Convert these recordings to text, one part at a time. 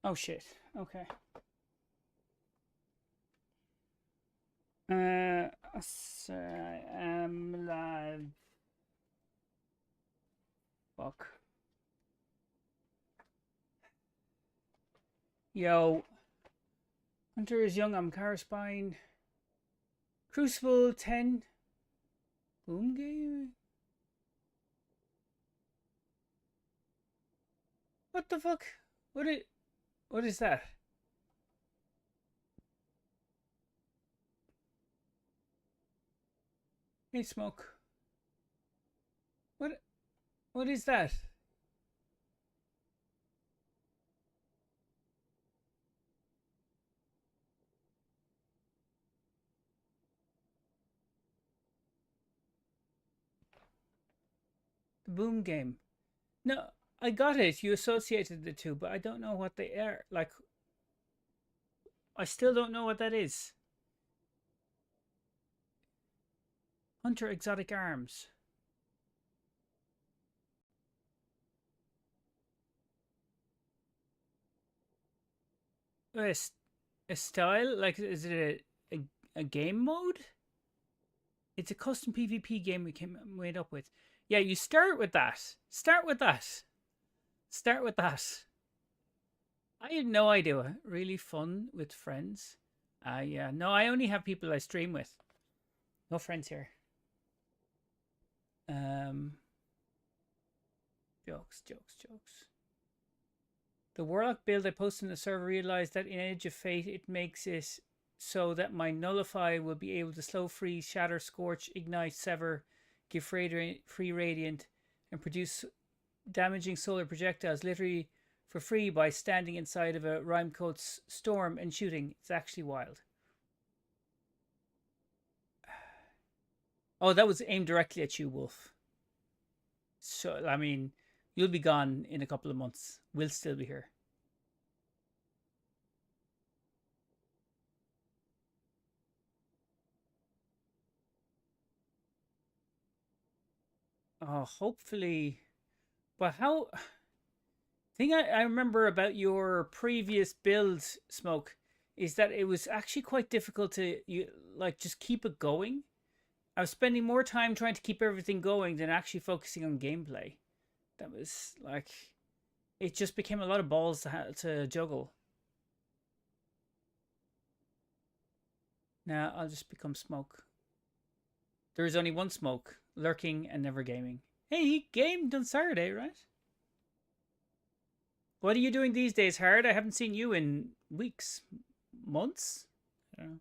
Oh shit. Okay. Sorry, live. Fuck. Yo, Hunter is young. I'm Carspine. Crucible 10. Boom game. What the fuck? What is? What is that? Hey, smoke. What? What is that? The boom game. No, I got it. You associated the two, but I don't know what they are. Like, I still don't know what that is. Hunter Exotic Arms. A, a style? Like, is it a game mode? It's a custom PvP game we made up with. Yeah, you start with that. Start with that. Start with that. I had no idea. Really fun with friends. Yeah. No, I only have people I stream with. No friends here. Um, jokes, jokes, jokes. The Warlock build I posted on the server realized that in Edge of Fate it makes it so that my Nullify will be able to slow, freeze, shatter, scorch, ignite, sever, give free radiant, and produce damaging solar projectiles literally for free by standing inside of a Rhymecoat's storm and shooting. It's actually wild. Oh, that was aimed directly at you, Wolf. So, I mean, you'll be gone in a couple of months. We'll still be here. Hopefully. But how. Thing I remember about your previous build, Smoke, is that it was actually quite difficult to just keep it going. I was spending more time trying to keep everything going than actually focusing on gameplay. That was like, it just became a lot of balls to juggle. Now I'll just become Smoke. There is only one Smoke, lurking and never gaming. Hey, he gamed on Saturday, right? What are you doing these days, Hard? I haven't seen you in weeks, months. I don't know.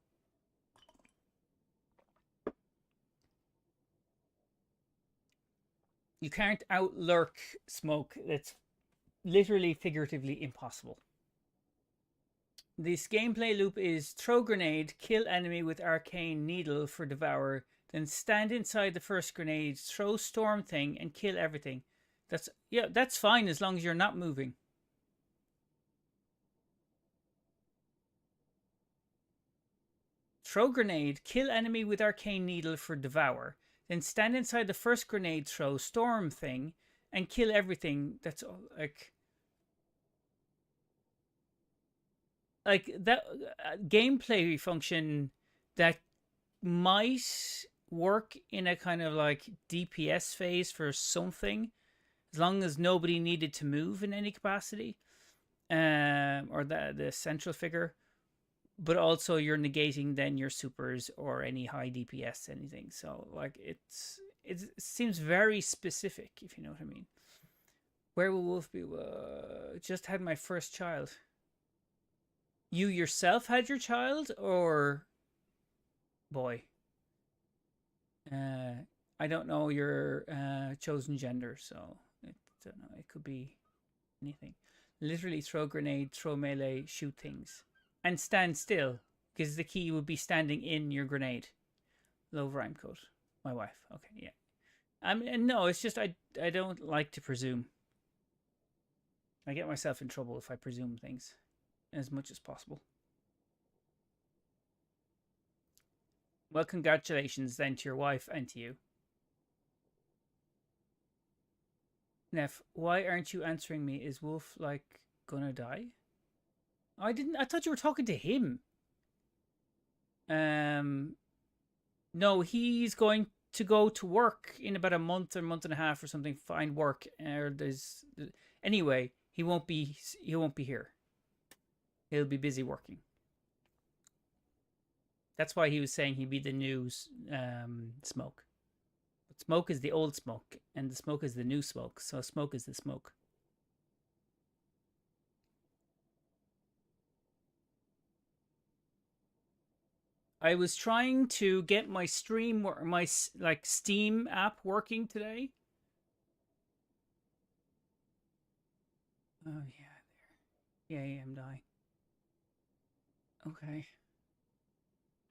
You can't out lurk Smoke. It's literally, figuratively impossible. This gameplay loop is throw grenade, kill enemy with arcane needle for devour, then stand inside the first grenade, throw storm thing, and kill everything. That's fine as long as you're not moving. Throw grenade, kill enemy with arcane needle for devour, then stand inside the first grenade, throw storm thing, and kill everything. That's like that gameplay function that might work in a kind of like DPS phase for something, as long as nobody needed to move in any capacity, or the central figure. But also you're negating then your supers or any high DPS anything. So like it seems very specific, if you know what I mean. Where will Wolf be? Just had my first child. You yourself had your child, or boy? I don't know your chosen gender, so I don't know. It could be anything. Literally throw grenade, throw melee, shoot things, and stand still, because the key would be standing in your grenade. Low rhyme code. My wife. Okay, yeah. I mean, no, it's just I don't like to presume. I get myself in trouble if I presume things as much as possible. Well, congratulations then to your wife and to you. Neff, why aren't you answering me? Is Wolf like gonna die? I didn't. I thought you were talking to him. Um, no, he's going to go to work in about a month or month and a half or something. Find work, or there's anyway. He won't be. He won't be here. He'll be busy working. That's why he was saying he'd be the new smoke. But smoke is the old smoke, and the smoke is the new smoke. So smoke is the smoke. I was trying to get my stream or my like Steam app working today. Oh yeah, there. Yeah, I'm dying. Okay,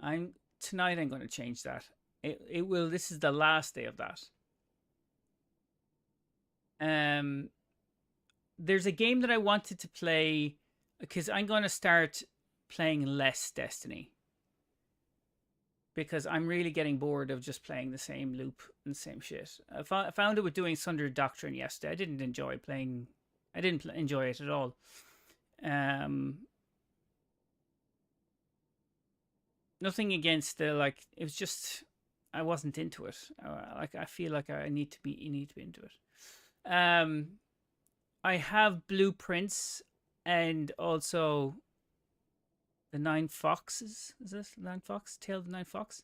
I'm tonight. I'm going to change that. It will. This is the last day of that. Um, there's a game that I wanted to play because I'm going to start playing less Destiny because I'm really getting bored of just playing the same loop and the same shit. I found it with doing Sunder Doctrine yesterday. I didn't enjoy playing. I didn't enjoy it at all. Um, Nothing against the like. It was just I wasn't into it. Like I feel like I need to be. You need to be into it. I have blueprints and also the Nine Foxes. Is this Nine Fox? Tale of the Nine Fox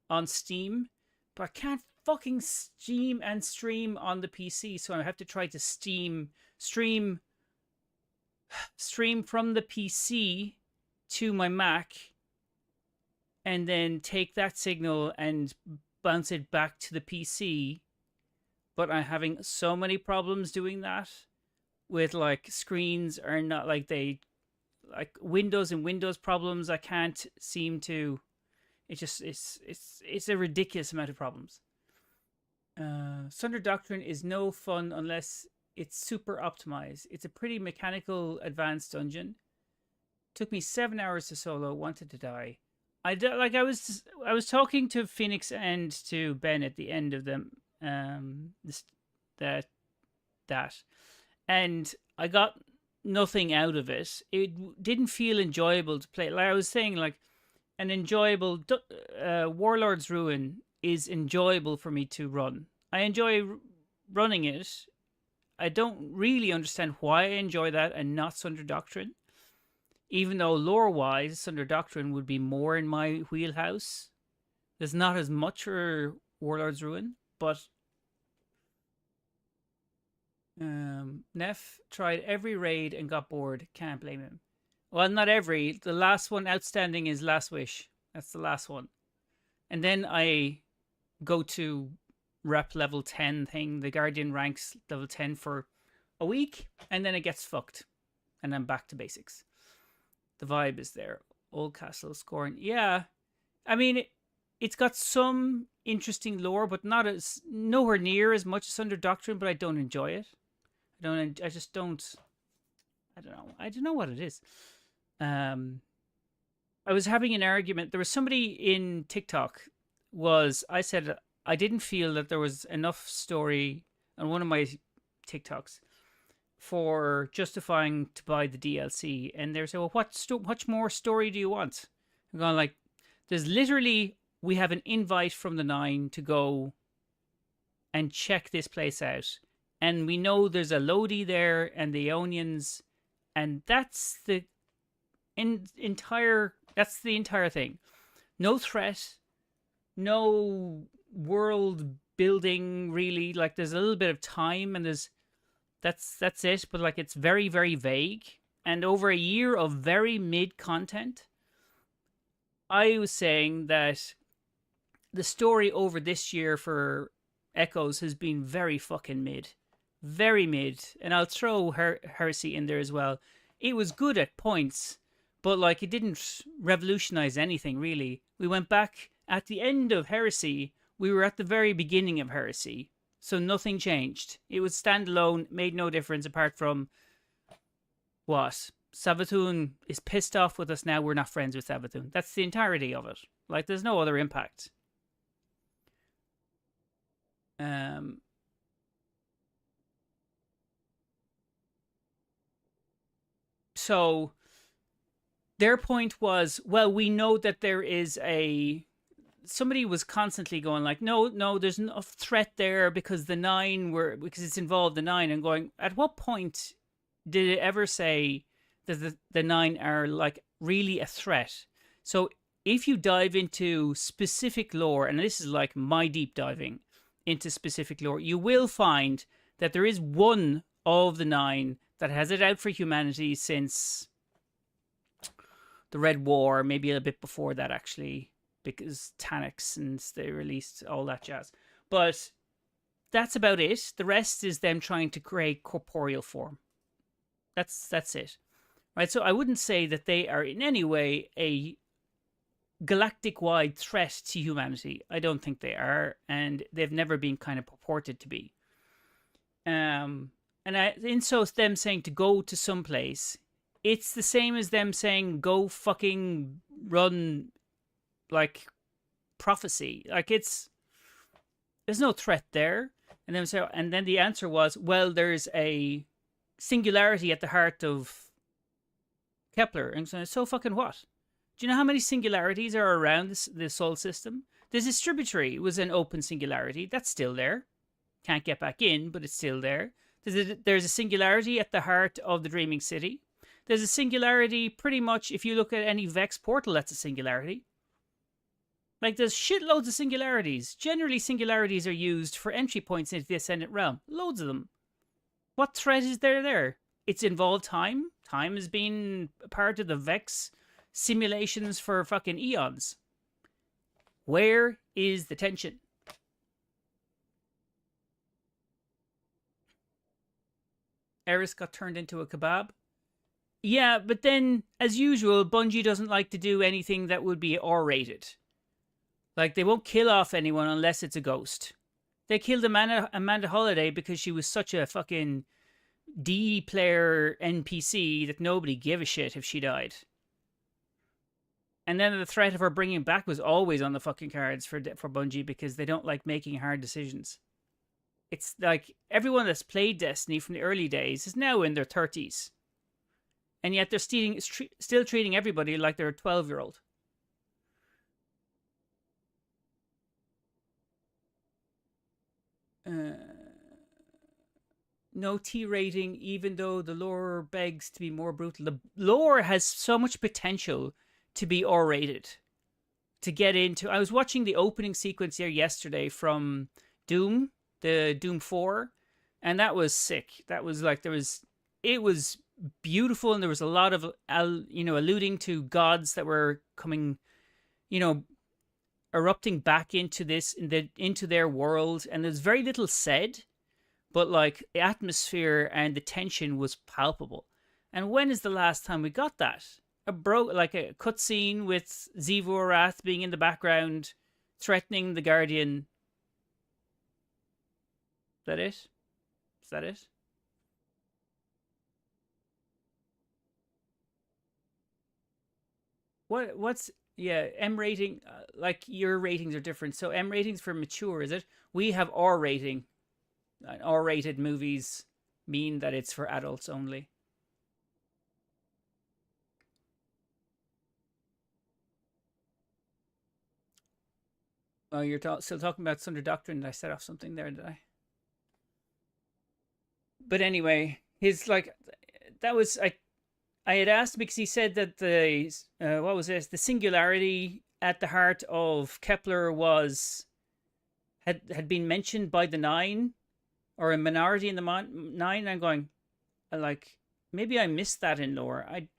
on Steam, but I can't fucking Steam and stream on the PC, so I have to try to stream from the PC to my Mac, and then take that signal and bounce it back to the PC. But I'm having so many problems doing that with like screens are not like they like Windows and Windows problems. I can't seem to. It's just it's a ridiculous amount of problems. Sunder Doctrine is no fun unless it's super optimized. It's a pretty mechanical, advanced dungeon. Took me 7 hours to solo. Wanted to die. Like I was talking to Phoenix and to Ben at the end of them. This that that, and I got nothing out of it. It didn't feel enjoyable to play. Like I was saying, like an enjoyable Warlord's Ruin is enjoyable for me to run. I enjoy running it. I don't really understand why I enjoy that and not Sunder Doctrine. Even though lore wise, Sunder Doctrine would be more in my wheelhouse. There's not as much for Warlord's Ruin, but Neff tried every raid and got bored. Can't blame him. Well, not every. The last one outstanding is Last Wish. That's the last one. And then I go to rep level 10 thing, the Guardian ranks level 10 for a week, and then it gets fucked. And I'm back to basics. The vibe is there. Old Castle scoring. Yeah. I mean, it's got some interesting lore, but not as nowhere near as much as Under Doctrine, but I don't enjoy it. I just don't. I don't know. I don't know what it is. I was having an argument. There was somebody in TikTok. I said I didn't feel that there was enough story on one of my TikToks for justifying to buy the DLC, and they say, "Well, what more story do you want?" I'm going like, "There's literally we have an invite from the Nine to go and check this place out, and we know there's a Lodi there and the Onions, and that's the entire thing. No threat, no world building really. Like there's a little bit of time, and that's it. But like it's very very vague, and over a year of very mid content." I was saying that the story over this year for Echoes has been very fucking mid. Very mid. And I'll throw Heresy in there as well. It was good at points, but like it didn't revolutionize anything really. We went back at the end of Heresy. We were at the very beginning of Heresy. So nothing changed. It was standalone, made no difference apart from what? Savathun is pissed off with us now. We're not friends with Savathun. That's the entirety of it. Like, there's no other impact. So Their point was, well, we know that there is a somebody was constantly going like, no, there's no threat there because the nine were because it's involved the nine, and going, at what point did it ever say that the nine are like really a threat? So if you dive into specific lore, and this is like my deep diving into specific lore, you will find that there is one of the nine that has it out for humanity since the Red War, maybe a bit before that actually, because Tanix, since they released all that jazz. But that's about it. The rest is them trying to create corporeal form. That's it. Right? So I wouldn't say that they are in any way a galactic wide threat to humanity. I don't think they are, and they've never been kind of purported to be. And so it's them saying to go to some place. It's the same as them saying go fucking run like prophecy. Like there's no threat there. And then the answer was, well, there's a singularity at the heart of Kepler. And so fucking what? Do you know how many singularities are around the Sol system? The distributary was an open singularity. That's still there. Can't get back in, but it's still there. There's a singularity at the heart of the Dreaming City. There's a singularity pretty much, if you look at any Vex portal, that's a singularity. Like, there's shitloads of singularities. Generally, singularities are used for entry points into the Ascendant Realm. Loads of them. What threat is there? It's involved time. Time has been part of the Vex simulations for fucking eons. Where is the tension? Eris got turned into a kebab. Yeah, but then, as usual, Bungie doesn't like to do anything that would be R-rated. Like, they won't kill off anyone unless it's a ghost. They killed Amanda Holiday because she was such a fucking D-player NPC that nobody gave a shit if she died. And then the threat of her bringing back was always on the fucking cards for Bungie because they don't like making hard decisions. It's like everyone that's played Destiny from the early days is now in their 30s. And yet they're still treating everybody like they're a 12-year-old. No T rating, even though the lore begs to be more brutal. The lore has so much potential to be R-rated. To get into... I was watching the opening sequence here yesterday from Doom, the Doom 4, and that was sick. That was like, it was beautiful, and there was a lot of, alluding to gods that were coming, erupting back into into their world, and there's very little said, but like the atmosphere and the tension was palpable. And when is the last time we got that? A cutscene with Xivu Arath being in the background, threatening the Guardian. Is that it? Is that it? What's M rating? Like your ratings are different. So M ratings for mature, is it? We have R rating. R-rated movies mean that it's for adults only. Oh, you're still talking about Sunder Doctrine. Did I set off something there? Did I? But anyway, that was I had asked because he said that what was this? The singularity at the heart of Kepler had been mentioned by the Nine, or a minority in the Nine. I'm going, like, maybe I missed that in lore. I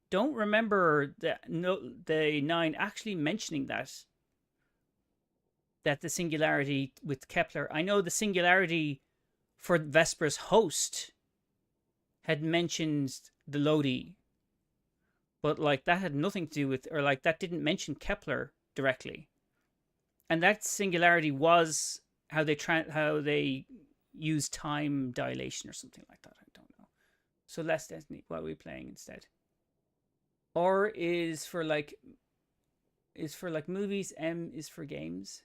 don't remember the Nine actually mentioning that the singularity with Kepler. I know the singularity for Vesper's host had mentioned the Lodi, but like that had nothing to do with, or like that didn't mention Kepler directly. And that singularity was how they use time dilation or something like that. I don't know. So less Destiny. What are we playing instead? R is for like movies. M is for games.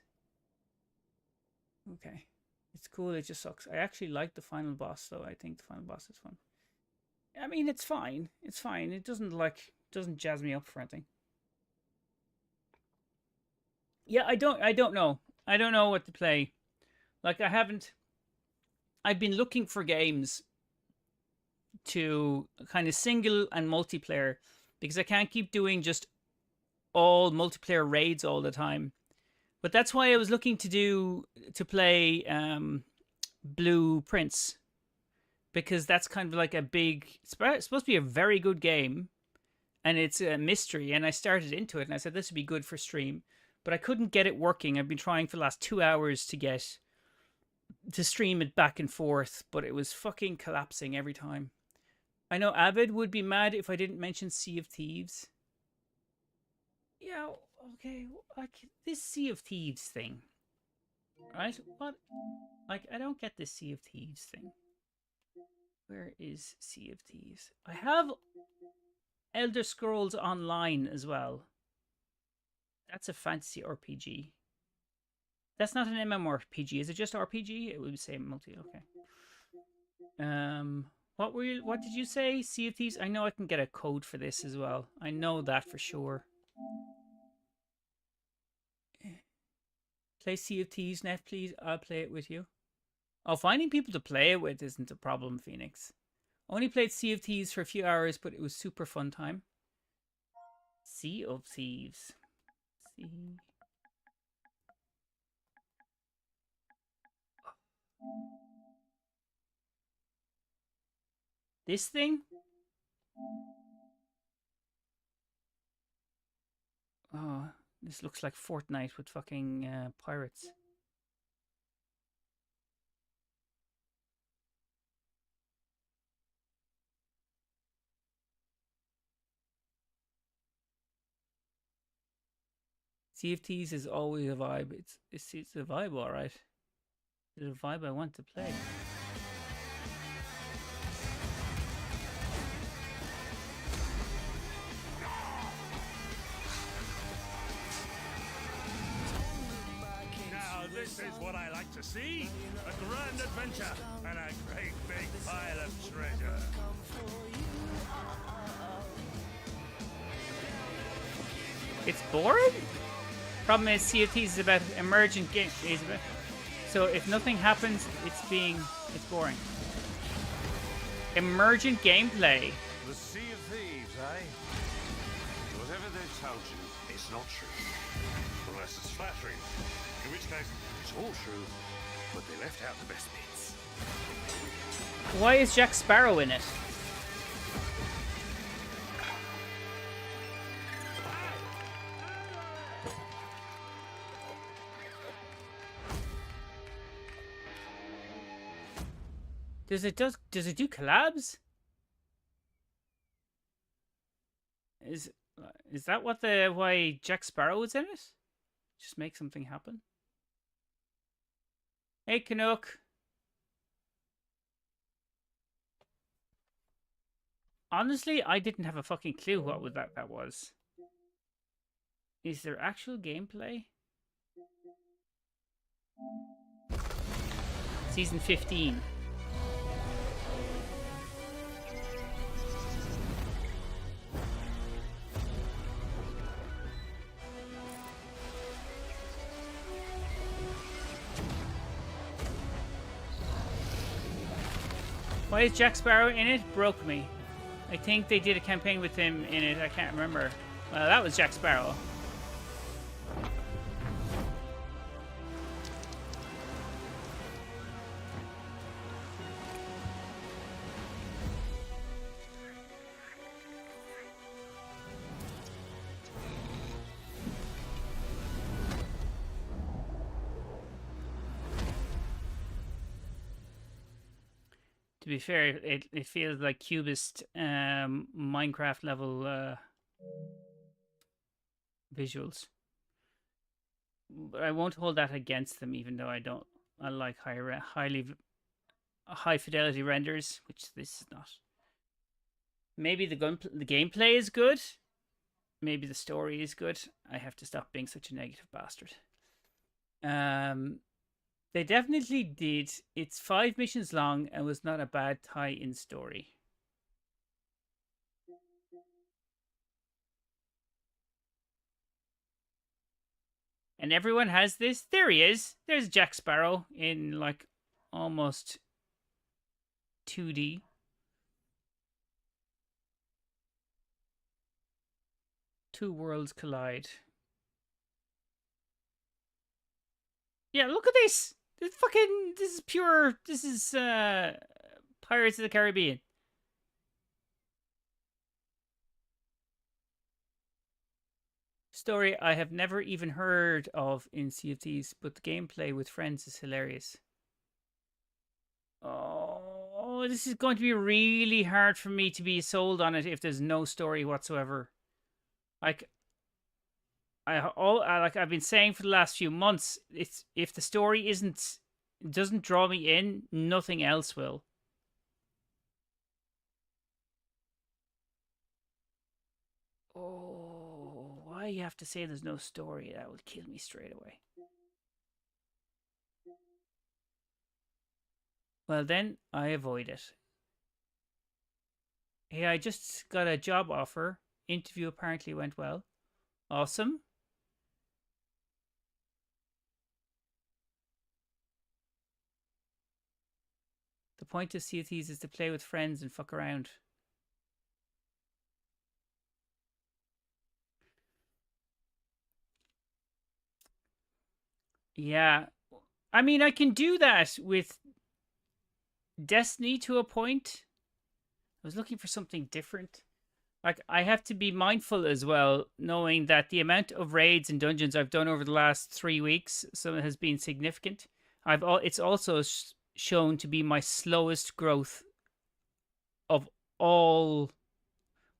Okay. It's cool. It just sucks. I actually like the final boss, though. I think the final boss is fun. I mean, it's fine. It's fine. It doesn't like doesn't jazz me up for anything. Yeah, I don't know. I don't know what to play. Like I haven't. I've been looking for games to kind of single and multiplayer because I can't keep doing just all multiplayer raids all the time. But that's why I was looking to play Blue Prince, because that's kind of like a big. It's supposed to be a very good game, and it's a mystery. And I started into it, and I said this would be good for stream, but I couldn't get it working. I've been trying for the last 2 hours to stream it back and forth, but it was fucking collapsing every time. I know Avid would be mad if I didn't mention Sea of Thieves. Yeah, okay, like this Sea of Thieves thing, right? What? Like, I don't get this Sea of Thieves thing. Where is Sea of Thieves? I have Elder Scrolls Online as well. That's a fantasy RPG. That's not an MMORPG. Is it just RPG? It would say multi. Okay. What did you say? Sea of Thieves? I know I can get a code for this as well. I know that for sure. Play Sea of Thieves, Neff, please. I'll play it with you. Oh, finding people to play it with isn't a problem, Phoenix. Only played Sea of Thieves for a few hours, but it was super fun time. Sea of Thieves. See. This thing? Oh, this looks like Fortnite with fucking pirates. Sea of Thieves is always a vibe. It's a vibe, all right. It's a vibe I want to play. Now this is what I like to see: a grand adventure and a great big pile of treasure. It's boring? Problem is, Sea of Thieves is about emergent game. So if nothing happens, it's boring. Emergent gameplay. The Sea of Thieves, eh? Whatever they've told you, it's not true. Unless it's flattering. In which case, it's all true, but they left out the best bits. Why is Jack Sparrow in it? Does it do collabs? Is that why Jack Sparrow is in it? Just make something happen. Hey, Canuck. Honestly, I didn't have a fucking clue what that was. Is there actual gameplay? Season 15. Why is Jack Sparrow in it? Broke me. I think they did a campaign with him in it. I can't remember. Well, that was Jack Sparrow. To be fair, it feels like cubist Minecraft level visuals. But I won't hold that against them, even though I like high fidelity renders, which this is not. Maybe the gameplay is good. Maybe the story is good. I have to stop being such a negative bastard. They definitely did. It's 5 missions long and was not a bad tie-in story. And everyone has this. There he is. There's Jack Sparrow in like almost 2D. Two worlds collide. Yeah, look at this. This is pure. This is Pirates of the Caribbean. Story I have never even heard of in Sea of Thieves, but the gameplay with friends is hilarious. Oh, this is going to be really hard for me to be sold on it if there's no story whatsoever. Like I've been saying for the last few months, it's if the story doesn't draw me in, nothing else will. Oh, why you have to say there's no story? That would kill me straight away. Well, then I avoid it. Hey, I just got a job offer. Interview apparently went well. Awesome. The point of Sea of Thieves is to play with friends and fuck around. Yeah. I mean, I can do that with Destiny to a point. I was looking for something different. Like, I have to be mindful as well, knowing that the amount of raids and dungeons I've done over the last 3 weeks has been significant. It's also shown to be my slowest growth of all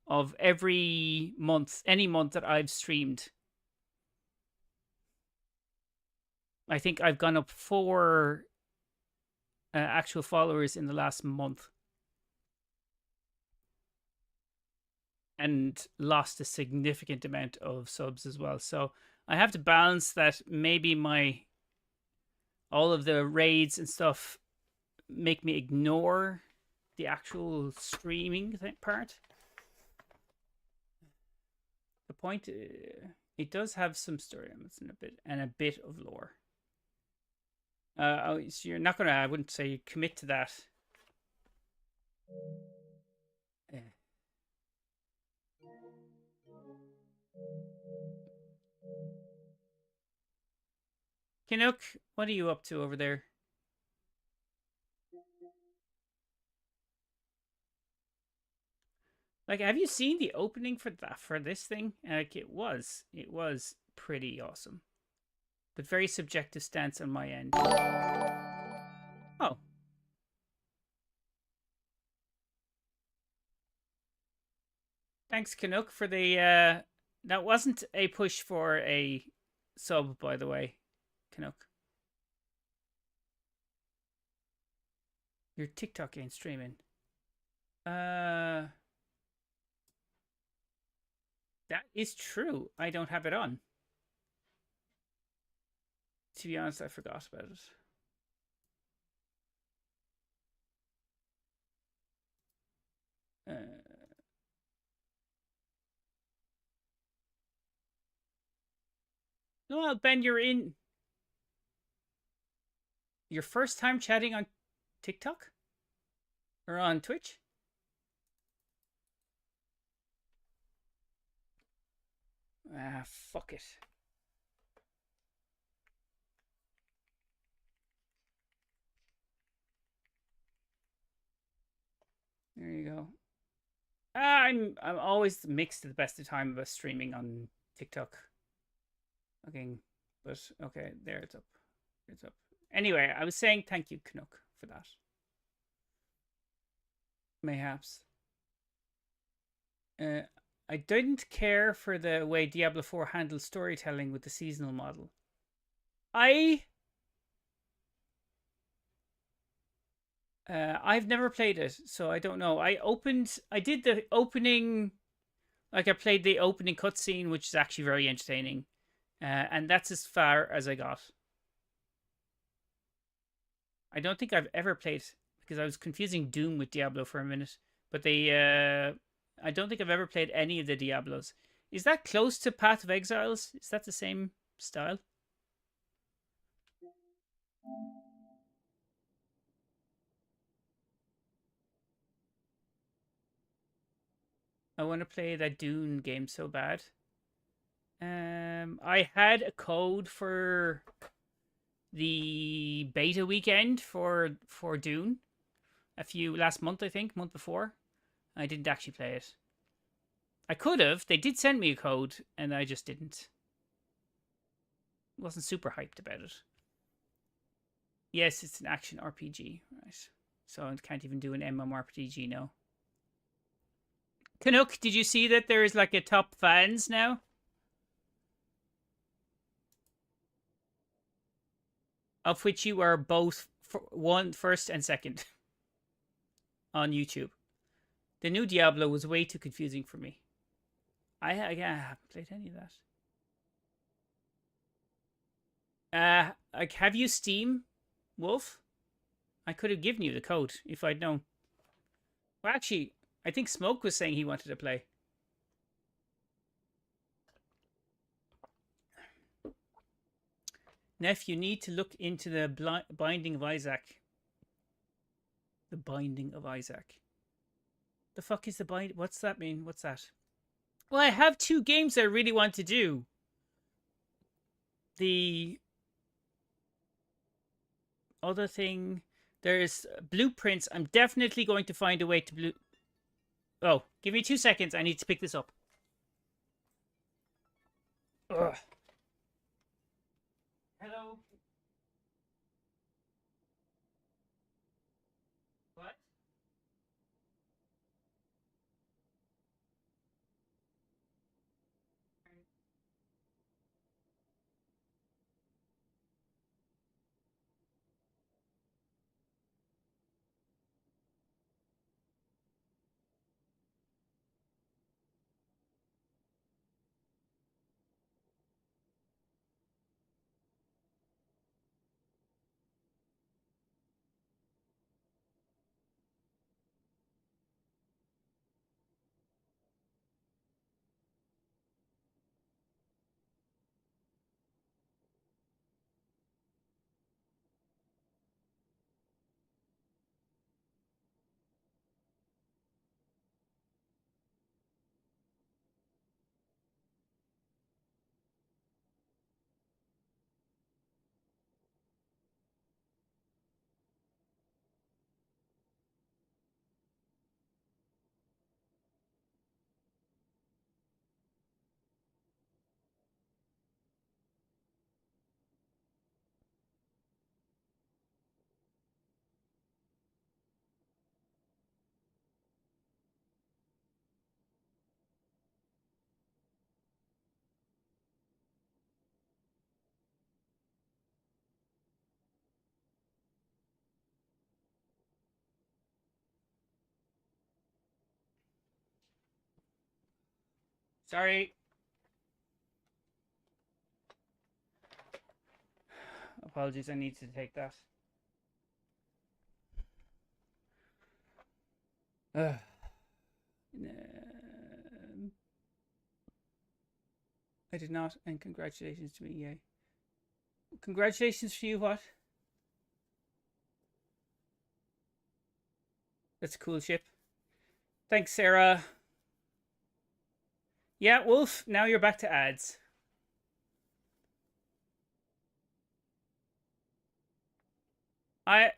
of every month, any month that I've streamed. I think I've gone up 4 actual followers in the last month. And lost a significant amount of subs as well. So I have to balance that. Maybe all of the raids and stuff make me ignore the actual streaming part. The point, it does have some story elements and a bit of lore. So you're not gonna. I wouldn't say commit to that. Kinook, what are you up to over there? Like, have you seen the opening for this thing? Like, it was pretty awesome, but very subjective stance on my end. Oh, thanks, Kinook, for the. That wasn't a push for a sub, by the way, Kinook. Your TikTok ain't streaming. That is true. I don't have it on. To be honest, I forgot about it. No, Ben, you're in. Your first time chatting on TikTok? Or on Twitch? Ah, fuck it. There you go. I'm always mixed at the best of time about streaming on TikTok. Okay, but okay, there it's up. It's up. Anyway, I was saying thank you, Canuck, for that. Mayhaps. I didn't care for the way Diablo 4 handled storytelling with the seasonal model. I've never played it, so I don't know. I did the opening, like I played the opening cutscene, which is actually very entertaining. And that's as far as I got. I don't think I've ever played, because I was confusing Doom with Diablo for a minute. But I don't think I've ever played any of the Diablos. Is that close to Path of Exiles? Is that the same style? I want to play that Dune game so bad. I had a code for the beta weekend for Dune last month, I think, month before. I didn't actually play it. I could have. They did send me a code, and I just didn't. Wasn't super hyped about it. Yes, it's an action RPG, right? So I can't even do an MMORPG now. Canuck, did you see that there is like a top fans now? Of which you are both one first and second on YouTube. The new Diablo was way too confusing for me. I haven't played any of that. Like, have you Steam, Wolf? I could have given you the code if I'd known. Well, actually, I think Smoke was saying he wanted to play. Neff, you need to look into the Binding of Isaac. The Binding of Isaac. The fuck is the bind? What's that mean? What's that? Well, I have 2 games I really want to do. The other thing, there's blueprints. I'm definitely going to find a way to Oh, give me 2 seconds. I need to pick this up. Ugh. Hello. What? Sorry. Apologies, I need to take that. Ugh. I did not, and congratulations to me, yay. Congratulations for you, what? That's a cool ship. Thanks, Sarah. Yeah, Wolf, now you're back to ads. I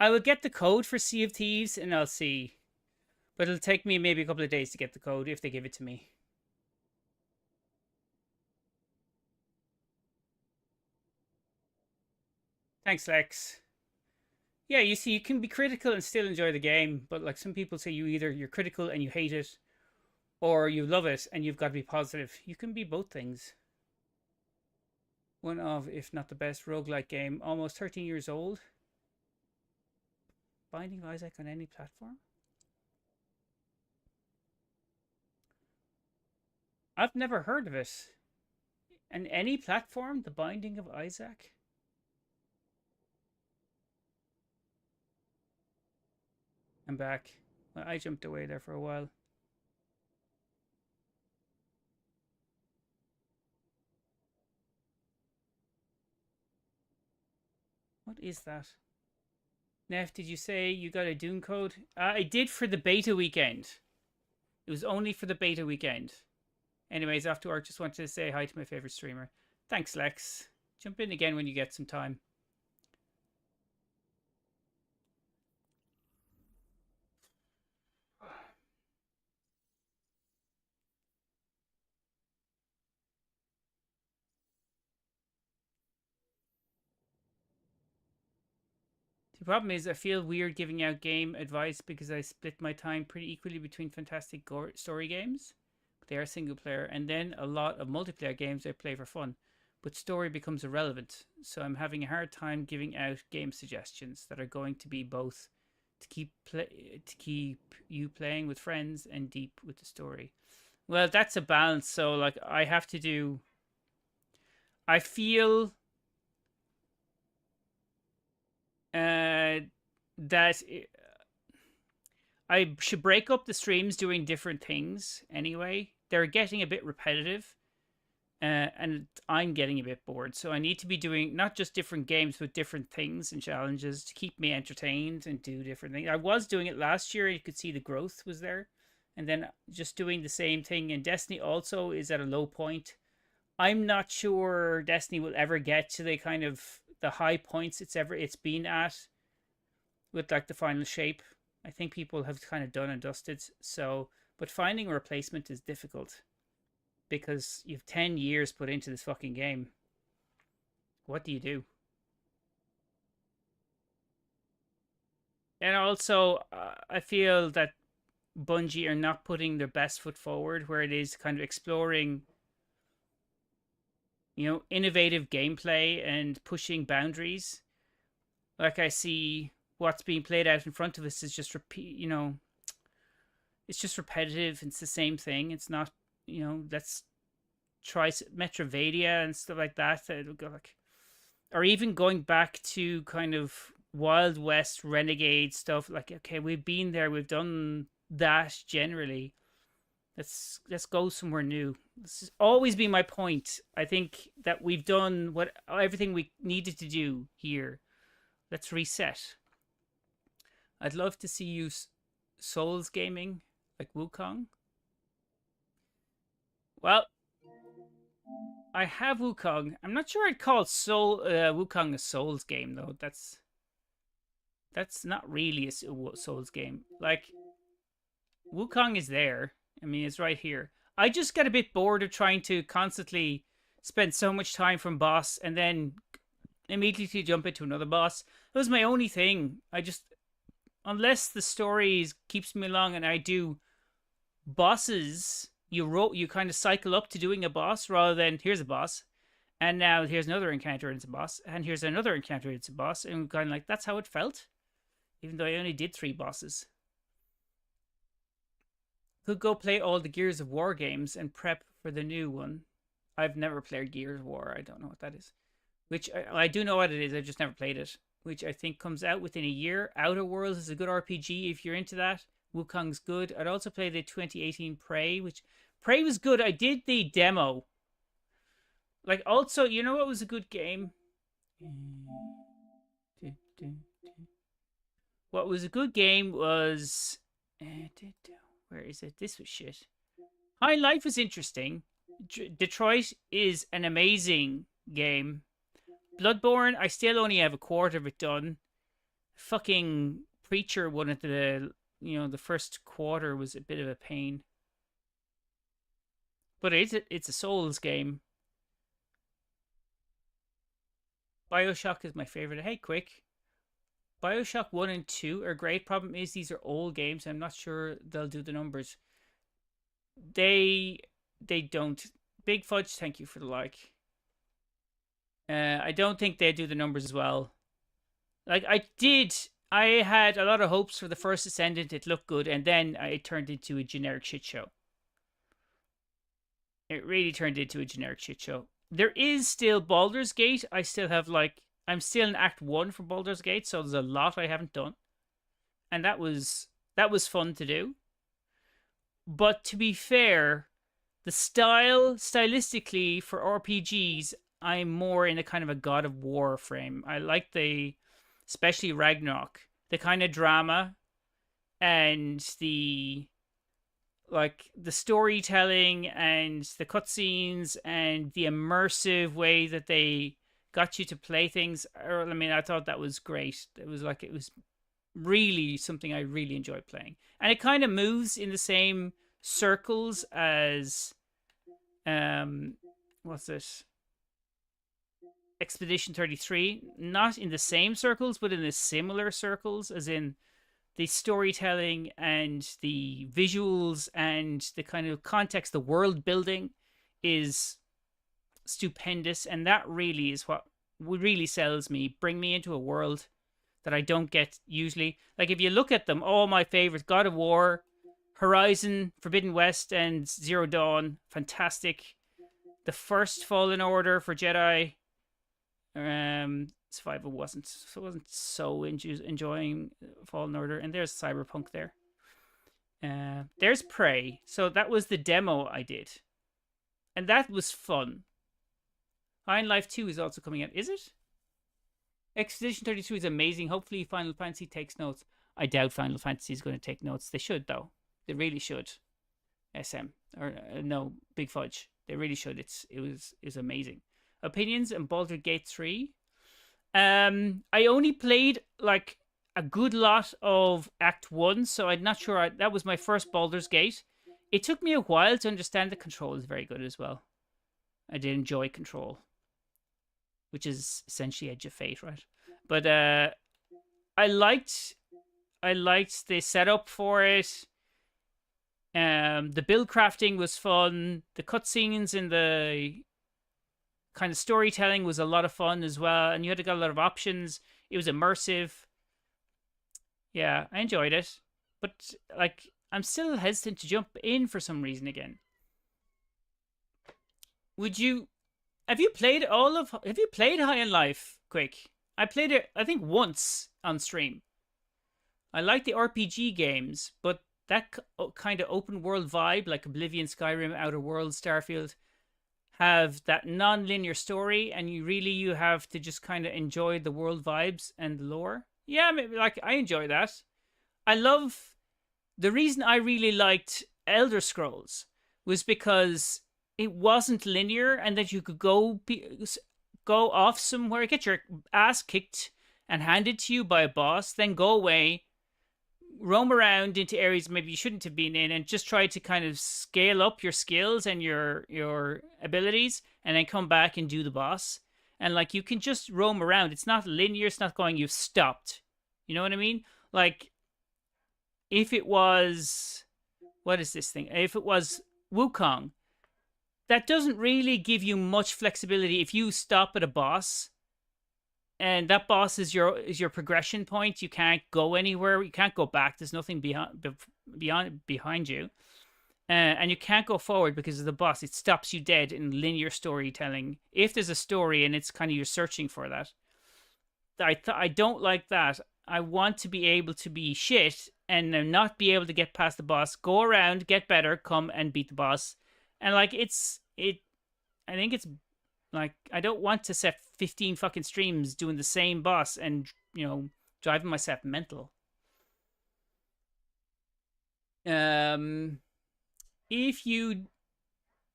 will get the code for Sea of Thieves and I'll see. But it'll take me maybe a couple of days to get the code if they give it to me. Thanks, Lex. Yeah, you see, you can be critical and still enjoy the game, but like some people say, you're critical and you hate it, or you love it and you've got to be positive. You can be both things. One of, if not the best, roguelike game, almost 13 years old. Binding of Isaac on any platform? I've never heard of it. On any platform, The Binding of Isaac? I'm back. I jumped away there for a while. What is that? Neff, did you say you got a Dune code? I did for the beta weekend. It was only for the beta weekend. Anyways, after work, just wanted to say hi to my favorite streamer. Thanks, Lex. Jump in again when you get some time. The problem is, I feel weird giving out game advice because I split my time pretty equally between fantastic story games. They are single player, and then a lot of multiplayer games I play for fun. But story becomes irrelevant, so I'm having a hard time giving out game suggestions that are going to be both to keep you playing with friends and deep with the story. Well, that's a balance. So like I have to do. I feel that I should break up the streams doing different things anyway. They're getting a bit repetitive, and I'm getting a bit bored. So I need to be doing not just different games, but different things and challenges to keep me entertained and do different things. I was doing it last year. You could see the growth was there. And then just doing the same thing. And Destiny also is at a low point. I'm not sure Destiny will ever get to the kind of the high points it's been at with like the final shape. I think people have kind of done and dusted. So, but finding a replacement is difficult because you've 10 years put into this fucking game. What do you do? And also, I feel that Bungie are not putting their best foot forward where it is kind of exploring, innovative gameplay and pushing boundaries. Like I see what's being played out in front of us is just it's just repetitive. It's the same thing. It's not, let's try Metrovania and stuff like that. Or even going back to kind of Wild West Renegade stuff. Like, okay, we've been there, we've done that generally. Let's go somewhere new. This has always been my point. I think that we've done everything we needed to do here. Let's reset. I'd love to see you Souls gaming like Wukong. Well, I have Wukong. I'm not sure I'd call Wukong a Souls game though. That's not really a Souls game. Like Wukong is there. I mean, it's right here. I just get a bit bored of trying to constantly spend so much time from boss and then immediately jump into another boss. That was my only thing. Unless the story keeps me along and I do bosses, you kind of cycle up to doing a boss rather than here's a boss, and now here's another encounter and it's a boss, and here's another encounter and it's a boss, and kind of like that's how it felt, even though I only did 3 bosses. Could go play all the Gears of War games and prep for the new one. I've never played Gears of War. I don't know what that is. Which I do know what it is. I've just never played it. Which I think comes out within a year. Outer Worlds is a good RPG if you're into that. Wukong's good. I'd also play the 2018 Prey, which Prey was good. I did the demo. Like, also, you know what was a good game? What was a good game was... Where is it? This was shit. High Life was interesting. Detroit is an amazing game. Bloodborne, I still only have a quarter of it done. Fucking Preacher one at the first quarter was a bit of a pain. But it's a Souls game. BioShock is my favorite. Hey, quick. BioShock 1 and 2 are great. Problem is these are old games. I'm not sure they'll do the numbers. They don't. Big Fudge, thank you for the like. I don't think they do the numbers as well. Like I had a lot of hopes for the first Ascendant. It looked good, and then it turned into a generic shit show. It really turned into a generic shit show. There is still Baldur's Gate. I'm still in Act 1 for Baldur's Gate, so there's a lot I haven't done. And that was fun to do. But to be fair, the stylistically for RPGs, I'm more in a kind of a God of War frame. I like especially Ragnarok, the kind of drama and the like the storytelling and the cutscenes and the immersive way that they got you to play things. I mean, I thought that was great. It was really something I really enjoyed playing, and it kind of moves in the same circles as um, what's it? Expedition 33, not in the same circles, but in the similar circles, as in the storytelling and the visuals and the kind of context, the world building is stupendous. And that really is what really sells me. Bring me into a world that I don't get usually. Like, if you look at them, all my favorites: God of War, Horizon, Forbidden West, and Zero Dawn, fantastic. The first Fallen Order for Jedi, Survival wasn't so enjoying Fallen Order, and there's Cyberpunk there. There's Prey. So that was the demo I did, and that was fun. High on Life 2 is also coming out. Is it? Expedition 32 is amazing. Hopefully Final Fantasy takes notes. I doubt Final Fantasy is going to take notes. They should, though. They really should. SM or no, Big Fudge. They really should. It was amazing. Opinions on Baldur's Gate 3. I only played like a good lot of Act 1, so I'm not sure. That was my first Baldur's Gate. It took me a while to understand the control is very good as well. I did enjoy control, which is essentially Edge of Fate, right? But I liked the setup for it. The build crafting was fun. The cutscenes and the kind of storytelling was a lot of fun as well, and you had to get a lot of options. It was immersive. Yeah, I enjoyed it, but like, I'm still hesitant to jump in for some reason again. Would you? Have you played Have you played High on Life? Quick, I played it, I think, once on stream. I like the RPG games, but that kind of open world vibe, like Oblivion, Skyrim, Outer Worlds, Starfield, have that non-linear story, and you have to just kind of enjoy the world vibes and the lore. Yeah, maybe, like, I enjoy that. I love the reason I really liked Elder Scrolls was because it wasn't linear, and that you could go off somewhere, get your ass kicked and handed to you by a boss, then go away, roam around into areas maybe you shouldn't have been in, and just try to kind of scale up your skills and your abilities, and then come back and do the boss. And like, you can just roam around. It's not linear. It's not going, you've stopped. You know what I mean? Like, if it was, what is this thing? If it was Wukong, that doesn't really give you much flexibility. If you stop at a boss, and that boss is your progression point, you can't go anywhere. You can't go back. There's nothing behind you, and you can't go forward because of the boss. It stops you dead in linear storytelling. If there's a story and it's kind of, you're searching for that, I don't like that. I want to be able to be shit and not be able to get past the boss. Go around, get better, come and beat the boss, and like, I think it's like, I don't want to set 15 fucking streams doing the same boss and, driving myself mental. If you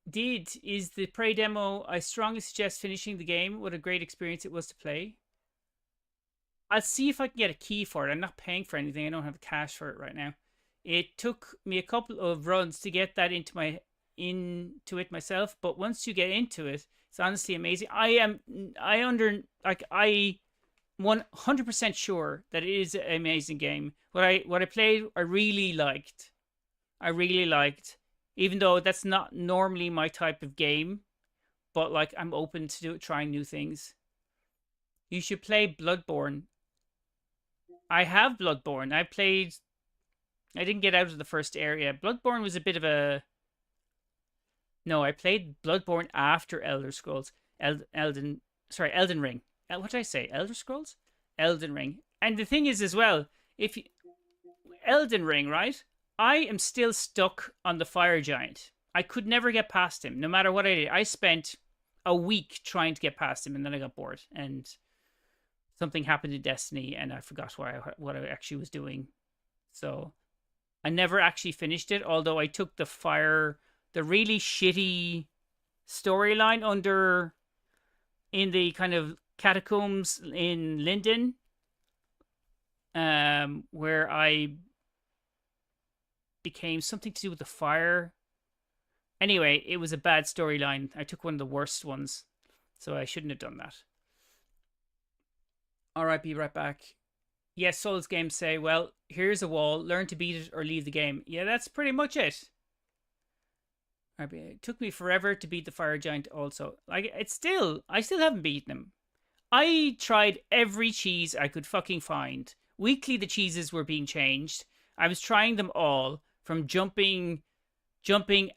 did, is the Prey demo, I strongly suggest finishing the game. What a great experience it was to play. I'll see if I can get a key for it. I'm not paying for anything. I don't have the cash for it right now. It took me a couple of runs to get that into it myself, but once you get into it, it's honestly amazing. I'm 100% sure that it is an amazing game. What I played, I really liked. Even though that's not normally my type of game, but like, I'm open to trying new things. You should play Bloodborne. I have Bloodborne. I didn't get out of the first area. Bloodborne was a bit of a... No, I played Bloodborne after Elder Scrolls. Elden Ring. What did I say? Elder Scrolls? Elden Ring. And the thing is as well, Elden Ring, right? I am still stuck on the fire giant. I could never get past him, no matter what I did. I spent a week trying to get past him, and then I got bored, and something happened in Destiny, and I forgot what I actually was doing. So I never actually finished it, although I took the really shitty storyline under in the kind of catacombs in Linden, where I became something to do with the fire. Anyway, it was a bad storyline. I took one of the worst ones, so I shouldn't have done that. All right, be right back. Yes, Souls games say, well, here's a wall, learn to beat it or leave the game. Yeah, that's pretty much it. It took me forever to beat the fire giant also. Like, I still haven't beaten him. I tried every cheese I could fucking find. Weekly the cheeses were being changed. I was trying them all, from jumping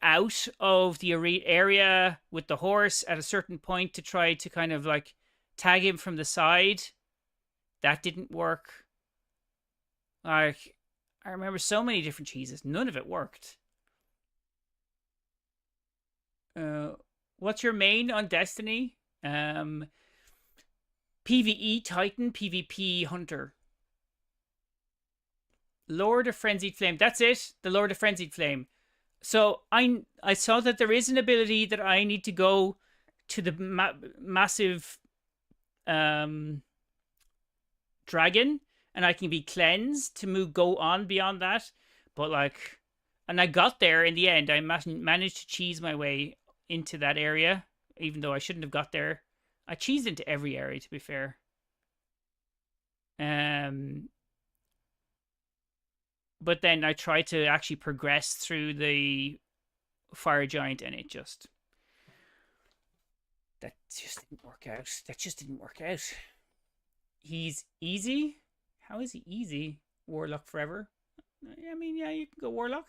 out of the area with the horse at a certain point to try to kind of like tag him from the side. That didn't work. Like, I remember so many different cheeses. None of it worked. What's your main on Destiny? PvE Titan, PvP Hunter. Lord of Frenzied Flame. That's it. The Lord of Frenzied Flame. So I saw that there is an ability that I need to go to the massive dragon, and I can be cleansed to go on beyond that. But like, and I got there in the end. I managed to cheese my way into that area, even though I shouldn't have got there. I cheesed into every area, to be fair. But then I tried to actually progress through the fire giant, and that just didn't work out. That just didn't work out. He's easy. How is he easy? Warlock forever. I mean, yeah, you can go Warlock.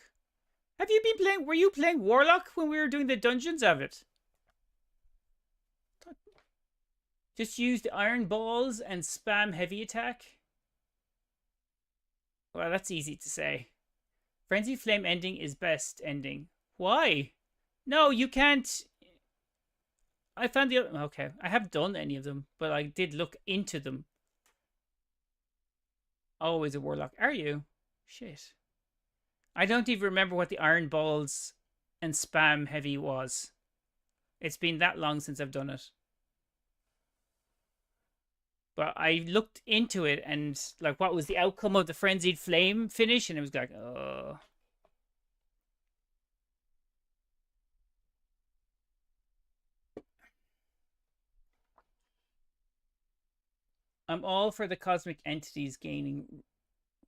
Have you been playing? Were you playing Warlock when we were doing the dungeons of it? Just use the iron balls and spam heavy attack. Well, that's easy to say. Frenzy Flame ending is best ending. Why? No, you can't. I found the other. Okay, I haven't done any of them, but I did look into them. Always a Warlock. Are you? Shit. I don't even remember what the iron balls and spam heavy was. It's been that long since I've done it. But I looked into it and like what was the outcome of the Frenzied Flame finish, and it was like, oh. I'm all for the cosmic entities gaining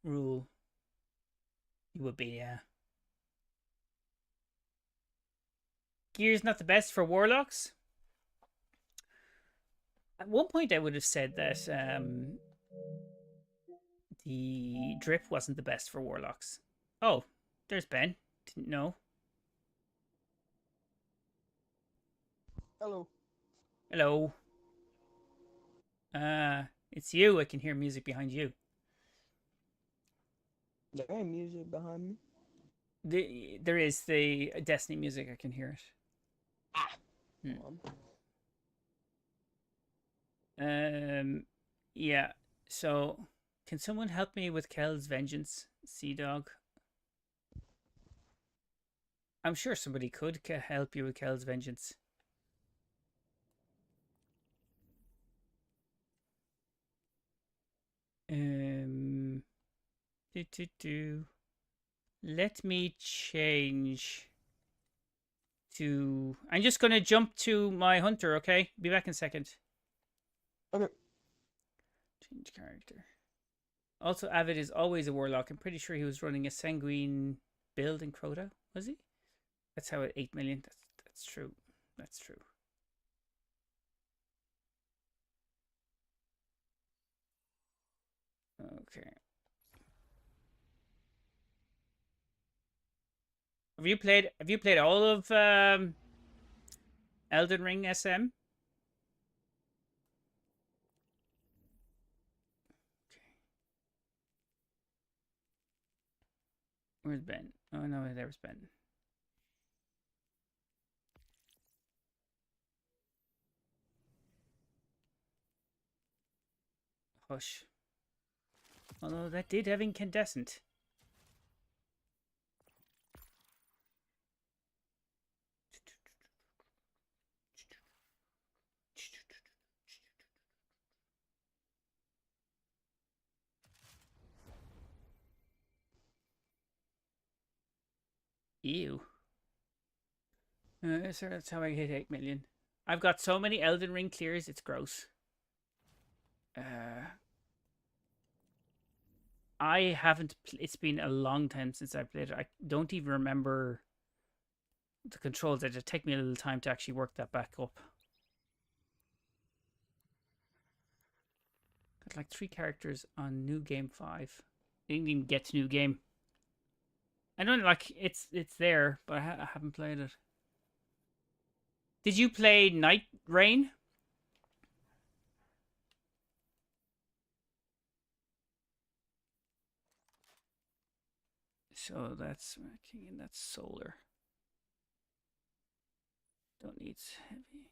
rule. You would be, yeah. Gear's not the best for warlocks. At one point, I would have said that the drip wasn't the best for warlocks. Oh, there's Ben. Didn't know. Hello. Hello. It's you. I can hear music behind you. There ain't music behind me. There is the Destiny music. I can hear it. Yeah. So, can someone help me with Kel's vengeance, Sea Dog? I'm sure somebody could help you with Kel's vengeance. Let me change to. I'm just gonna jump to my hunter. Okay, be back in a second. Okay. Change character. Also, Avid is always a warlock. I'm pretty sure he was running a sanguine build in Crota. Was he? That's how at 8 million. That's true. That's true. Okay. Have you played all of Elden Ring SM? Okay. Where's Ben? Oh no, there's Ben. Hush. Although that did have incandescent. Ew. So that's how I hit 8 million. I've got so many Elden Ring clears, it's gross. I haven't. It's been a long time since I played it. I don't even remember the controls. It just take me a little time to actually work that back up. Got like 3 characters on New Game 5. Didn't even get to New Game. I don't like it's there, but I haven't played it. Did you play Night Rain? So that's King and that's solar. Don't need heavy.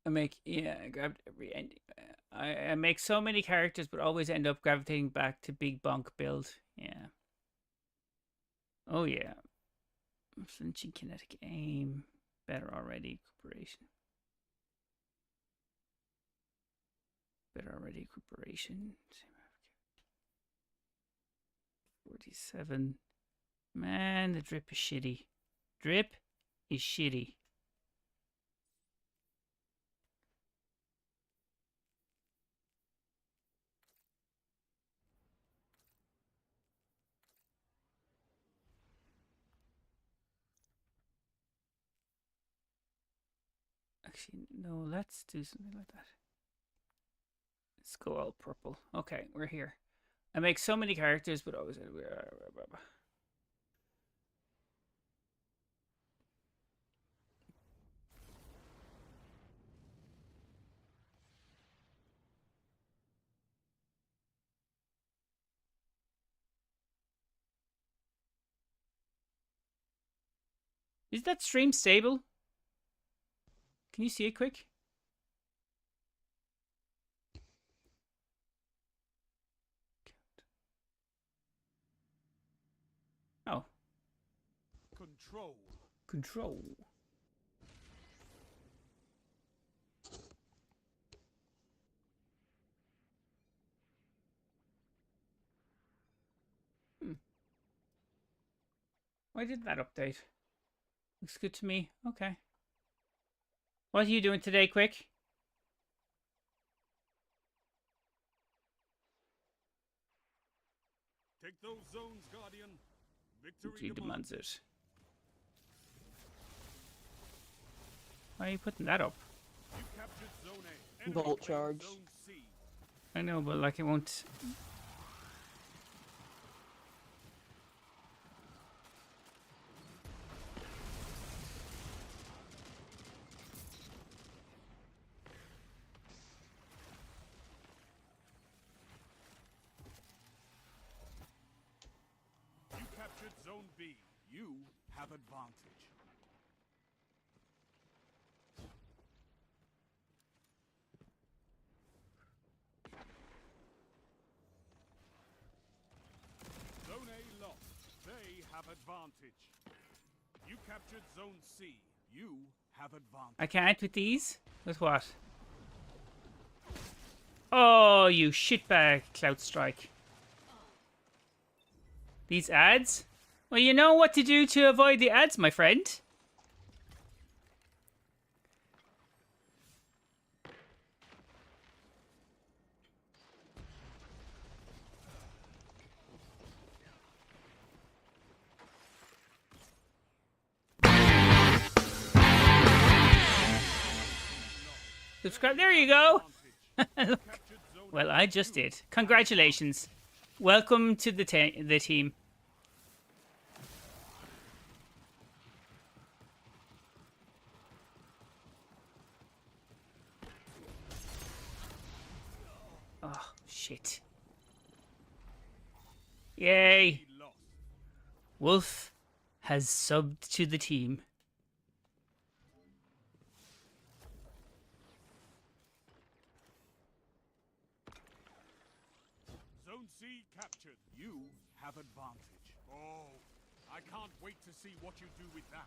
I grabbed every ending. I make so many characters, but always end up gravitating back to big bonk build. Yeah. Oh yeah. Flinching kinetic aim. Better already. Recuperation. Better already. Recuperation. 47. Man, the drip is shitty. Drip is shitty. Actually, no, let's do something like that. Let's go all purple. Okay, we're here. I make so many characters, but always. Is that stream stable? Can you see it quick? Oh. Control. Control. Why did that update? Looks good to me. Okay. What are you doing today, quick? Take those zones, Guardian. Victory demands it. Why are you putting that up? You captured Zone A. Bolt charge. Zone C. I know, but like it won't. You captured Zone B. You have advantage. Zone A lost. They have advantage. You captured Zone C. You have advantage. I can't with these? With what? Oh, you shitbag, Cloud Strike. These ads? Well, you know what to do to avoid the ads, my friend. Subscribe. There you go. Look. Well, I just did. Congratulations. Welcome to the team. Oh, shit. Yay. Wolf has subbed to the team. Zone C captured. You have advantage. Oh, I can't wait to see what you do with that.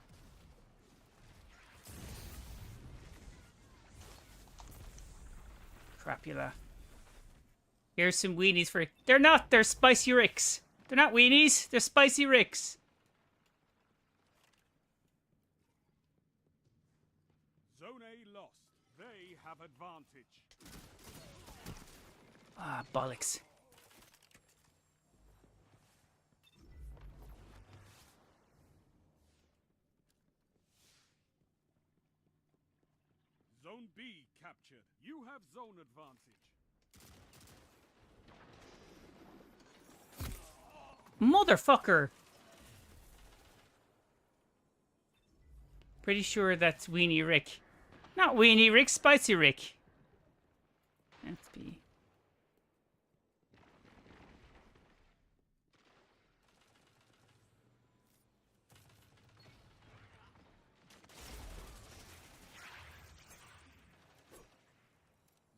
Crapula. Here's some weenies for you. They're not. They're spicy ricks. They're not weenies. They're spicy ricks. Zone A lost. They have advantage. Ah, bollocks. Zone B captured. You have zone advantage. Motherfucker. Pretty sure that's Weenie Rick. Not Weenie Rick, Spicy Rick. Let's be.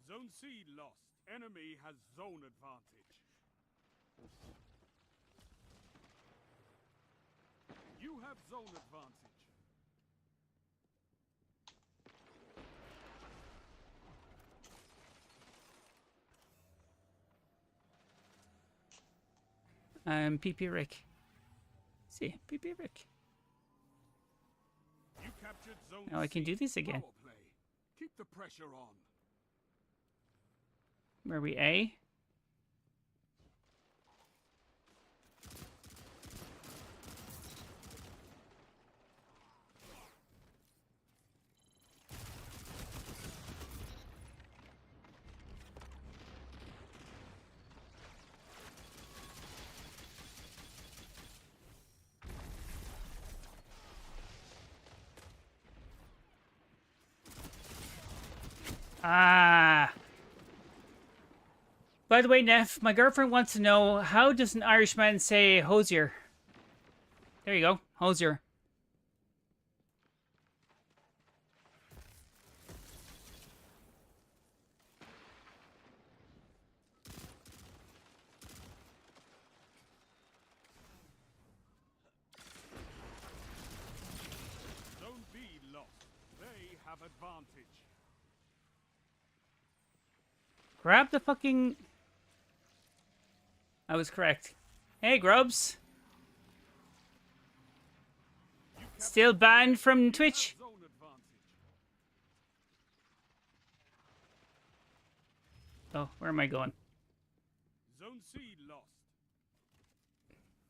Zone C lost. Enemy has zone advantage. You have zone advantage. PP Rick. See, PP Rick. You captured zone Now I can C. do this again. Power play. Keep the pressure on. Where are we? A? Ah. By the way, Neff, my girlfriend wants to know, how does an Irishman say hosier? There you go, hosier. Zone B lost. They have advantage. Grab the fucking... I was correct. Hey, Grubs. Still banned from Twitch? Zone advantage. Oh, where am I going? Zone C lost.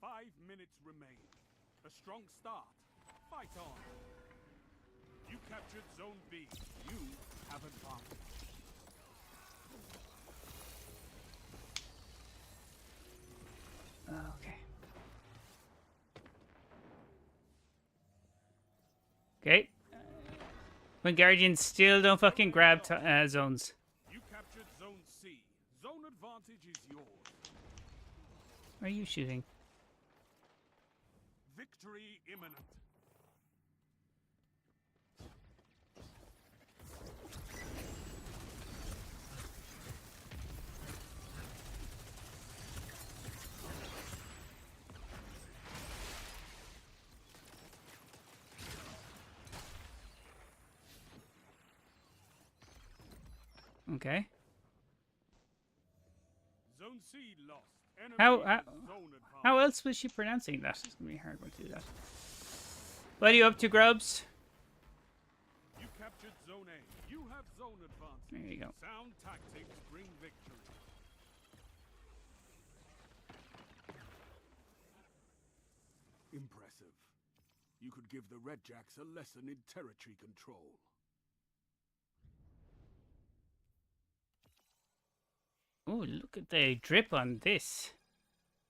5 minutes remain. A strong start. Fight on. You captured Zone B. You have advantage. Okay. Okay. When Guardians still don't fucking grab zones. You captured Zone C. Zone advantage is yours. Where are you shooting? Victory imminent. Okay. Zone C lost. Enemy How has zone advantage. how else was she pronouncing that? It's gonna be a hard one to do that. What are you up to, Grubs? You captured Zone A. You have zone advantage. There you go. Sound tactics bring victory. Impressive. You could give the Red Jacks a lesson in territory control. Oh, look at the drip on this.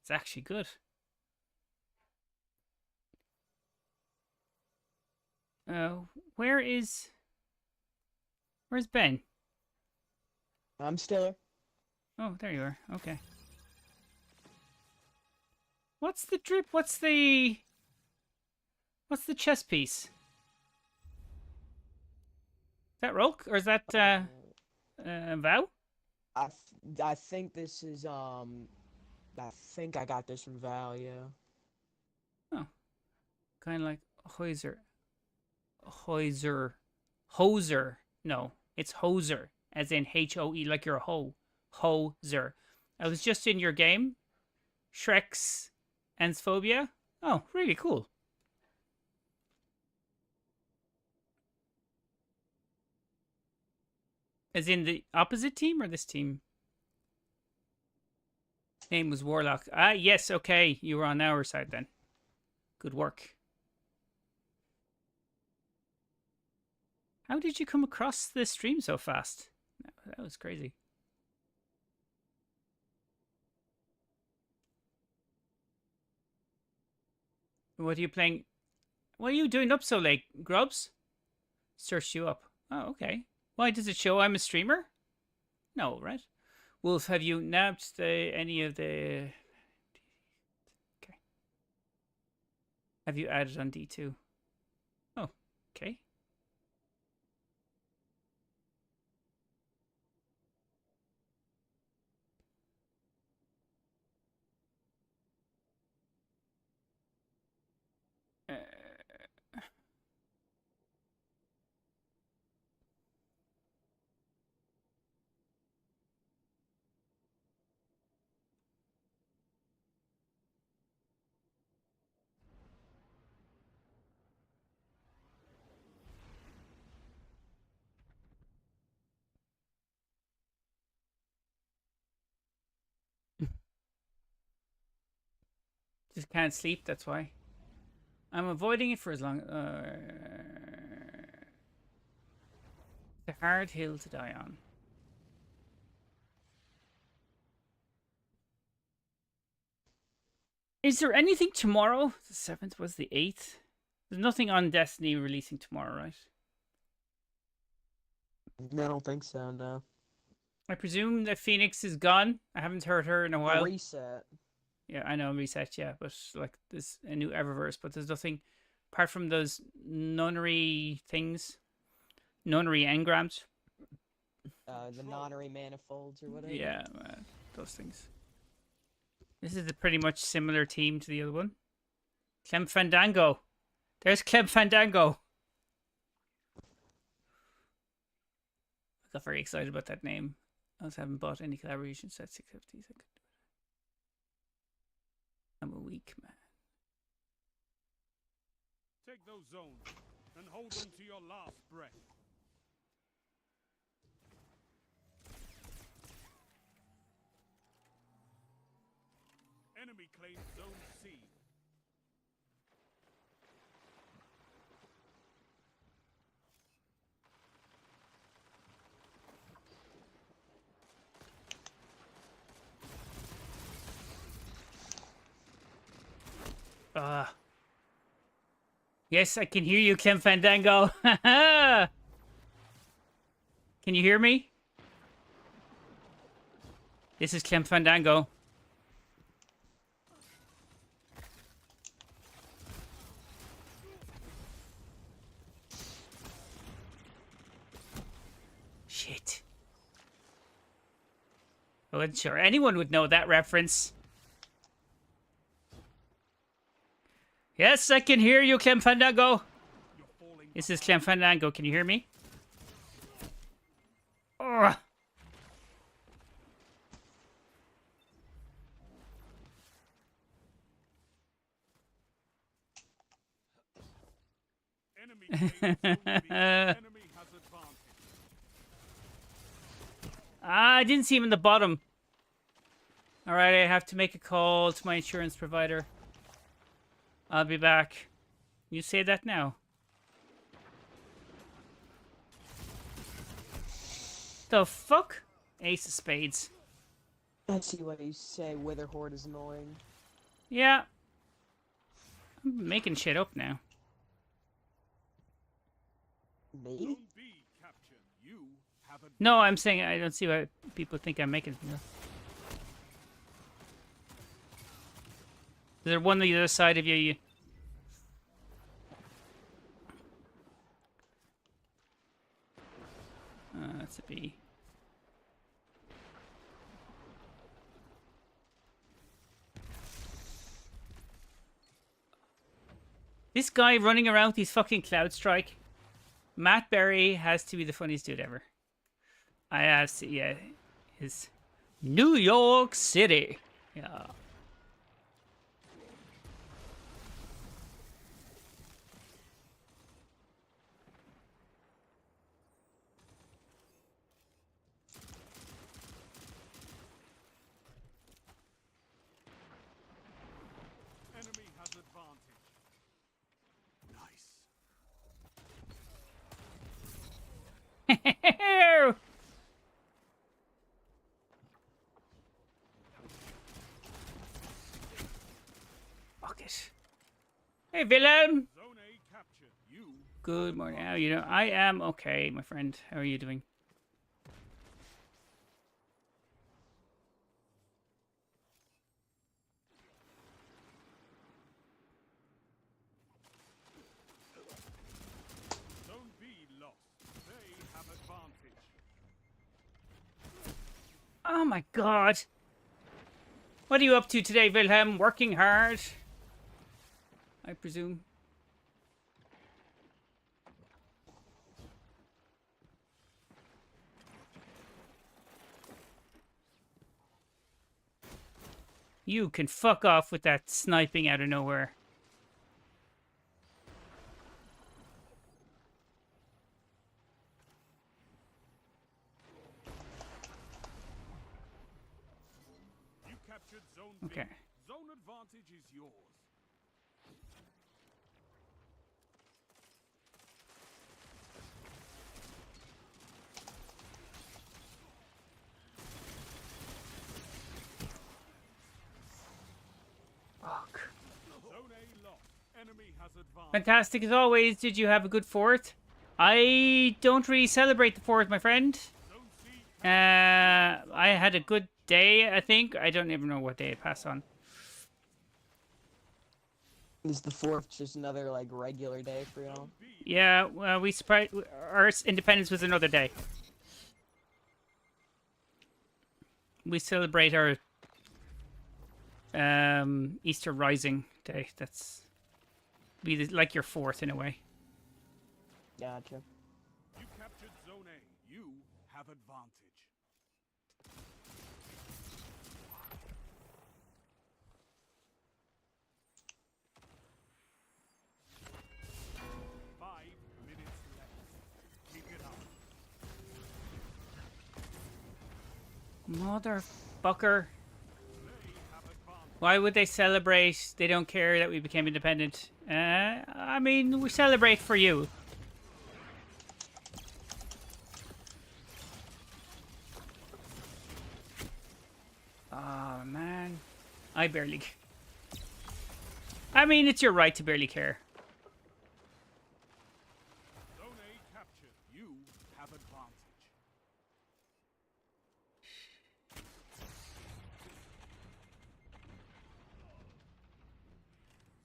It's actually good. Where is... Where's Ben? I'm Stiller. Oh, there you are. Okay. What's the drip? What's the chest piece? Is that Rolk? Or is that, Vow? I think this is I think I got this from Val, yeah. Oh. Kind of like Hoiser. Hoser. No, it's Hoser. As in H-O-E, like you're a hoe. Hoser. I was just in your game, Shrek's Ansphobia. Oh, really cool. As in the opposite team or this team? Name was Warlock. Ah, yes, okay. You were on our side then. Good work. How did you come across this stream so fast? That was crazy. What are you playing? What are you doing up so late, Grubs? Searched you up. Oh, okay. Why does it show I'm a streamer? No, right? Wolf, have you nabbed any of the... Okay. Have you added on D2? Oh, okay. Just can't sleep, that's why. I'm avoiding it for as long... it's a hard hill to die on. Is there anything tomorrow? The 7th was the 8th. There's nothing on Destiny releasing tomorrow, right? No, I don't think so, no. I presume that Phoenix is gone. I haven't heard her in a while. Reset. Yeah, I know, reset, yeah. But, like, there's a new Eververse. But there's nothing, apart from those nunnery things. Nunnery engrams. The nonary manifolds or whatever. Yeah, those things. This is a pretty much similar team to the other one. Clem Fandango. There's Clem Fandango. I got very excited about that name. I also haven't bought any collaboration sets except these. I'm a weak man. Take those zones and hold them to your last breath. Enemy claims zone C. Yes, I can hear you, Clem Fandango. Can you hear me? This is Clem Fandango. Shit. I wasn't sure anyone would know that reference. Yes, I can hear you, Clem Fandango. This is Clem Fandango. Can you hear me? Ugh. I didn't see him in the bottom. Alright, I have to make a call to my insurance provider. I'll be back. You say that now. The fuck? Ace of Spades. I see why you say Witherhoard is annoying. Yeah. I'm making shit up now. Me? No, I'm saying I don't see why people think I'm making it. Is there one on the other side of you? That's a B. This guy running around with his fucking Cloud Strike. Matt Berry has to be the funniest dude ever. I have to, yeah. His New York City. Yeah. Enemy has advantage. Nice. Fuck it. Hey, Wilhelm. Zone A captured. You. Good morning. How are you doing? I am okay, my friend. How are you doing? Zone B lost. They have advantage. Oh my god. What are you up to today, Wilhelm? Working hard? I presume. You can fuck off with that sniping out of nowhere. You captured Zone B. Okay. Zone advantage is yours. Fuck. Zone A lost. Enemy has advantage. Fantastic as always. Did you have a good 4th? I don't really celebrate the 4th, my friend. Zone C. I had a good day, I think. I don't even know what day it passed on. Is the 4th just another like regular day for y'all? Yeah, well, our independence was another day. We celebrate our Easter Rising Day. That's like your 4th in a way. Gotcha. You captured Zone A. You have advantage. Keep it up. Motherfucker. Why would they celebrate? They don't care that we became independent. I mean, we celebrate for you. Oh, man. I barely... I mean, it's your right to barely care. Zone A captured. You have advantage.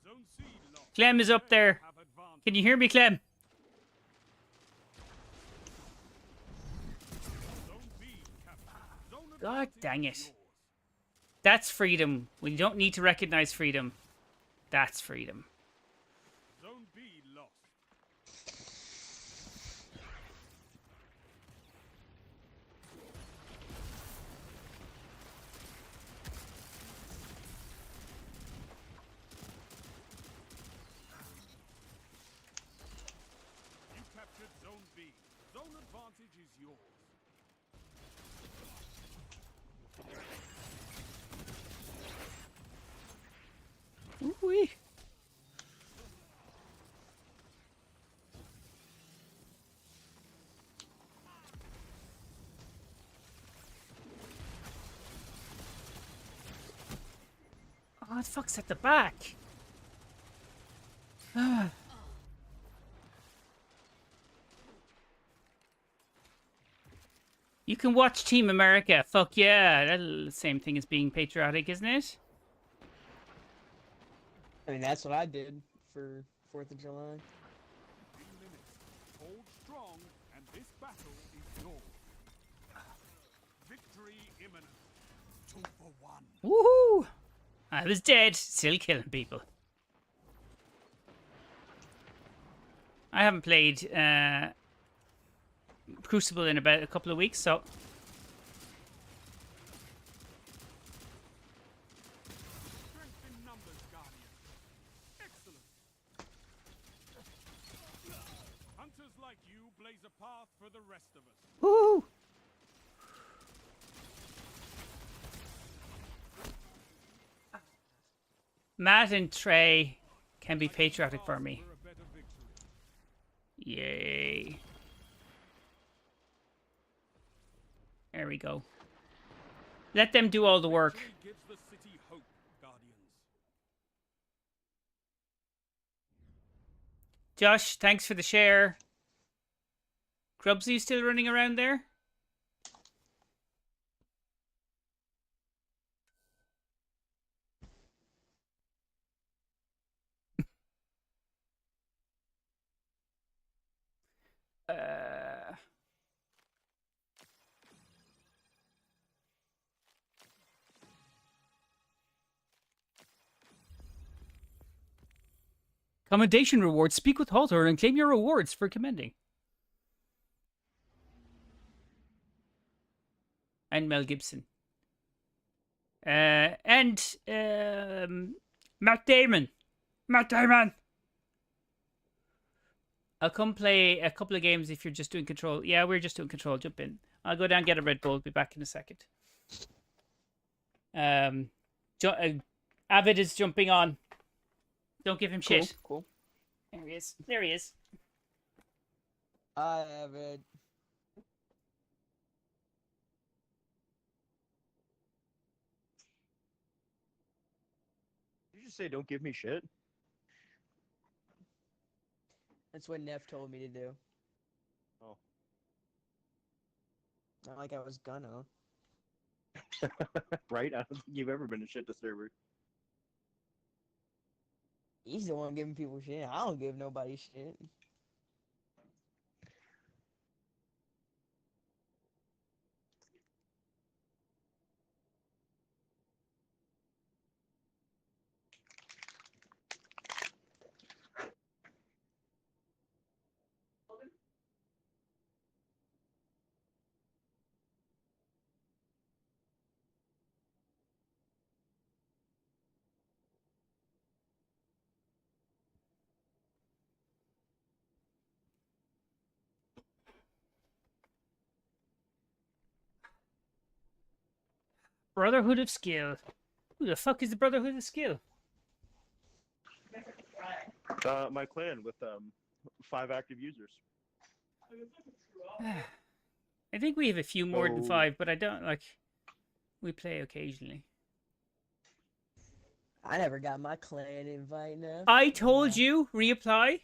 Zone C lost. Clem is up there. Have advantage. Can you hear me, Clem? Zone B captured. Zone God advantage dang is it. yours. That's freedom. We don't need to recognize freedom. That's freedom. Zone B lost. You captured Zone B. Zone advantage is yours. Ooh-wee. Oh, the fuck's at the back? You can watch Team America. Fuck yeah. That's the same thing as being patriotic, isn't it? I mean, that's what I did for 4th of July. 15 minutes. Hold strong, and this battle is yours. Victory imminent. 2 for 1. Woohoo! I was dead, still killing people. I haven't played Crucible in about a couple of weeks, so you blaze a path for the rest of us. Woo! Matt and Trey can be patriotic for me. For a better victory. Yay. There we go. Let them do all the work. Victory gives the city hope, Guardians. Josh, thanks for the share. Grubsy still running around there? Commendation rewards. Speak with Halter and claim your rewards for commending. And Mel Gibson. And Matt Damon. Matt Damon! I'll come play a couple of games if you're just doing control. Yeah, we're just doing control. Jump in. I'll go down and get a Red Bull. Be back in a second. Avid is jumping on. Don't give him shit. Cool. There he is. There he is. I have it. Did you just say don't give me shit? That's what Neff told me to do. Oh. Not like I was gonna. Right? I don't think you've ever been a shit disturber. He's the one giving people shit. I don't give nobody shit. Brotherhood of Skill. Who the fuck is the Brotherhood of Skill? My clan with 5 active users. I think we have a few more than Oh. 5, but I don't like. We play occasionally. I never got my clan invite, Neff. I told you reapply,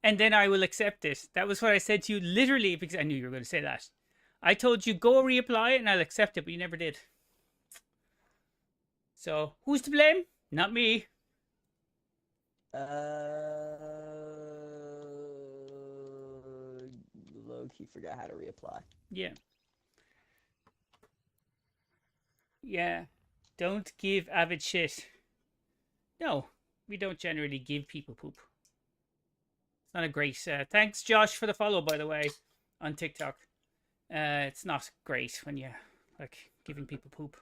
and then I will accept it. That was what I said to you, literally, because I knew you were going to say that. I told you go reapply, and I'll accept it, but you never did. So who's to blame? Not me. Low-key forgot how to reapply. Yeah. Yeah. Don't give Avid shit. No, we don't generally give people poop. It's not a great. Thanks, Josh, for the follow, by the way, on TikTok. It's not great when you like giving people poop.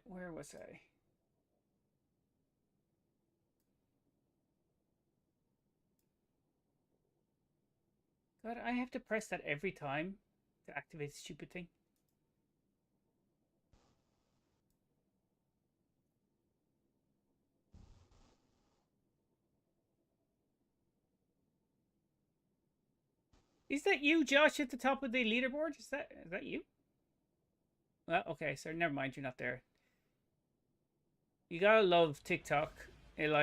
Where was I? God, I have to press that every time to activate the stupid thing. Is that you, Josh, at the top of the leaderboard? Is that you? Well, okay, so never mind, you're not there. You gotta love TikTok. It's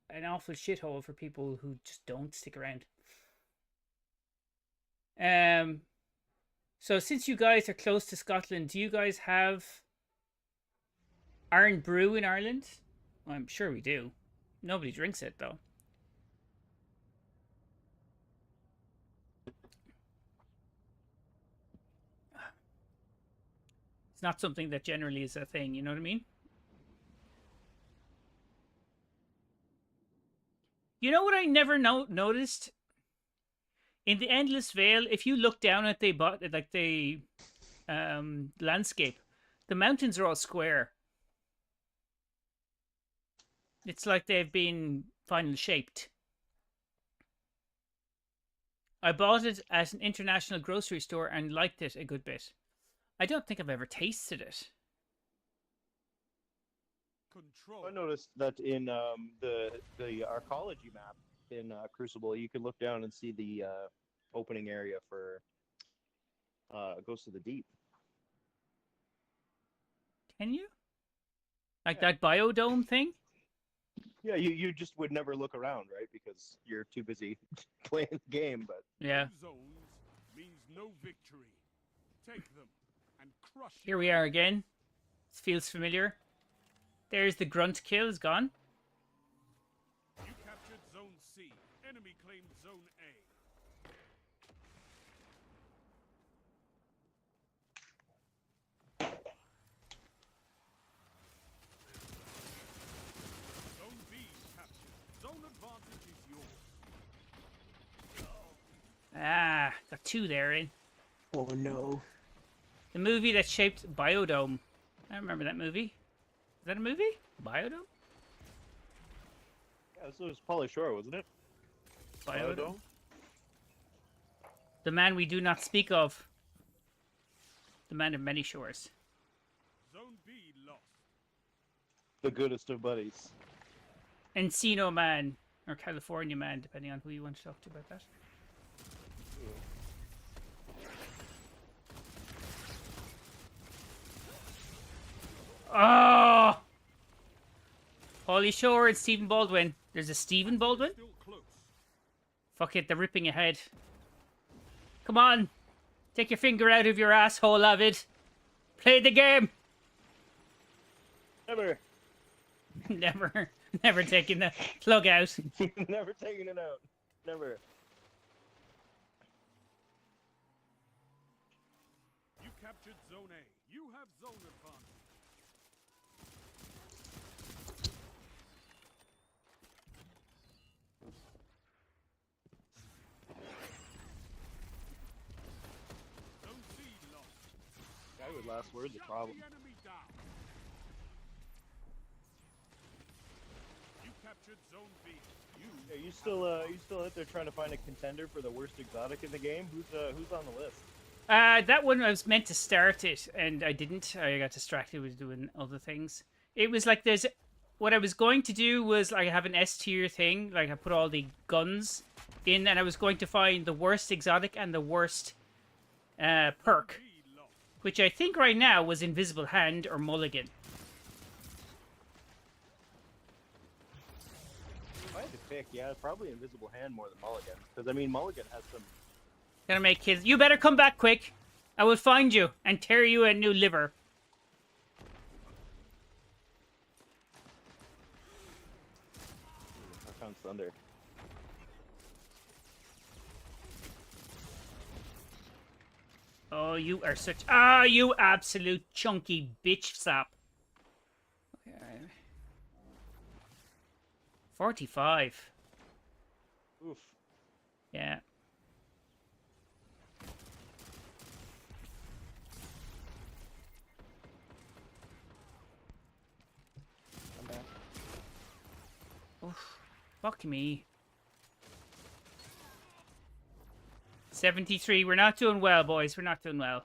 an awful shithole for people who just don't stick around. So since you guys are close to Scotland, do you guys have Iron Brew in Ireland? Well, I'm sure we do. Nobody drinks it though. It's not something that generally is a thing, you know what I mean? You know what I never noticed? In the Endless Vale, if you look down at the landscape, the mountains are all square. It's like they've been final shaped. I bought it at an international grocery store and liked it a good bit. I don't think I've ever tasted it. Control. I noticed that in the arcology map in Crucible, you can look down and see the opening area for Ghost of the Deep. Can you? Like Yeah. that biodome thing? Yeah, you just would never look around, right? Because you're too busy playing the game. But Yeah. No zones means no victory. Take them and crush Here your we are enemy. again. This feels familiar. There's the grunt kill, is gone. You captured Zone C. Enemy claimed Zone A. Zone B captured. Zone advantage is yours. Ah, got two there in. Oh no. The movie that shaped Biodome. I remember that movie. Is that a movie? Biodome? yeah, this was Pauly Shore, wasn't it? Biodome? The man we do not speak of. The man of many shores. Zone B lost. The goodest of buddies. Encino Man. Or California Man, depending on who you want to talk to about that. Oh! Pauly Shore and Stephen Baldwin. There's a Stephen Baldwin? Still close. Fuck it, they're ripping ahead. Come on! Take your finger out of your asshole, Avid. Play the game! Never, Never taking the plug out. never taking it out. Never. You captured Zone A. You have zone advantage. Zone C lost. Guy with last word's a Shut problem. the enemy down. You captured Zone B. Yeah, you still out there trying to find a contender for the worst exotic in the game? Who's on the list? That one I was meant to start it, and I didn't. I got distracted with doing other things. It was like there's... What I was going to do was like have an S tier thing, like I put all the guns in, and I was going to find the worst exotic and the worst perk, B lost. which I think right now was Invisible Hand or Mulligan. If I had to pick, yeah, probably Invisible Hand more than Mulligan. Because, I mean, Mulligan has some... Gonna make kids. You better come back quick. I will find you and tear you a new liver. I found Thunder. Oh, you are such... Ah, you absolute chunky bitch sap. Okay. 45. Oof. Yeah. I'm back. Oof. Fuck me. 73. We're not doing well, boys. We're not doing well.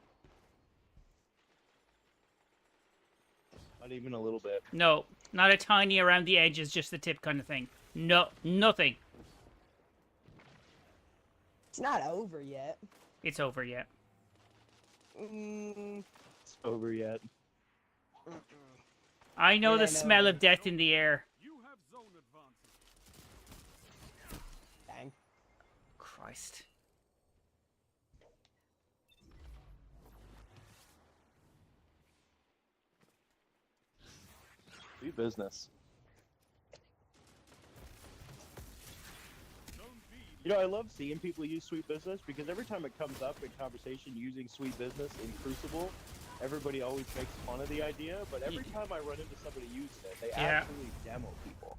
Not even a little bit. No. Not a tiny around the edges, just the tip kind of thing. No. Nothing. It's not over yet. It's over yet. It's over yet. I know Yeah, the I know. smell of death in the air. You have zone advantage. Dang. Christ. Do business. Zone B. You know, I love seeing people use Sweet Business because every time it comes up in conversation using Sweet Business in Crucible, everybody always makes fun of the idea, but every time I run into somebody using it, they Yeah. actually demo people.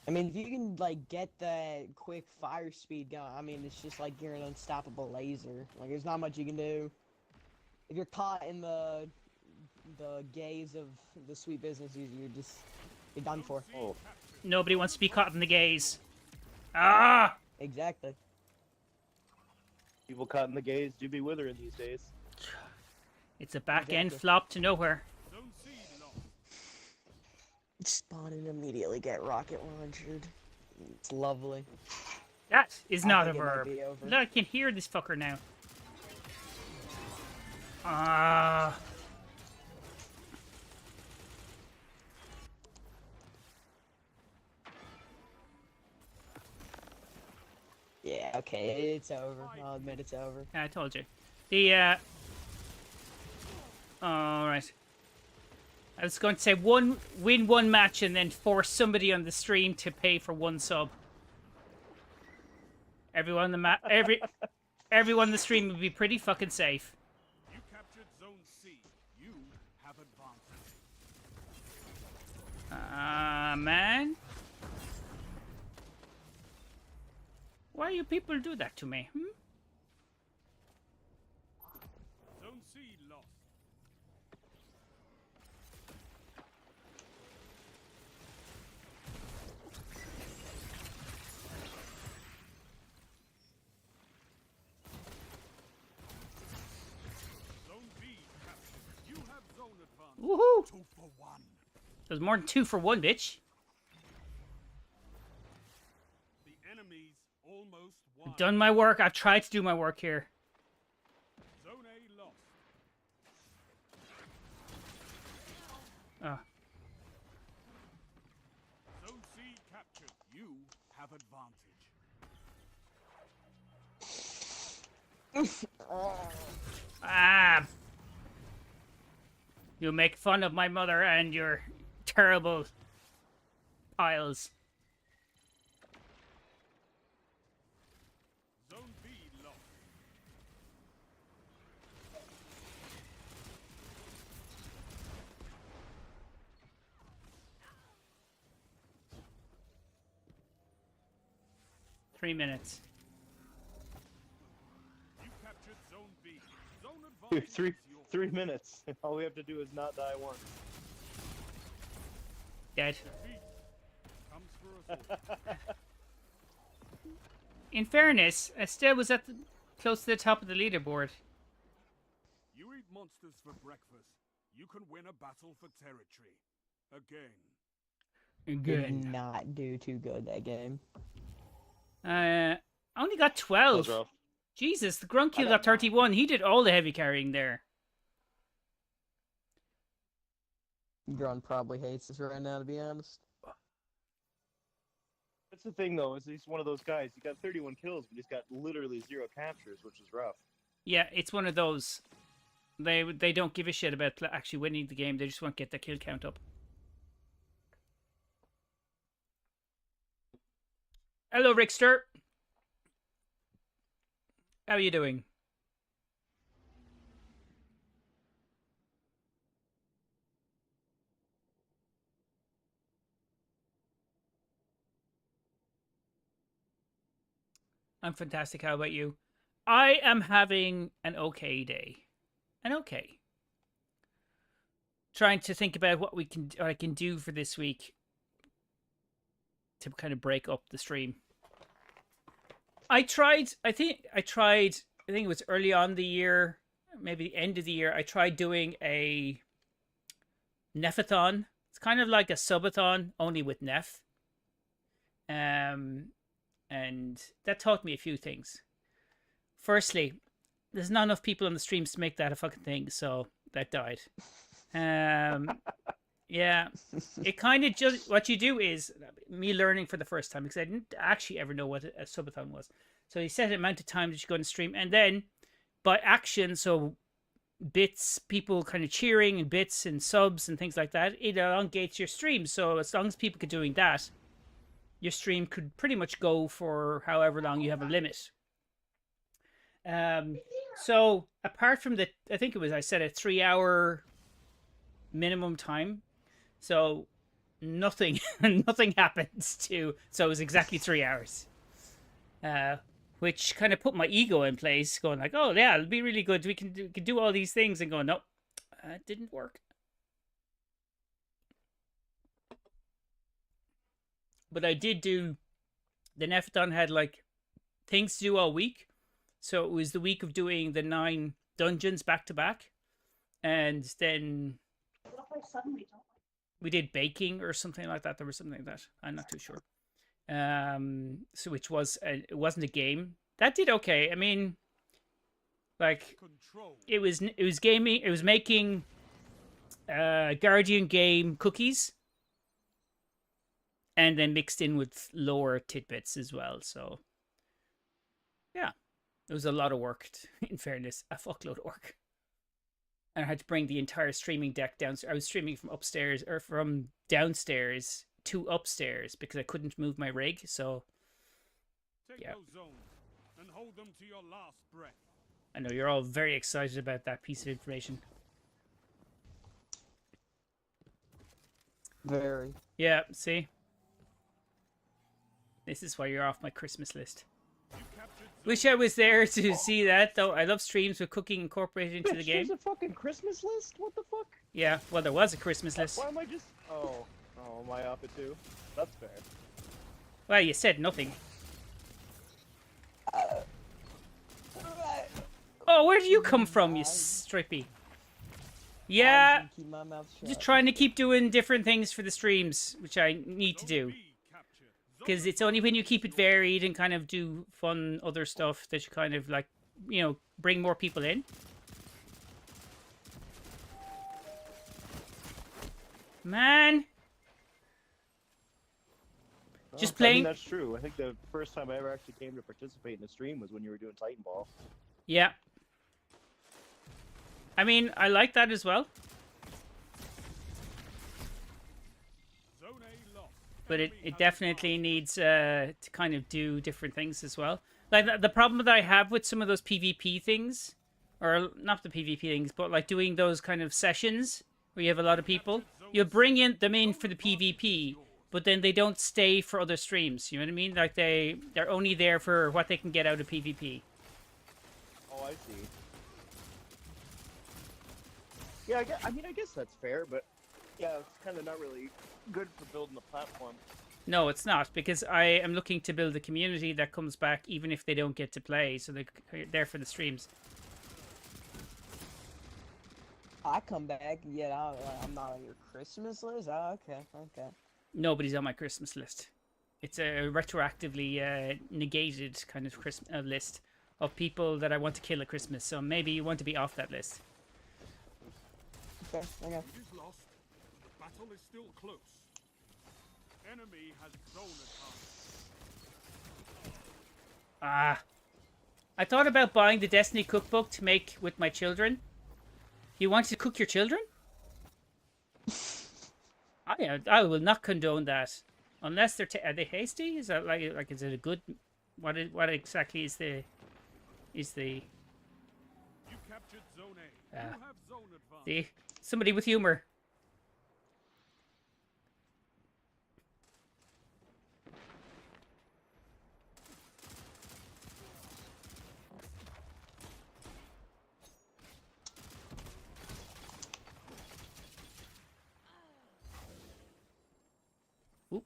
I mean, if you can like get the quick fire speed going, I mean, it's just like you're an unstoppable laser. Like, there's not much you can do. If you're caught in the gaze of the Sweet Business user, you're just You're done for. Oh, Nobody wants to be caught in the gaze. Ah! Exactly. people caught in the gaze do be withering these days. It's a back end Exactly. flop to nowhere. Zone C lost. Spawn and immediately get rocket launchered. It's lovely. That is I not a think it might verb. be over. Look, I can hear this fucker now. Ah. Yeah, okay, it's over. I'll admit it's over. I told you. The, alright. I was going to say win one match and then force somebody on the stream to pay for one sub. Everyone on the everyone on the stream would be pretty fucking safe. You captured Zone C. You have advantage. Man. Why you people do that to me? Hmm? Zone C lost. Zone B captured. You have zone advantage. Woohoo! 2 for 1. There's more than 2 for 1, bitch. The enemy's almost won. I've done my work. I've tried to do my work here. Zone A lost. Oh. Zone C captured. You have advantage. Ah. You make fun of my mother and your terrible piles. Zone B lost. Three minutes. You captured Zone B. Zone Dude, advantage is yours. 3 minutes. All we have to do is not die once. Dead. Defeat comes for us all. In fairness, I still was at close to the top of the leaderboard. You eat monsters for breakfast. You can win a battle for territory. Again. Did not do too good that game. I only got That 12. was rough. Jesus, the Grunkill I got got 31. He did all the heavy carrying there. Grun probably hates us right now, to be honest. That's the thing, though, is he's one of those guys. He got 31 kills, but he's got literally 0 captures, which is rough. Yeah, it's one of those. They don't give a shit about actually winning the game. They just want to get the kill count up. Hello, Rickster. How are you doing? I'm fantastic. How about you? I am having an okay day. An okay. Trying to think about what I can do for this week to kind of break up the stream. I think it was early on the year, maybe the end of the year, I tried doing a Nefathon. It's kind of like a subathon, only with Nef. And that taught me a few things. Firstly, there's not enough people on the streams to make that a fucking thing, so that died. Yeah, it kind of just, what you do is, me learning for the first time, because I didn't actually ever know what a subathon was. So you set an amount of time that you go on the stream, and then by action, so bits, people kind of cheering and bits and subs and things like that, it elongates your stream. So as long as people are doing that, your stream could pretty much go for however long you have a limit. So apart from the, I think it was, I said a 3-hour minimum time. So nothing happens to, so it was exactly 3 hours. Which kind of put my ego in place, going like, oh yeah, it'll be really good. We can do all these things, and go, nope, it didn't work. But I did do the Nephathon had like things to do all week. So it was the week of doing the 9 dungeons back to back. And then we did baking or something like that. There was something like that. I'm not too sure. So which was it wasn't a game. That did okay. I mean, like Control. it was gaming. It was making Guardian game cookies, and then mixed in with lore tidbits as well. So yeah, it was a lot of work. In fairness, a fuckload of work. And I had to bring the entire streaming deck down. I was streaming from upstairs or from downstairs to upstairs because I couldn't move my rig. So Take yeah. those zones and hold them to your last breath. I know you're all very excited about that piece of information. Very. Yeah, see? This is why you're off my Christmas list. You captured Wish I was there to see that, though. I love streams with cooking incorporated into the Bitch, game. there's a fucking Christmas list? What the fuck? Yeah, well, there was a Christmas list. Why am I just... Oh, am I off it too? That's fair. Well, you said nothing. Oh, where do you come from, you strippy? Yeah, Keep my mouth shut. just trying to keep doing different things for the streams, which I need to do. B captured. Because it's only when you keep it varied and kind of do fun other stuff that you kind of like, you know, bring more people in. Man, just I playing. mean, that's true. I think the first time I ever actually came to participate in a stream was when you were doing Titan Ball. Yeah. I mean, I like that as well, Zone A lost. but it Enemy has definitely needs to kind of do different things as well. Like the problem that I have with some of those PvP things, or not the PvP things, but like doing those kind of sessions where you have a lot of people, you bring them in for the PvP, but then they don't stay for other streams. You know what I mean? Like they're only there for what they can get out of PvP. Oh, I see. Yeah, I guess that's fair, but yeah, it's kind of not really good for building a platform. No, it's not, because I am looking to build a community that comes back even if they don't get to play, so they're there for the streams. I come back, yet I'm not on your Christmas list? Oh, okay, okay. Nobody's on my Christmas list. It's a retroactively negated kind of Christmas list of people that I want to kill at Christmas, so maybe you want to be off that list. Okay, okay. It is lost. The battle is still close. Enemy has zone advantage. Ah. I thought about buying the Destiny cookbook to make with my children. You want to cook your children? I will not condone that. Unless they're... are they hasty? Is that like is it a good... What exactly is the... You captured zone A. You have zone advantage. See? Somebody with humor. Oop.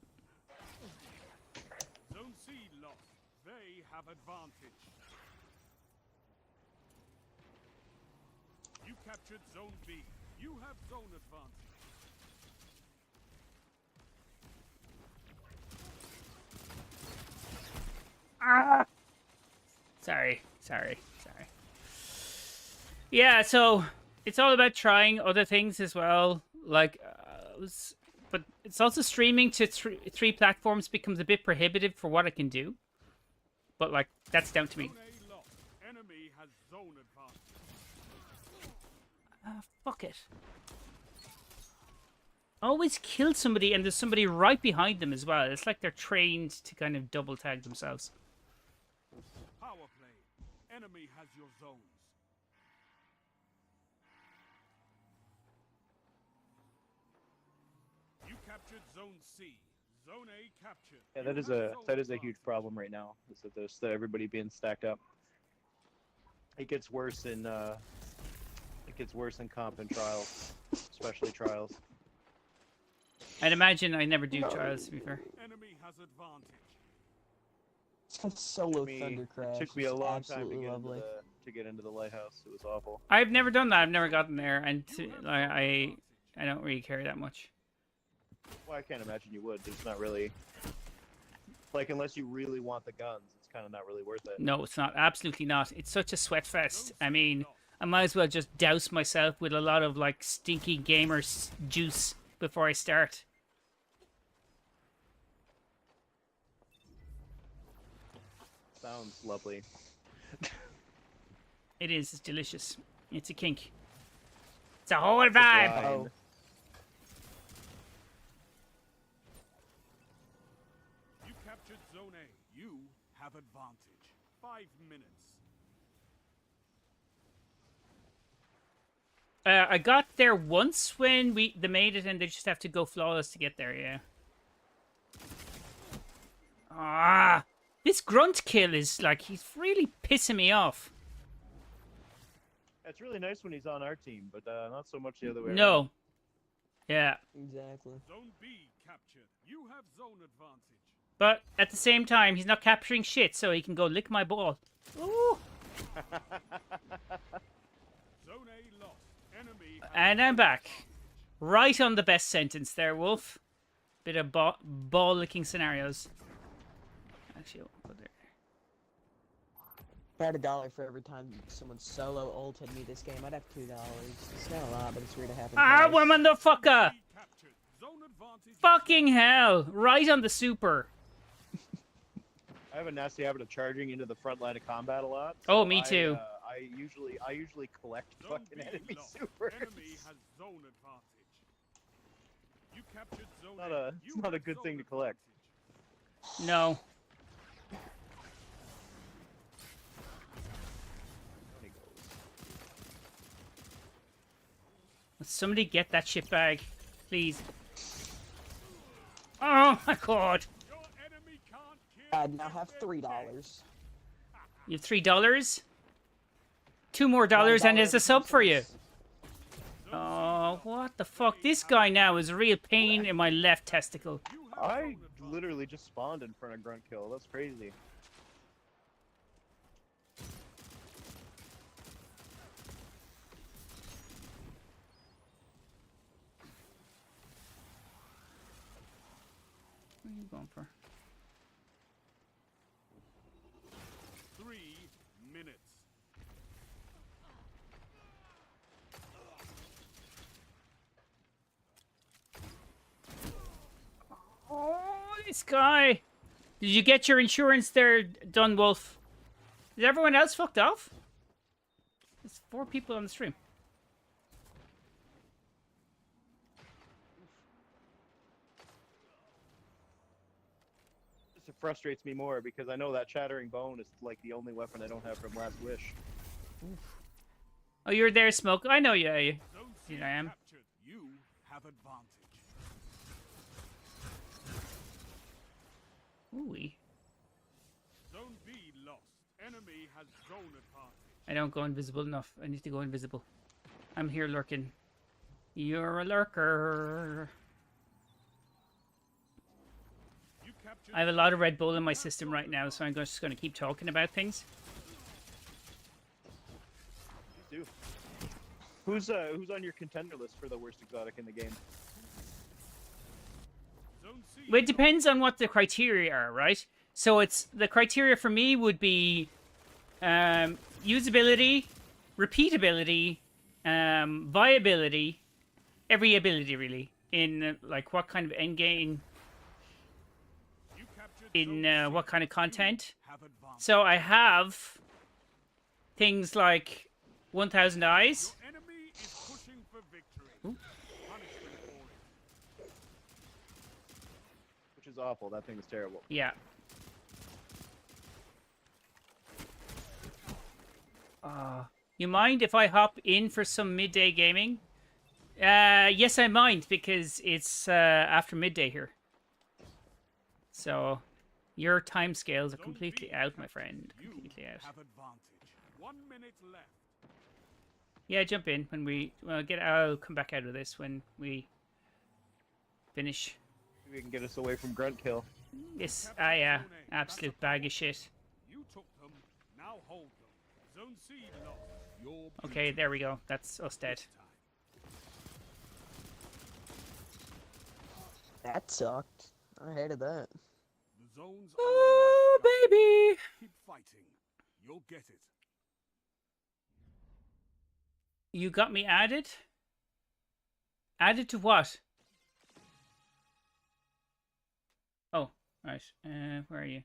Zone C lost. They have advantage. You captured zone B. You have zone advantage. Ah! Sorry. Yeah, so it's all about trying other things as well. Like, but it's also streaming to three platforms becomes a bit prohibitive for what I can do. But like, that's down to me. Zone A lost. Enemy has zone advantage. Fuck it. Always kill somebody and there's somebody right behind them as well. It's like they're trained to kind of double tag themselves. Power play. Enemy has your zones. You captured zone C. Zone A captured. Yeah, You that have is a zone huge advantage. problem right now. Is that everybody being stacked up? It gets worse in comp and trials, especially trials. I'd imagine I never do trials, to be fair. Enemy has advantage. Solo Me, Thunder Crash. it took me a is long time absolutely lovely. to get into the lighthouse. It was awful. I've never done that. I've never gotten there, and I don't really care that much. Well, I can't imagine you would. There's not really like unless you really want the guns, it's kind of not really worth it. No, it's not. Absolutely not. It's such a sweat fest. I mean, I might as well just douse myself with a lot of like stinky gamer juice before I start. Sounds lovely. It is. It's delicious. It's a kink. It's a whole vibe. Fine. You captured Zone A. You have advantage. 5 minutes. I got there once when they made it, and they just have to go flawless to get there. Yeah. Ah, this grunt kill is like he's really pissing me off. It's really nice when he's on our team, but not so much the other way around. No. Yeah. Exactly. Zone B captured. You have zone advantage. But at the same time, he's not capturing shit, so he can go lick my ball. Ooh. Zone A lost. Enemy has And I'm zone back. advantage. Right on the best sentence there, Wolf. Bit of ball licking scenarios. Actually, I'll go there. If I had $1 for every time someone solo ulted me this game, I'd have $2. It's not a lot, but it's weird to happen. Ah, twice. woman the fucker! B captured. Zone advantage. Fucking hell! Right on the super. I have a nasty habit of charging into the front line of combat a lot. Oh, me too. I usually collect Zone fucking B enemy lost. supers. Enemy has zone advantage. You captured zone Not A. a- it's You not a have good zone thing to collect. advantage. No. Down he goes. Somebody get that shit bag, please. Oh my god! Your enemy can't kill. I now have $3. You have $3. $2 more dollars, and there's a sub for you. Oh, what the fuck? This guy now is a real pain in my left testicle. You have I zone advantage. literally just spawned in front of Grunt Kill. That's crazy. What are you going for? 3 minutes. Oh, this guy! Did you get your insurance there, Dun Wolf? Is everyone else fucked off? There's 4 people on the stream. It frustrates me more because I know that Chattering Bone is like the only weapon I don't have from Last Wish. Oh, you're there, Smoke. I know you. Zone C Here I am. captured. You have advantage. Ooh. Zone B lost. Enemy has zone advantage. I don't go invisible enough. I need to go invisible. I'm here lurking. You're a lurker. You captured I have a lot of Red Bull in my system right now, so I'm just going to keep talking about things. Please do. Who's on your contender list for the worst exotic in the game? Zone C. Well, it depends on what the criteria are, right? So it's the criteria for me would be usability, repeatability, viability, every ability really. In like what kind of end game, You captured in zone C. what kind of content. Have advantage. So I have things like 1,000 eyes. Your enemy is pushing for victory. Punishment for it. Which is awful. That thing is terrible. Yeah. You mind if I hop in for some midday gaming? Yes, I mind, because it's after midday here. So, your time scales are Zone completely B out, my captured. friend. You Completely out. have advantage. 1 minute left. Yeah, jump in when we... Well, I'll come back out of this when we... Finish. We can get us away from grunt kill. This, yeah, absolute bag of shit. You took them, now hold them. Zone C lost. Your Okay, there we go. That's us dead. That sucked. I hated that. The zones are Oh, like guns. baby! Keep fighting. You'll get it. You got me added? Added to what? Oh, right. Where are you?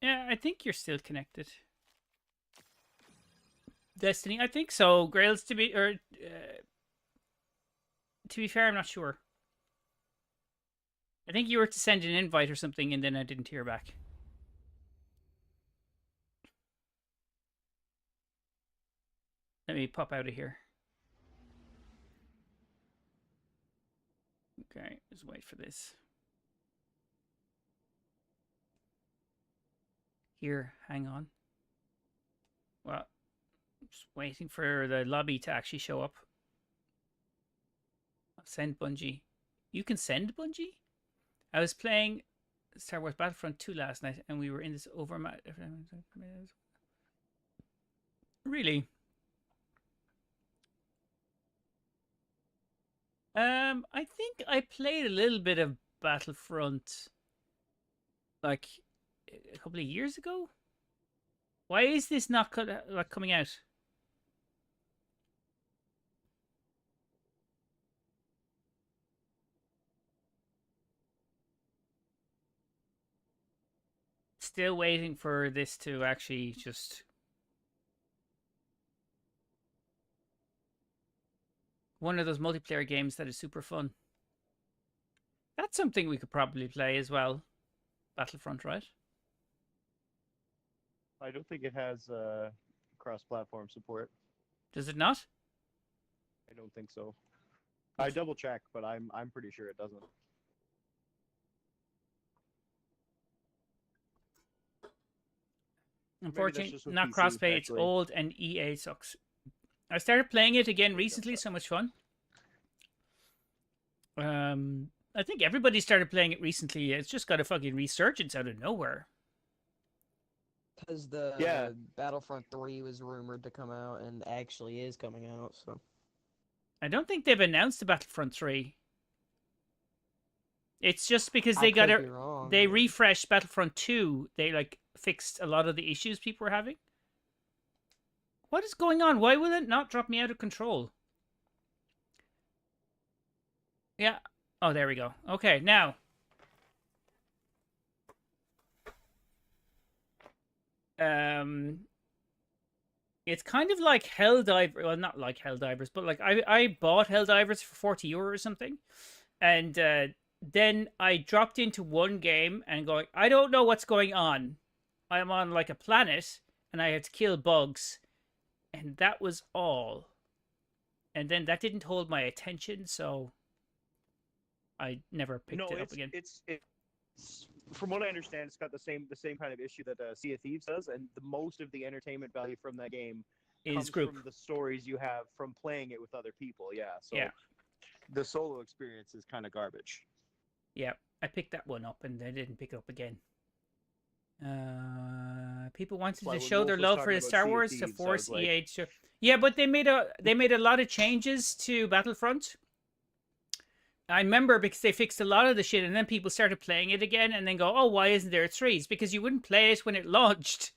Yeah, I think you're still connected. Destiny, I think so. Grails, to be fair, I'm not sure. I think you were to send an invite or something, and then I didn't hear back. Let me pop out of here. Okay, just wait for this. Here, hang on. Well, just waiting for the lobby to actually show up. Send Bungie. You can send Bungie? I was playing Star Wars Battlefront 2 last night, and we were in this overmatch. Really? I think I played a little bit of Battlefront, like a couple of years ago. Why is this not coming out? Still waiting for this to actually just... One of those multiplayer games that is super fun. That's something we could probably play as well. Battlefront, right? I don't think it has cross-platform support. Does it not? I don't think so. I double check, but I'm pretty sure it doesn't. Unfortunately, with not PC, crossplay. It's actually. old and EA sucks. I started playing it again recently. So much fun. I think everybody started playing it recently. It's just got a fucking resurgence out of nowhere. Because the Battlefront 3 was rumored to come out and actually is coming out, so. I don't think they've announced the Battlefront 3. It's just because they they refreshed Battlefront 2. They like fixed a lot of the issues people were having. What is going on? Why will it not drop me out of control? Yeah. Oh, there we go. Okay, now. It's kind of like Helldivers. Well, not like Helldivers, but like I bought Helldivers for 40 euro or something. And then I dropped into one game and going, I don't know what's going on. I'm on like a planet and I had to kill bugs. And that was all. And then that didn't hold my attention, so I never picked it up again. It's from what I understand, it's got the same kind of issue that Sea of Thieves does, and most of the entertainment value from that game comes from the stories you have from playing it with other people. Yeah, so the solo experience is kind of garbage. Yeah, I picked that one up and I didn't pick it up again. People wanted to show their love for the Star Wars to force EA to. Yeah, but they made a lot of changes to Battlefront. I remember because they fixed a lot of the shit, and then people started playing it again, and then go, "Oh, why isn't there a 3s?" Because you wouldn't play it when it launched,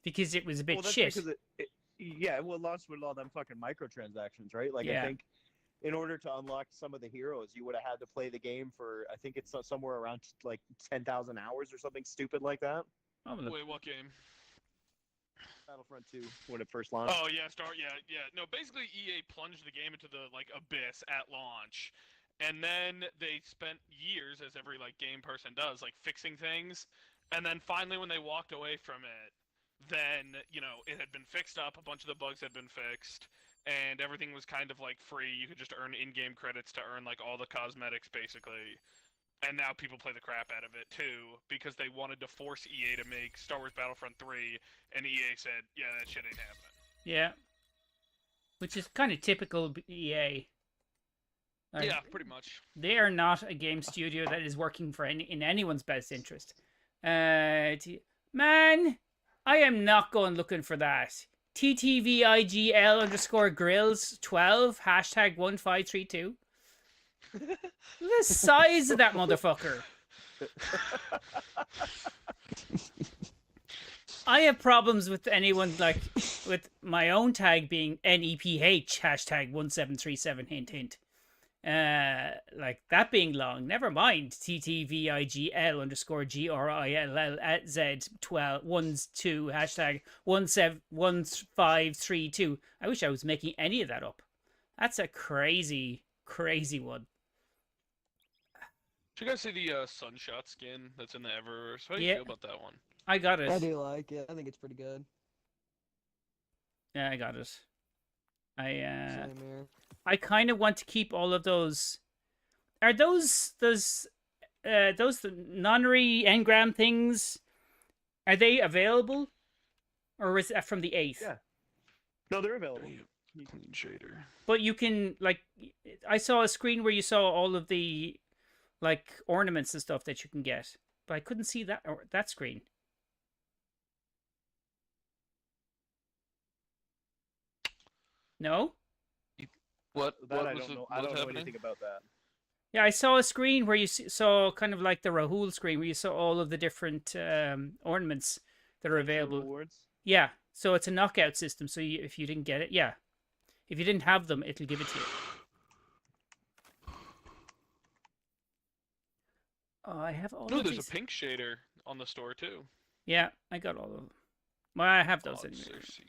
because it was a bit shit. Because it launched with all them fucking microtransactions, right? Like I think in order to unlock some of the heroes, you would have had to play the game for I think it's somewhere around like 10,000 hours or something stupid like that. Oh, wait, what game? Battlefront 2 when it first launched. Oh yeah, No, basically EA plunged the game into the like abyss at launch. And then they spent years, as every like game person does, like fixing things. And then finally when they walked away from it, then, you know, it had been fixed up, a bunch of the bugs had been fixed, and everything was kind of like free. You could just earn in-game credits to earn like all the cosmetics basically. And now people play the crap out of it too, because they wanted to force EA to make Star Wars Battlefront 3, and EA said, yeah, that shit ain't happening. Yeah. Which is kind of typical EA. Yeah, pretty much. They are not a game studio that is working for in anyone's best interest. Man, I am not going looking for that. TTVIGL_grills12 #1532. The size of that motherfucker. I have problems with anyone like with my own tag being NEPH #1737 hint hint. Like that being long. Never mind TTVIGL_GRILLZ12 #1532. I wish I was making any of that up. That's a crazy one. Did you guys see the Sunshot skin that's in the Eververse? How do you Yeah. feel about that one? I got it. I do like it. I think it's pretty good. Yeah, I got it. Same here. I kind of want to keep all of those. Are those the nonary engram things? Are they available, or is that from the 8th? Yeah. No, they're available. Clean shader. But you can like, I saw a screen where you saw all of the like ornaments and stuff that you can get, but I couldn't see that screen. No. What? That what I was don't know. what I was don't know happening? anything about that. Yeah, I saw a screen where you saw kind of like the Rahul screen where you saw all of the different ornaments that are available. Rewards? Yeah, so it's a knockout system. So if you didn't get it, yeah, if you didn't have them, it'll give it to you. Oh, I have all. No, of there's these. a pink shader on the store too. Yeah, I got all of them. Well, I have those Oh, anyway. Cersei.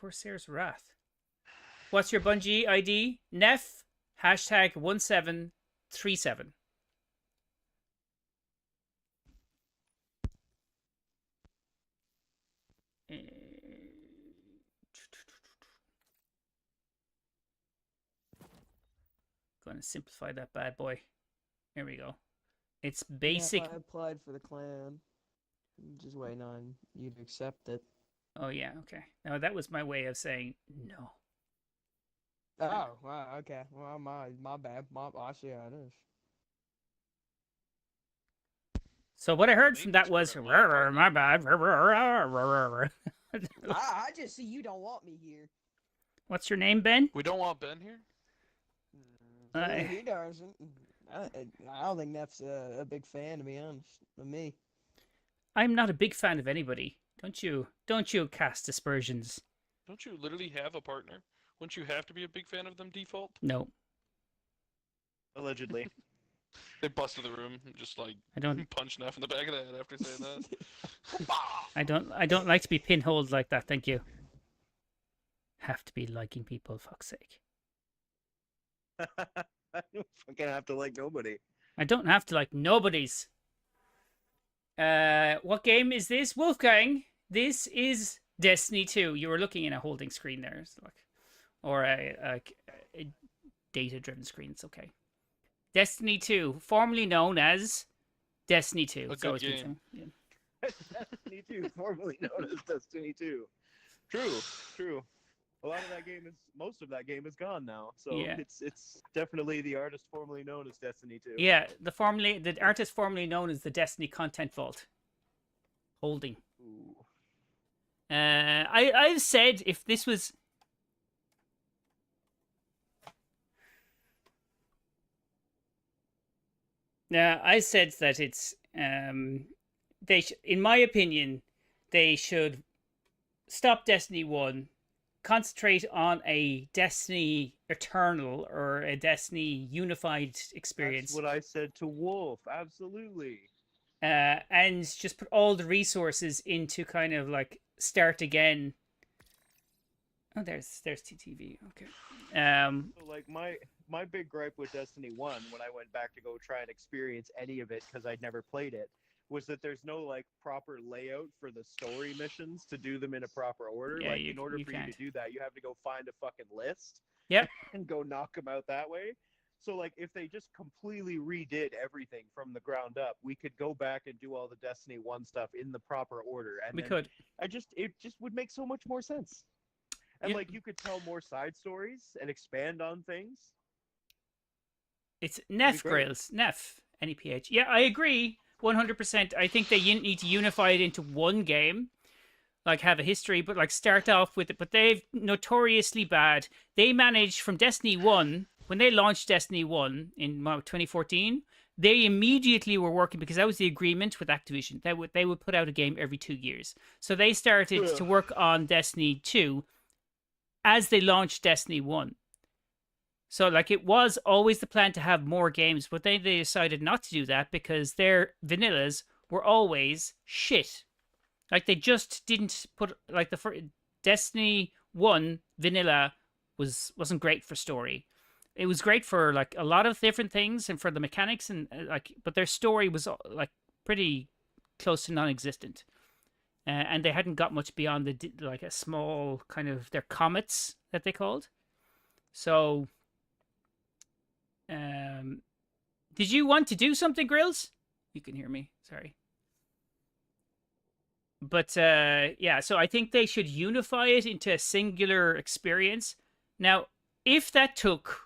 Corsair's Wrath. What's your Bungie ID? Nef #1737. Going to simplify that bad boy. Here we go. It's basic. Yeah, I applied for the clan. I'm just waiting on you to accept it. Oh yeah, okay. Now that was my way of saying no. Oh, wow, okay. Well, my bad. I see how it is. So what I heard Maybe from that it's was, part of my part. my bad. I just see you don't want me here. What's your name, Ben? We don't want Ben here. He doesn't. I don't think Neff's a big fan, to be honest, of me. I'm not a big fan of anybody. Don't you cast aspersions? Don't you literally have a partner? Wouldn't you have to be a big fan of them default? No, Allegedly. They busted the room and just like I don't. punched Neff in the back of the head after saying that. I don't like to be pinholed like that. Thank you. Have to be liking people, fuck's sake. I don't fucking have to like nobody. I don't have to like nobody's. What game is this, Wolfgang? This is Destiny 2. You were looking in a holding screen there, so like, or a data-driven screen. It's okay. Destiny 2, formerly known as Destiny 2. A It's good always been game. saying, yeah. Destiny 2, formerly known as Destiny 2. True. Most of that game is gone now. So Yeah. it's definitely the artist formerly known as Destiny 2. Yeah, the artist formerly known as the Destiny Content Vault. Holding. Ooh. I've said if this was. Yeah, I said that it's in my opinion, they should stop Destiny 1, concentrate on a Destiny Eternal or a Destiny Unified experience. That's what I said to Wolf. Absolutely. And just put all the resources into kind of like start again. Oh, there's TTV. Okay. So like my big gripe with Destiny 1 when I went back to go try and experience any of it because I'd never played it was that there's no like proper layout for the story missions to do them in a proper order. Yeah, like you in order for you can't. to do that, you have to go find a fucking list. Yep. And go knock them out that way. So like if they just completely redid everything from the ground up, we could go back and do all the Destiny 1 stuff in the proper order. And We then could. it just would make so much more sense. And Yeah. like you could tell more side stories and expand on things. It's Neff great. Grills. Neff. NEPH. Yeah, I agree 100%. I think they need to unify it into one game, like have a history, but like start off with it. But they've notoriously bad. They managed from Destiny 1, when they launched Destiny 1 in 2014, they immediately were working, because that was the agreement with Activision. They would put out a game every 2 years. So they started to work on Destiny 2 as they launched Destiny 1. So, like, it was always the plan to have more games, but then they decided not to do that because their vanillas were always shit. Like, they just didn't put, like, the first Destiny 1 vanilla wasn't great for story. It was great for, like, a lot of different things and for the mechanics, and, like, but their story was, like, pretty close to non-existent. And they hadn't got much beyond like a small kind of their comets that they called. So, did you want to do something, Grills? You can hear me. Sorry. But yeah, so I think they should unify it into a singular experience. Now, if that took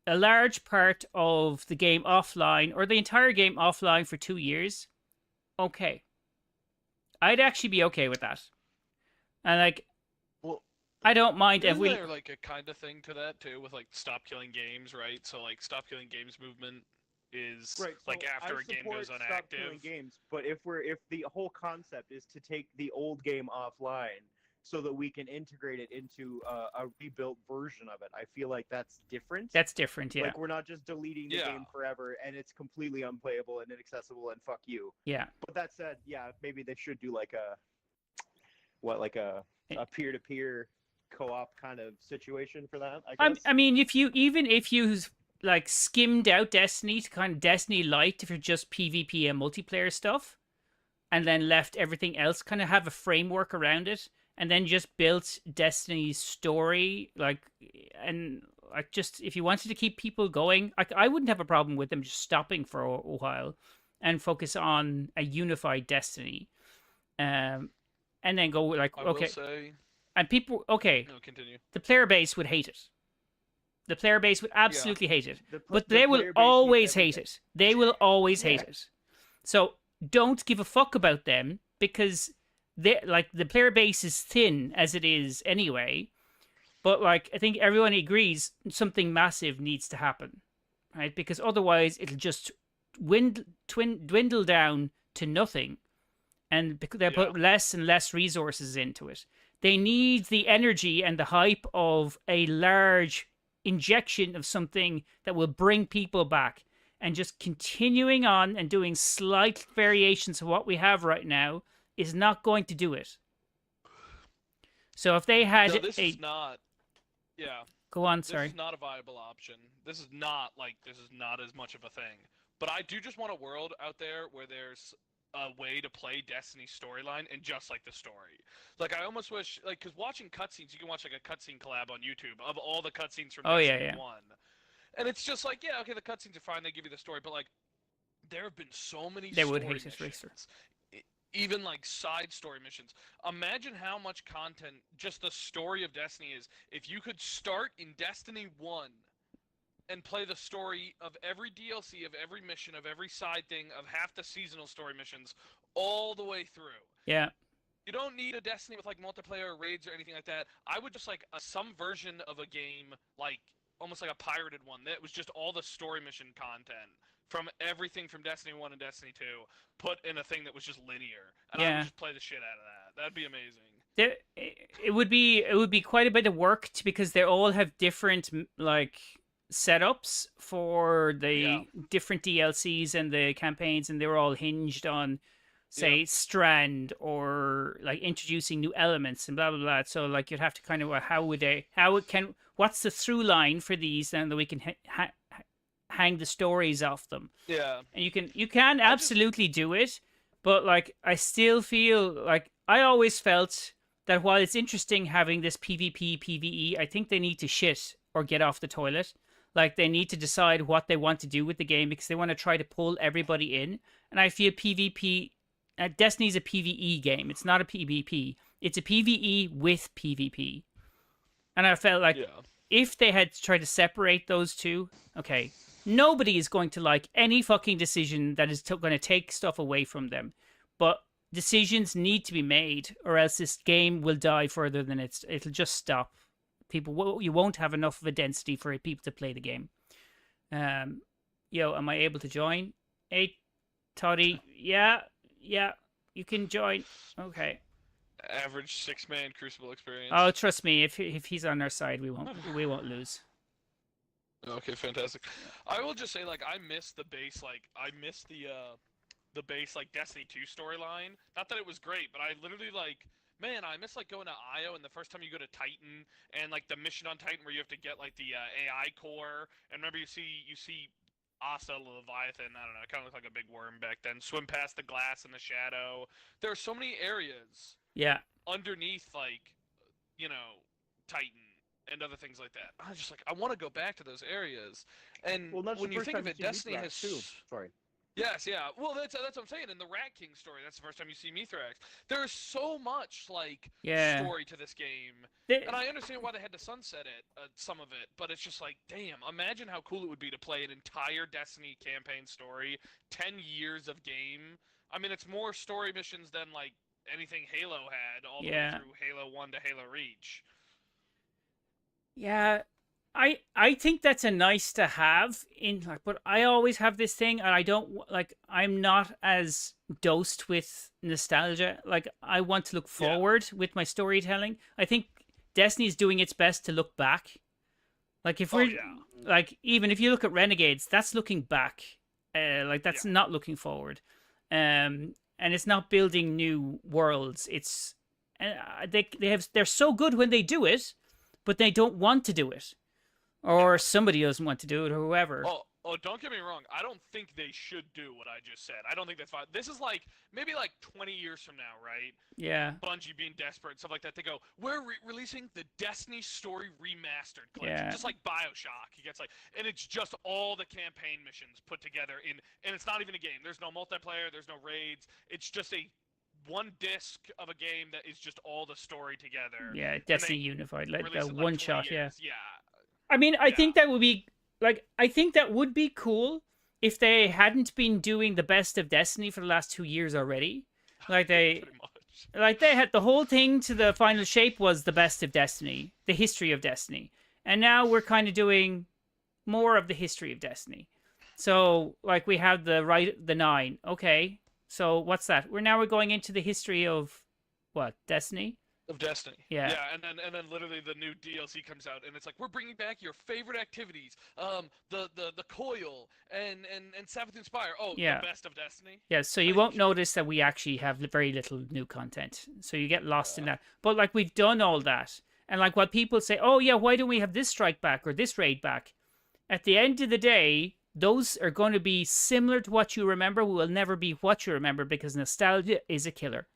a large part of the game offline, or the entire game offline for 2 years, okay. I'd actually be okay with that. And like, well, I don't mind if isn't we. there like a kind of thing to that too, with like stop killing games, right? So like stop killing games movement is Right, so like after I a game goes support stop inactive. killing games, but if the whole concept is to take the old game offline so that we can integrate it into a rebuilt version of it, I feel like that's different. That's different, yeah. Like we're not just deleting the game forever and it's completely unplayable and inaccessible and fuck you. Yeah. But that said, yeah, maybe they should do like a peer-to-peer co-op kind of situation for that, I guess. I mean, if you like skimmed out Destiny to kind of Destiny Light, if you're just PvP and multiplayer stuff, and then left everything else, kind of have a framework around it, and then just built Destiny's story, like, and like, just if you wanted to keep people going, I wouldn't have a problem with them just stopping for a while and focus on a unified Destiny, and then go like, I okay, will say, and people, okay, no, continue. The player base would hate it. The player base would absolutely hate it, but they will always hate it. They will always hate it. So don't give a fuck about them, because they, like, the player base is thin as it is anyway. But like, I think everyone agrees something massive needs to happen, right? Because otherwise it'll just dwindle down to nothing, and they'll put less and less resources into it. They need the energy and the hype of a large injection of something that will bring people back. And just continuing on and doing slight variations of what we have right now is not going to do it. So if they had this is not. Yeah. Go on, sorry. This is not a viable option. This is not as much of a thing. But I do just want a world out there where there's a way to play Destiny's storyline and just like the story. Like I almost wish, like, because watching cutscenes, you can watch like a cutscene collab on YouTube of all the cutscenes from Destiny 1. And it's just like, yeah, okay, the cutscenes are fine, they give you the story, but like, there have been so many story missions, even like side story missions. Imagine how much content just the story of Destiny is. If you could start in Destiny 1 and play the story of every DLC, of every mission, of every side thing, of half the seasonal story missions, all the way through. Yeah. You don't need a Destiny with like multiplayer or raids or anything like that. I would just like some version of a game, like almost like a pirated one, that was just all the story mission content from everything from Destiny 1 and Destiny 2 put in a thing that was just linear. And I would just play the shit out of that. That'd be amazing. It would be quite a bit of work because they all have different like setups for the different DLCs and the campaigns, and they were all hinged on, say, Strand, or like introducing new elements and blah blah blah. So like you'd have to kind of what's the through line for these, and that we can hang the stories off them. Yeah, and you can absolutely do it, but like I still feel like I always felt that while it's interesting having this PvP PvE, I think they need to shit or get off the toilet. Like, they need to decide what they want to do with the game, because they want to try to pull everybody in. And I feel PvP... Destiny's a PvE game. It's not a PvP. It's a PvE with PvP. And I felt like Yeah. if they had tried to separate those two, okay, nobody is going to like any fucking decision that is going to take stuff away from them. But decisions need to be made, or else this game will die further than it'll just stop. You won't have enough of a density for people to play the game. Am I able to join? Hey, Toddy, yeah, you can join. Okay. Average 6-man Crucible experience. Oh, trust me, if he's on our side, we won't lose. Okay, fantastic. I will just say, like, I miss the base, I miss the base, Destiny 2 storyline. Not that it was great, but I literally, man, I miss, going to Io, and the first time you go to Titan, and, the mission on Titan where you have to get, the AI core, and remember you see Asa Leviathan, I don't know, it kind of looked like a big worm back then, swim past the glass in the shadow. There are so many areas underneath, Titan and other things like that. I was just I want to go back to those areas. And when you think of it, Destiny has too. Sorry. Yes, yeah. Well, that's what I'm saying. In the Rat King story, that's the first time you see Mithrax. There's so much story to this game, and I understand why they had to sunset it, some of it. But it's just damn. Imagine how cool it would be to play an entire Destiny campaign story, 10 years of game. I mean, it's more story missions than anything Halo had, all the way through Halo 1 to Halo Reach. Yeah, I think that's a nice to have but I always have this thing, and I don't I'm not as dosed with nostalgia. I want to look forward with my storytelling. I think Destiny's doing its best to look back. If we're even if you look at Renegades, that's looking back. That's not looking forward. And it's not building new worlds. It's they're so good when they do it, but they don't want to do it. Or somebody doesn't want to do it, or whoever. Oh, don't get me wrong. I don't think they should do what I just said. I don't think that's fine. This is maybe 20 years from now, right? Yeah. Bungie being desperate and stuff like that. They go, we're releasing the Destiny story remastered collection. Yeah. Just like Bioshock. He gets and it's just all the campaign missions put together and it's not even a game. There's no multiplayer. There's no raids. It's just one disc of a game that is just all the story together. Yeah, Destiny Unified. The one shot, yeah. I mean, I think that would be I think that would be cool if they hadn't been doing the best of Destiny for the last 2 years already. They had the whole thing to the final shape was the best of Destiny, the history of Destiny, and now we're kind of doing more of the history of Destiny. So we have the 9. Okay, so what's that? We're going into the history of what, Destiny? Of Destiny. Yeah. Yeah, and then literally the new DLC comes out, and it's we're bringing back your favorite activities, the coil and Savathun Spire. Oh, the best of Destiny. Yeah, so you won't notice that we actually have very little new content, so you get lost in that. But we've done all that, and what people say, oh yeah, why don't we have this strike back or this raid back? At the end of the day, those are going to be similar to what you remember. Will never be what you remember because nostalgia is a killer.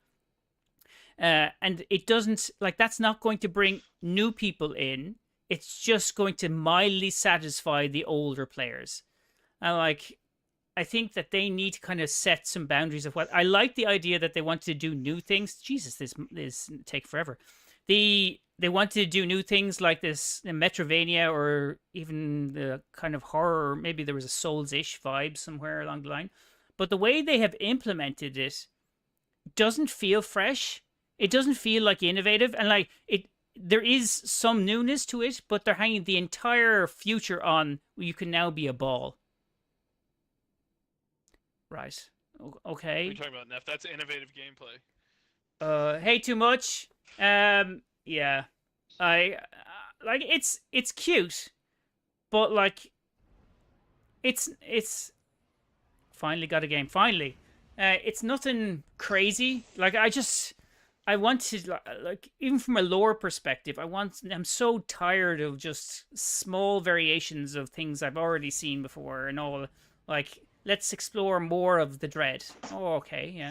And it doesn't that's not going to bring new people in. It's just going to mildly satisfy the older players. And I think that they need to kind of set some boundaries of what I like the idea that they want to do new things. Jesus, this take forever. They wanted to do new things like this in Metrovania, or even the kind of horror. Maybe there was a Souls-ish vibe somewhere along the line. But the way they have implemented it doesn't feel fresh. It doesn't feel innovative, and there is some newness to it, but they're hanging the entire future on you can now be a ball. Right. Okay. What are you talking about, Neff? That's innovative gameplay. Hey, too much. Yeah. I it's cute, but it's finally got a game. Finally. It's nothing crazy. I want to, even from a lore perspective, I'm so tired of just small variations of things I've already seen before and all. Let's explore more of the Dread. Oh, okay, yeah.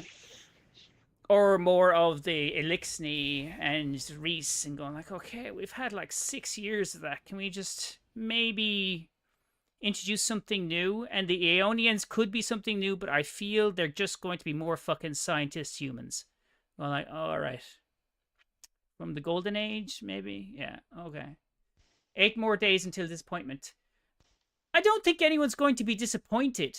Or more of the Elixni and Reese, and going okay, we've had 6 years of that. Can we just maybe introduce something new? And the Aeonians could be something new, but I feel they're just going to be more fucking scientist humans. Well, all right. From the Golden Age, maybe? Yeah, okay. 8 more days until disappointment. I don't think anyone's going to be disappointed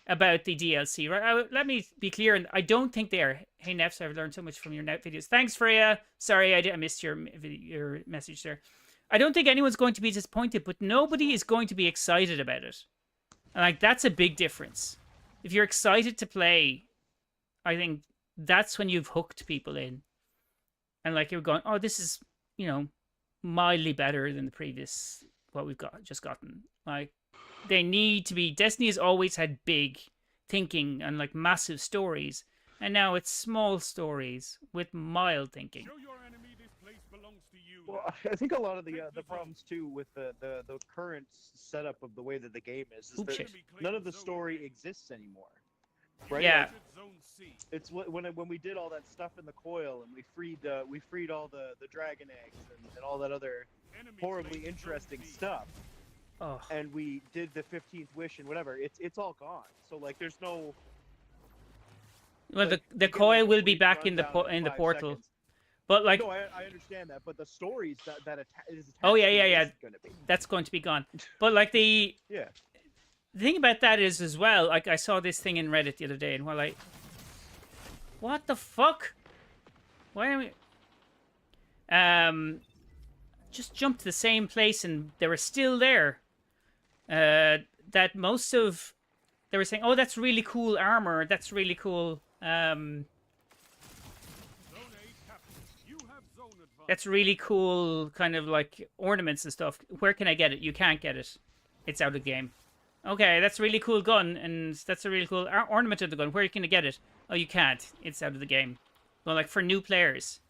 about the DLC, right? Let me be clear, and I don't think they are. Hey, Nefs, I've learned so much from your net videos. Thanks, Freya. Sorry, I missed your message there. I don't think anyone's going to be disappointed, but nobody is going to be excited about it. And, like, that's a big difference. If you're excited to play, I think that's when you've hooked people in. And, like, you're going, oh, this is, you know, mildly better than the previous, what we've just gotten. Like, they need to be... Destiny has always had big thinking and, like, massive stories. And now it's small stories with mild thinking. Show your enemy this place belongs to you. Well, I think a lot of the problems too with the current setup of the way that the game is Oop, that shit. none of the story exists anymore. Right? Yeah. It's when we did all that stuff in the coil and we freed all the dragon eggs and all that other horribly interesting stuff. Oh. And we did the 15th wish and whatever. It's all gone. So like there's no. Well, like, the coil will be complete back in the rundown in 5 portal. seconds. But like, No, I understand that, but the stories that is attached oh yeah, to yeah, it yeah, isn't gonna be. that's going to be gone. But like the Yeah. thing about that is as well, like I saw this thing in Reddit the other day, and while what the fuck? Why are we? Just jumped to the same place, and they were still there. That most of they were saying, oh, that's really cool armor. That's really cool. That's really cool, kind of like ornaments and stuff. Where can I get it? You can't get it. It's out of the game. Okay, that's a really cool gun, and that's a really cool ornament of the gun. Where can I get it? Oh, you can't. It's out of the game. Well, like for new players.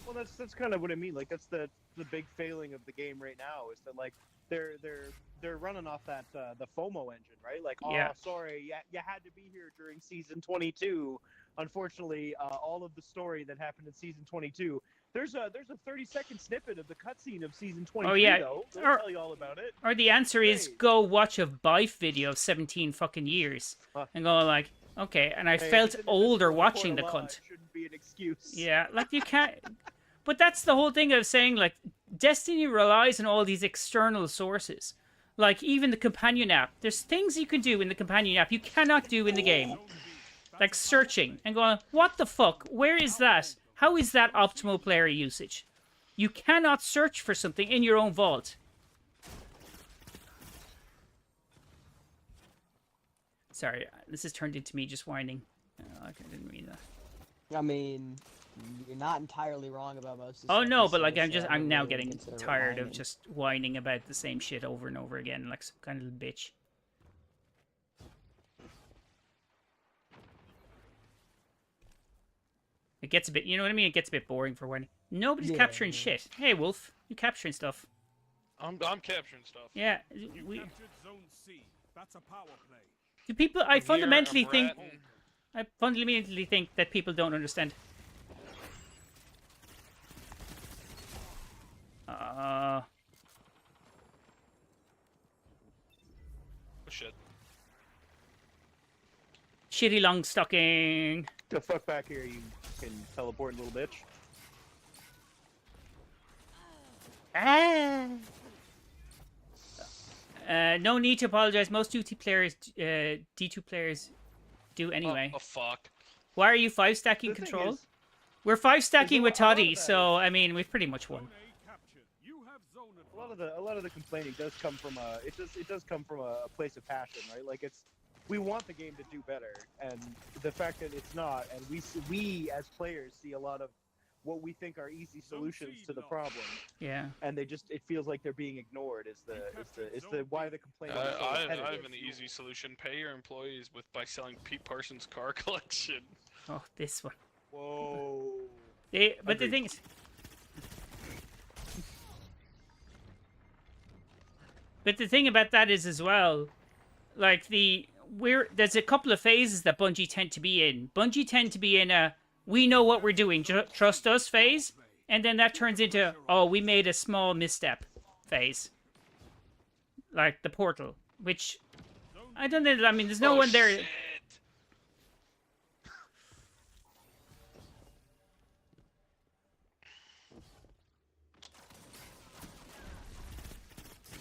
Well, that's kind of what I mean. Like that's the big failing of the game right now is that like they're running off that the FOMO engine, right? Like, oh, Yeah. sorry, you had to be here during season 22. Unfortunately, all of the story that happened in season 22. There's a 30-second snippet of the cutscene of season 23. Oh, yeah. Though. They'll tell you all about it. Or the answer is go watch a Bife video of 17 fucking years and go like, okay. And I felt older watching the cunt. Shouldn't be an excuse. Yeah, like you can't. But that's the whole thing of saying like Destiny relies on all these external sources. Like even the companion app. There's things you can do in the companion app you cannot do in the game. Like searching and going, what the fuck? Where is that? How is that optimal player usage? You cannot search for something in your own vault. Sorry, this has turned into me just whining. Oh, I didn't mean that. I mean, you're not entirely wrong about most of the Oh stuff no, you but say, like so I I'm now wouldn't getting consider it tired of whining. just whining about the same shit over and over again, like some kind of little bitch. It gets a bit, you know what I mean? It gets a bit boring for when nobody's capturing shit. Hey, Wolf, you capturing stuff? I'm capturing stuff. Yeah, You captured Zone C. That's a power play. do people? I I'm fundamentally here, I'm think, ratting. I fundamentally think that people don't understand. Oh shit. Shitty long stocking. The fuck back here, you can teleport, little bitch. Ah. No need to apologize. Most D2 players do anyway. Oh fuck. Why are you 5-stacking The thing control? is- We're 5-stacking with a lot of Toddy, that so I mean we've pretty much won. Zone A captured. You have zone A lot of the complaining does come from it does come from a place of passion, right? Like we want the game to do better, and the fact that it's not, and we as players see a lot of what we think are easy solutions to the problem, Yeah. and it feels like they're being ignored. Is the why the complaint? is so I repetitive. have an easy solution. Pay your employees by selling Pete Parsons' car collection. Oh, this one. Whoa. But the Agreed. thing is, but the thing about that is as well, like there's a couple of phases that Bungie tend to be in. Bungie tend to be in a we know what we're doing, trust us phase, and then that turns into oh we made a small misstep phase, like the portal, which I don't know. I mean, there's no one there. Shit.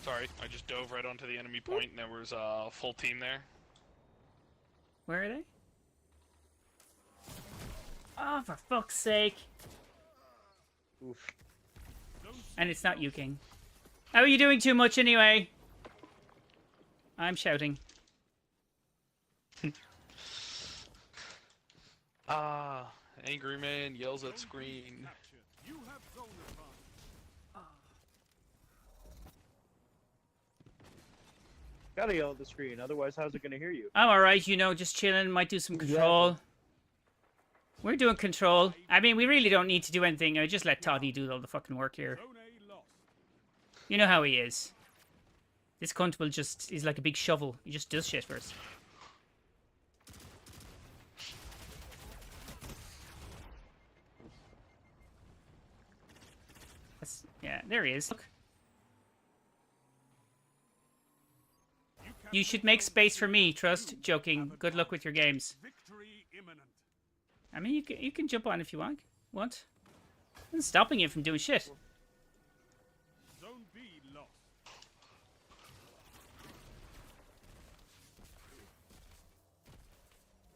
Sorry, I just dove right onto the enemy point, and there was a full team there. Where are they? Oh, for fuck's sake. Oof. And it's not you, King. How are you doing too much anyway? I'm shouting. Angry man yells at screen. You have zone advantage. Gotta yell at the screen, otherwise how's it gonna hear you? I'm alright, you know, just chilling. Might do some control. We're doing control. I mean, we really don't need to do anything. I just let Toddy do all the fucking work here. Zone A lost. You know how he is. This cunt will just... He's like a big shovel. He just does shit first. Yeah, there he is. Look. You should make space for me, Trust. Joking. Good luck with your games. Victory imminent. I mean, you can jump on if you want. What? I'm stopping you from doing shit. Zone B lost.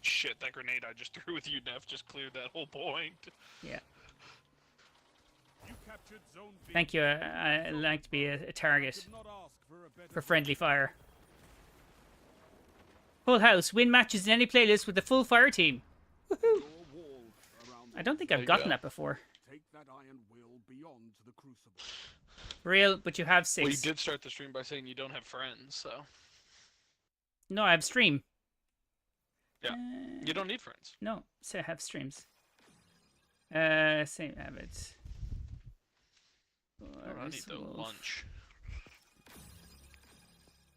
Shit, that grenade I just threw with you, Neff, just cleared that whole point. Yeah. You captured zone B. Thank you. I like to be a target Did not ask for a better for friendly fire. Full house. Win matches in any playlist with the full fire team. Woohoo! your wall around I don't think There I've you gotten go. that before. Take that iron will beyond the crucible. Real, but you have Well, you 6. did start the stream by saying you don't have friends, so... No, I have stream. Yeah. You don't need friends. No, so I have streams. Same habits. I need the lunch.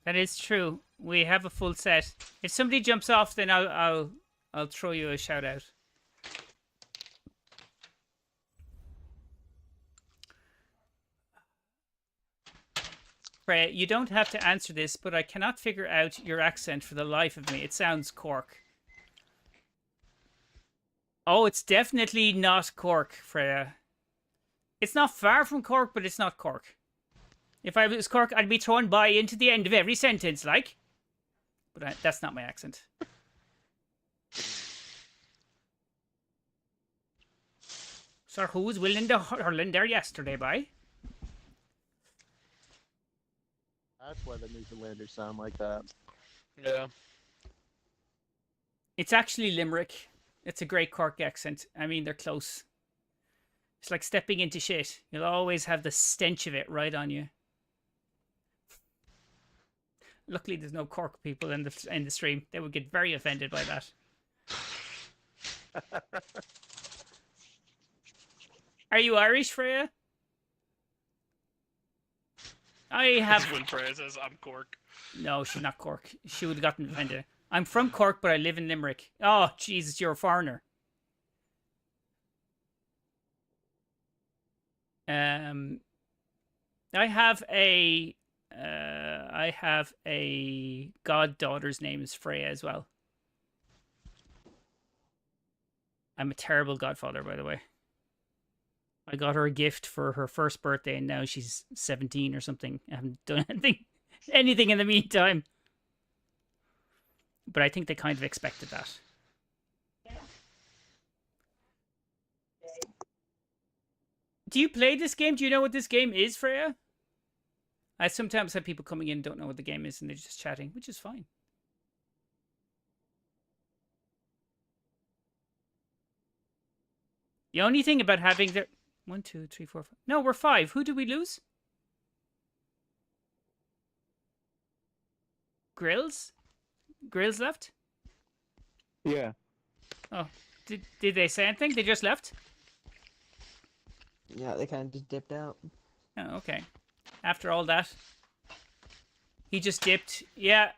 That is true. We have a full set. If somebody jumps off, then I'll throw you a shout out. Freya, you don't have to answer this, but I cannot figure out your accent for the life of me. It sounds Cork. Oh, it's definitely not Cork, Freya. It's not far from Cork, but it's not Cork. If I was Cork, I'd be thrown by into the end of every sentence, like. But that's not my accent. Sir, who was willing to hurling there yesterday, by? That's why the Newfoundlanders sound like that. Yeah. It's actually Limerick. It's a great Cork accent. I mean, they're close. It's like stepping into shit. You'll always have the stench of it right on you. Luckily, there's no Cork people in the stream. They would get very offended by that. Are you Irish, Freya? I have... That's when Freya says, I'm Cork. No, she's not Cork. She would have gotten offended. I'm from Cork, but I live in Limerick. Oh, Jesus, you're a foreigner. I have a goddaughter's name is Freya as well. I'm a terrible godfather, by the way. I got her a gift for her first birthday, and now she's 17 or something. I haven't done anything in the meantime. But I think they kind of expected that. Do you play this game? Do you know what this game is, Freya? I sometimes have people coming in and don't know what the game is, and they're just chatting, which is fine. The only thing about having the 1, 2, 3, 4, 5. No, we're 5. Who did we lose? Grills? Grills left? Yeah. Oh, did they say anything? They just left? Yeah, they kind of just dipped out. Oh, okay. After all that, he just dipped. Yeah.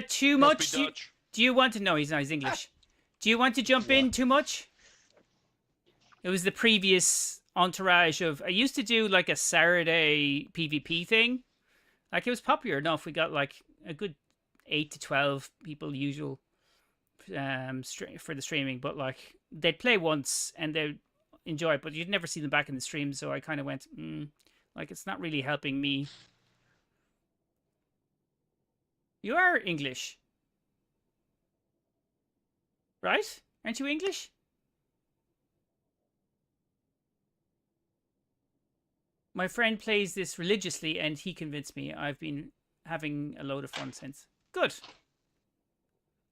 Too Must much. be Dutch. Do you want to know? He's not. He's English. Do you want to jump in too much? It was the previous entourage of. I used to do like a Saturday PvP thing. Like it was popular enough. We got like a good 8 to 12 people usual for the streaming, but like they'd play once and they'd enjoy it, but you'd never see them back in the stream. So I kind of went, like it's not really helping me. You are English. Right? Aren't you English? My friend plays this religiously and he convinced me. I've been having a load of fun since. Good.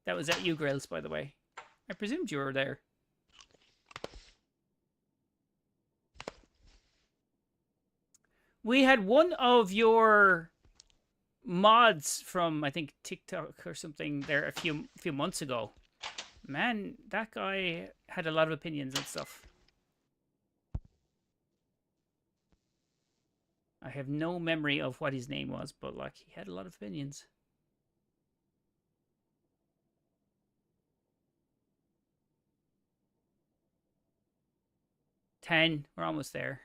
That was at you, Grills, by the way. I presumed you were there. We had one of your mods from, I think, TikTok or something there a few months ago. Man, that guy had a lot of opinions and stuff. I have no memory of what his name was, but like he had a lot of opinions. $10. We're almost there.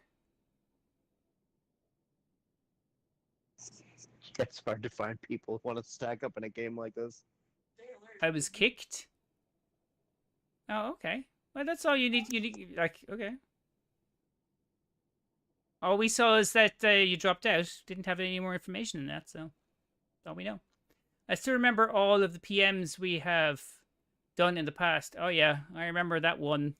It's hard to find people who want to stack up in a game like this. I was kicked. Oh, okay. Well, that's all you need. You need, like, okay. All we saw is that you dropped out. Didn't have any more information than that, so that's all we know. I still remember all of the PMs we have done in the past. Oh yeah, I remember that one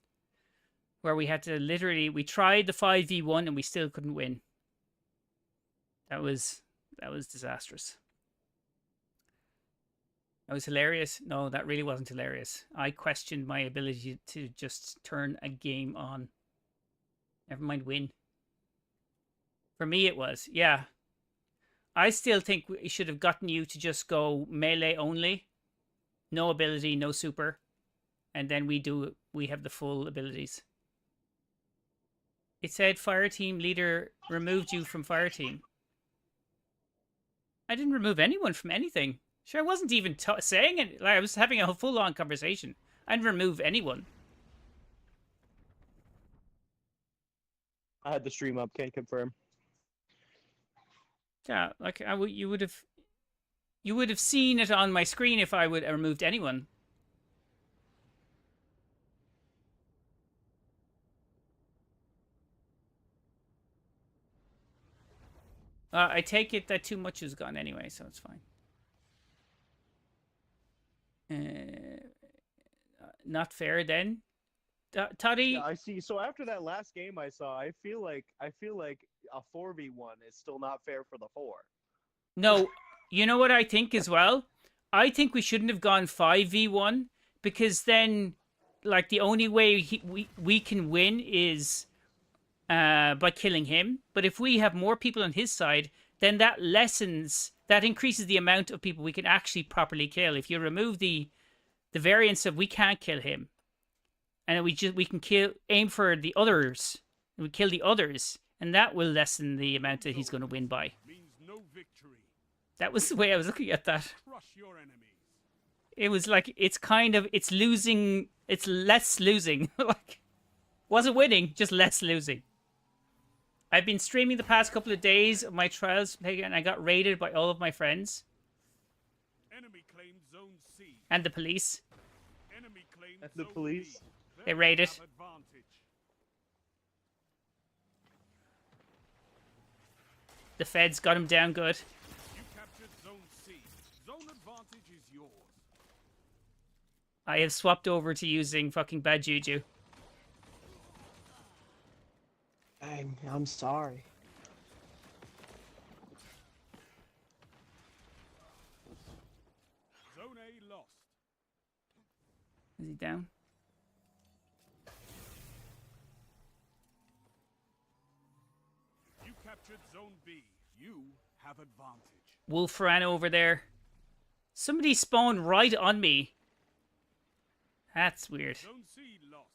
where we had to literally, we tried the 5v1 and we still couldn't win. That was disastrous. That was hilarious. No, that really wasn't hilarious. I questioned my ability to just turn a game on. Never mind win. For me, it was. Yeah. I still think we should have gotten you to just go melee only. No ability, no super. And then we have the full abilities. It said Fireteam leader removed you from Fireteam. I didn't remove anyone from anything. Sure, I wasn't even saying it. Like, I was having a full-on conversation. I didn't remove anyone. I had the stream up, can't confirm. Yeah, like you would have seen it on my screen if I would have removed anyone. I take it that too much is gone anyway, so it's fine. Not fair then. Toddy. Yeah, I see. So after that last game I saw, I feel like a 4v1 is still not fair for the 4. No, you know what I think as well? I think we shouldn't have gone 5v1 because then, like, the only way we can win is by killing him. But if we have more people on his side, then that increases the amount of people we can actually properly kill. If you remove the variance of we can't kill him, and we can aim for the others, and we kill the others, and that will lessen the amount that he's going to win by. That was the way I was looking at that. It was like, it's losing, it's less losing. Like, wasn't winning, just less losing. I've been streaming the past couple of days of my trials, and I got raided by all of my friends. Enemy claimed zone C. And the police. Enemy claimed the zone police? B. They raided. The feds got him down good. You captured zone C. Zone advantage is yours. I have swapped over to using fucking bad juju. I'm sorry. Zone A lost. Is he down? You captured zone B. You have advantage. Wolf ran over there. Somebody spawned right on me. That's weird. Zone C lost.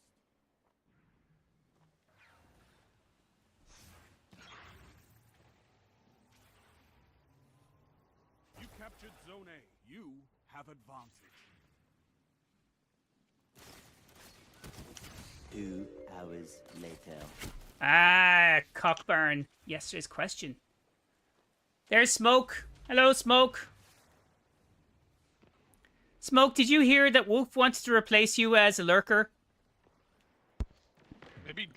You captured zone A. You have advantage. 2 hours later. Ah, Cockburn. Yesterday's question. There's Smoke. Hello, Smoke. Smoke, did you hear that Wolf wants to replace you as a lurker?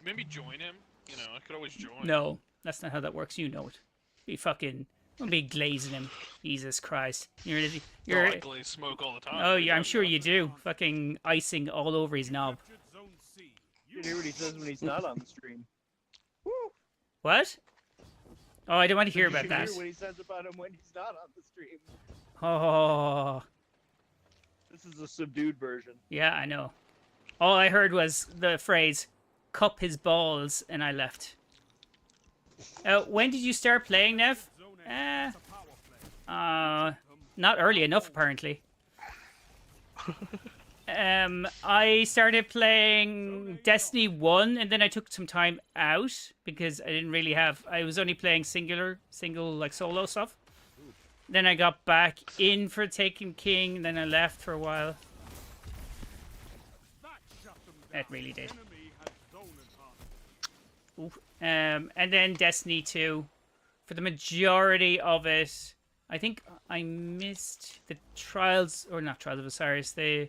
Maybe join him. You know, I could always join. No, that's not how that works. You know it. Be fucking Don't be glazing him. Jesus Christ. You're I glaze smoke all the time. oh, yeah, I'm sure you do. Fucking icing all over his knob. Captured Zone C. You hear what he says when he's not on the stream. What? Oh, I don't want to hear about You that. hear what he says about him when he's not on the stream. Oh, This is a subdued version. yeah, I know. All I heard was the phrase, cup his balls, and I left. When did you start playing, Nev? Zone A. It's a power play. Not early enough, apparently. I started playing Destiny 1, and then I took some time out because I didn't really have... I was only playing single, like, solo stuff. Then I got back in for Taken King, then I left for a while. That shut them down. It really did. Enemy has zone advantage. Oof. And then Destiny 2. For the majority of it, I think I missed the Trials... Or not Trials of Osiris, the...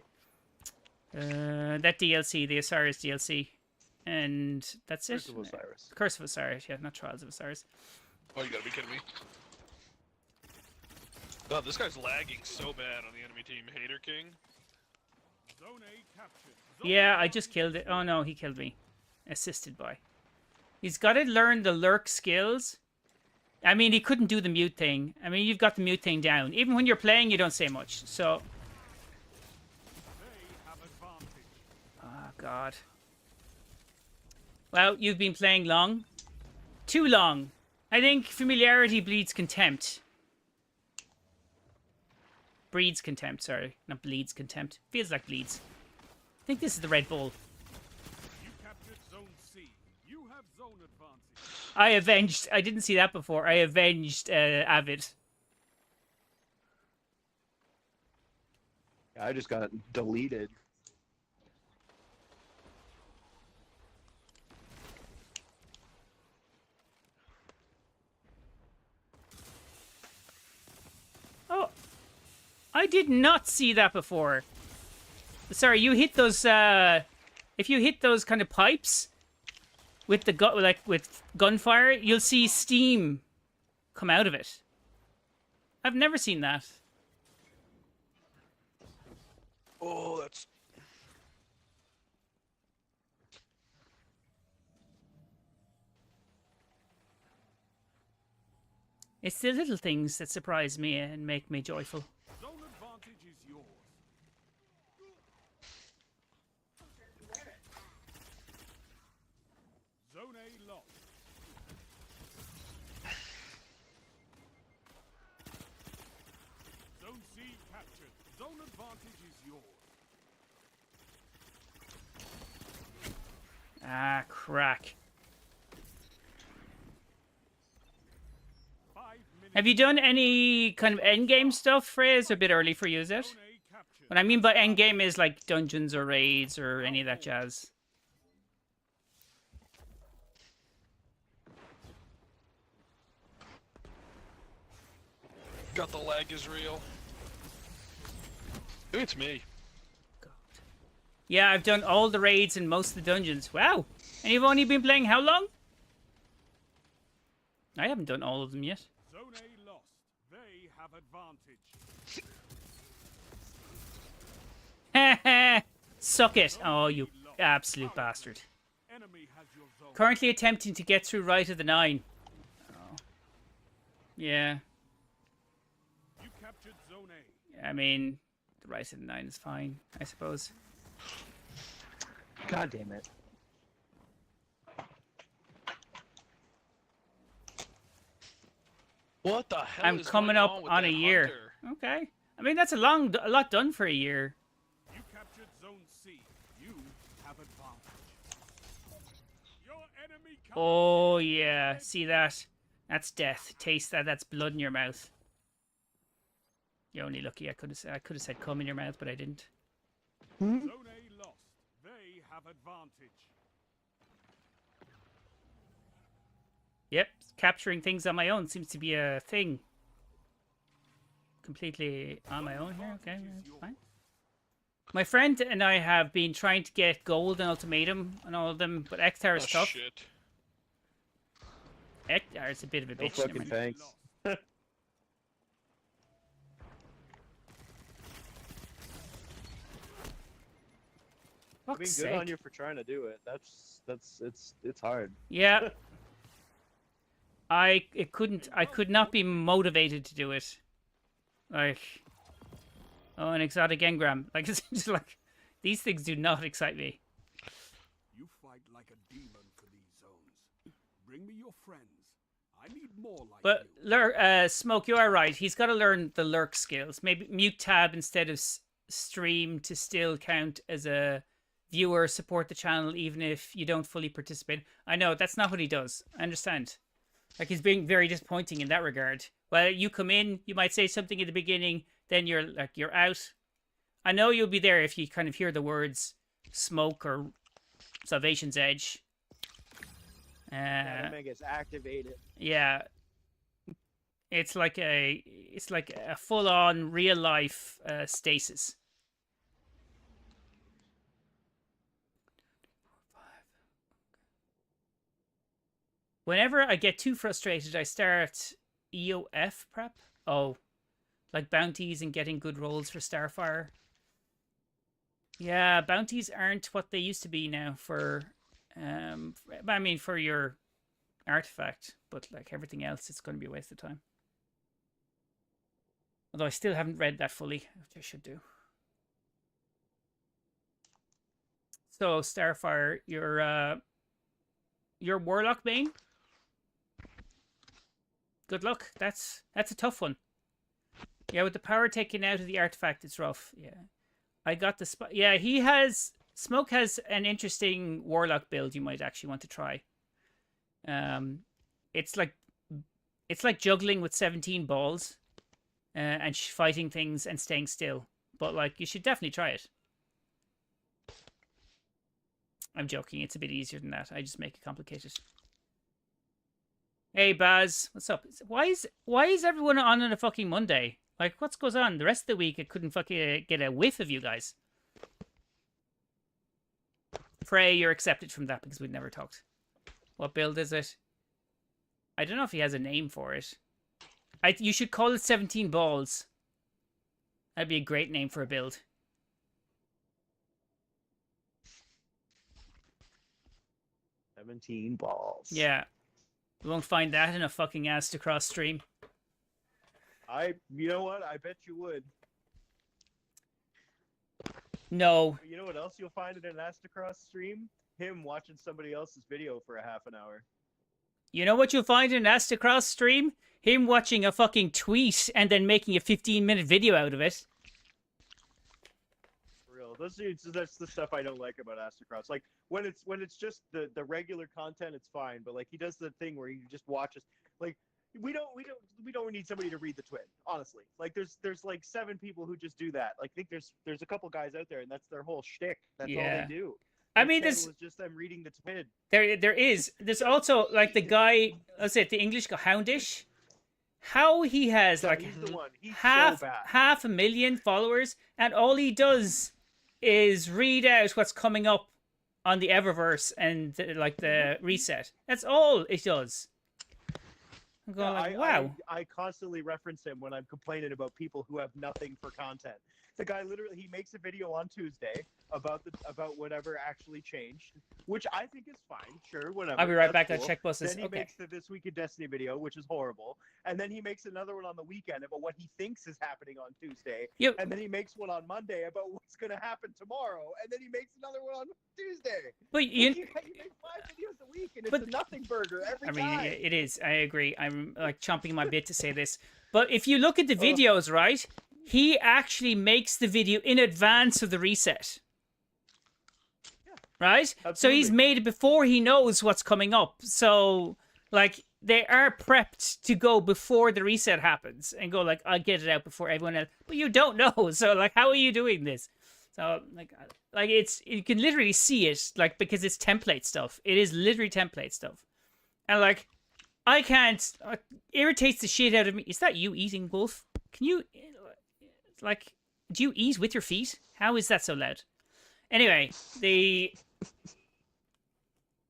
that DLC, the Osiris DLC. And that's it. Curse of Osiris. Curse of Osiris, yeah, not Trials of Osiris. Oh, you gotta be kidding me. God, this guy's lagging so bad on the enemy team. Hater King. Zone A captured. Zone Yeah, A I just killed it. Oh no, he killed me. Assisted by. He's got to learn the lurk skills. I mean, he couldn't do the mute thing. I mean, you've got the mute thing down. Even when you're playing, you don't say much. So... They have advantage. Oh, God. Well, you've been playing long. Too long. I think familiarity bleeds contempt. Breeds contempt, sorry. Not bleeds contempt. Feels like bleeds. I think this is the Red Bull. You captured Zone C. You have zone advantage. I avenged... I didn't see that before. I avenged Avid. I just got deleted. Oh, I did not see that before. Sorry, you hit those, if you hit those kind of pipes with the with gunfire, you'll see steam come out of it. I've never seen that. Oh, that's... It's the little things that surprise me and make me joyful. Zone advantage is yours. Zone A lost. Zone C captured. Zone advantage is yours. Ah, crack. 5 minutes. Have you done any kind of endgame stuff, Frey? It's a bit early for you, is it? Zone A captured. What I mean by endgame is like dungeons or raids or any of that jazz. Got the lag is real. Maybe it's me. Yeah, I've done all the raids and most of the dungeons. Wow. And you've only been playing how long? I haven't done all of them yet. Zone A lost. They have advantage. Suck it. Oh, you absolute bastard. Enemy has your zone. Currently attempting to get through right of the 9. Oh. Yeah. You captured Zone A. I mean, the right of the 9 is fine, I suppose. God damn it. What the hell I'm is coming going up with on that a year. hunter? Okay. I mean, that's a lot done for a year. You captured Zone C. You have advantage. Your enemy comes. Oh, yeah. See that? That's death. Taste that. That's blood in your mouth. You're only lucky. I could have said cum in your mouth, but I didn't. Zone A lost. They have advantage. Yep. Capturing things on my own seems to be a thing. Completely on my own here. Okay, that's fine. My friend and I have been trying to get gold and ultimatum and all of them, but Ektar is Oh, tough. shit. Ektar is a bit of a No bitch. never fucking mind. thanks. I mean, good on you for trying to do it. It's hard. Yeah. I could not be motivated to do it. Like, oh, an exotic engram. Like, it's just like, these things do not excite me. You fight like a demon for these zones. Bring me your friends. I need more like But Smoke, you are right. He's got to learn the lurk skills. Maybe mute tab instead of stream to still count as a viewer, support the channel even if you don't fully participate. I know that's not what he does. I understand. Like, he's being very disappointing in that regard. Well, you come in, you might say something at the beginning, then you're out. I know you'll be there if you kind of hear the words Smoke or Salvation's Edge. That gets activated. Yeah. It's like a full-on real-life stasis. Whenever I get too frustrated, I start EOF prep. Oh, like bounties and getting good rolls for Starfire. Yeah, bounties aren't what they used to be now for, I mean, for your artifact. But like everything else, it's going to be a waste of time. Although I still haven't read that fully, which I should do. So, Starfire, your Warlock main? Good luck. That's a tough one. Yeah, with the power taken out of the artifact, it's rough. Yeah, I got the spot. Yeah, Smoke has an interesting Warlock build you might actually want to try. It's like juggling with 17 balls, and fighting things and staying still. But like, you should definitely try it. I'm joking. It's a bit easier than that. I just make it complicated. Hey Baz, what's up? Why is everyone on a fucking Monday? Like, what goes on? The rest of the week, I couldn't fucking get a whiff of you guys. Frey, you're accepted from that because we'd never talked. What build is it? I don't know if he has a name for it. You should call it 17 balls. That'd be a great name for a build. 17 balls. Yeah. You won't find that in a fucking ass to cross stream. You know what? I bet you would. No. You know what else you'll find in an Astacross stream? Him watching somebody else's video for a half an hour. You know what you'll find in an Astacross stream? Him watching a fucking tweet and then making a 15-minute video out of it. For real. That's the stuff I don't like about Astacross. Like, when it's just the regular content, it's fine. But like, he does the thing where he just watches. Like, we don't need somebody to read the twin, honestly. Like, there's like 7 people who just do that. Like, I think there's a couple guys out there, and that's their whole shtick. That's all they do. I mean, this was just them reading the twin. There's also like the guy, let's say the English guy, Houndish. How he has like he's the one. He's half so bad. 500,000 followers, and all he does is read out what's coming up on the Eververse and like the reset. That's all it does. I'm going like, wow. I constantly reference him when I'm complaining about people who have nothing for content. The guy literally, he makes a video on Tuesday about whatever actually changed, which I think is fine. Sure, whatever. I'll be right back. Cool. That check buses. Then he makes the This Week in Destiny video, which is horrible. And then he makes another one on the weekend about what he thinks is happening on Tuesday. Yep. And then he makes one on Monday about what's going to happen tomorrow. And then he makes another one on Tuesday. But you make 5 videos a week, and it's a nothing burger every time. I mean, it is. I agree. I'm like chomping my bit to say this. But if you look at the videos, right? He actually makes the video in advance of the reset. Yeah, right? Absolutely. So he's made it before he knows what's coming up. So, like, they are prepped to go before the reset happens and go, like, I'll get it out before everyone else. But you don't know. So, like, how are you doing this? So, like it's, you can literally see it, like, because it's template stuff. It is literally template stuff. And, like, I can't, irritates the shit out of me. Is that you eating, Wolf? Can you... Like, do you eat with your feet? How is that so loud? Anyway,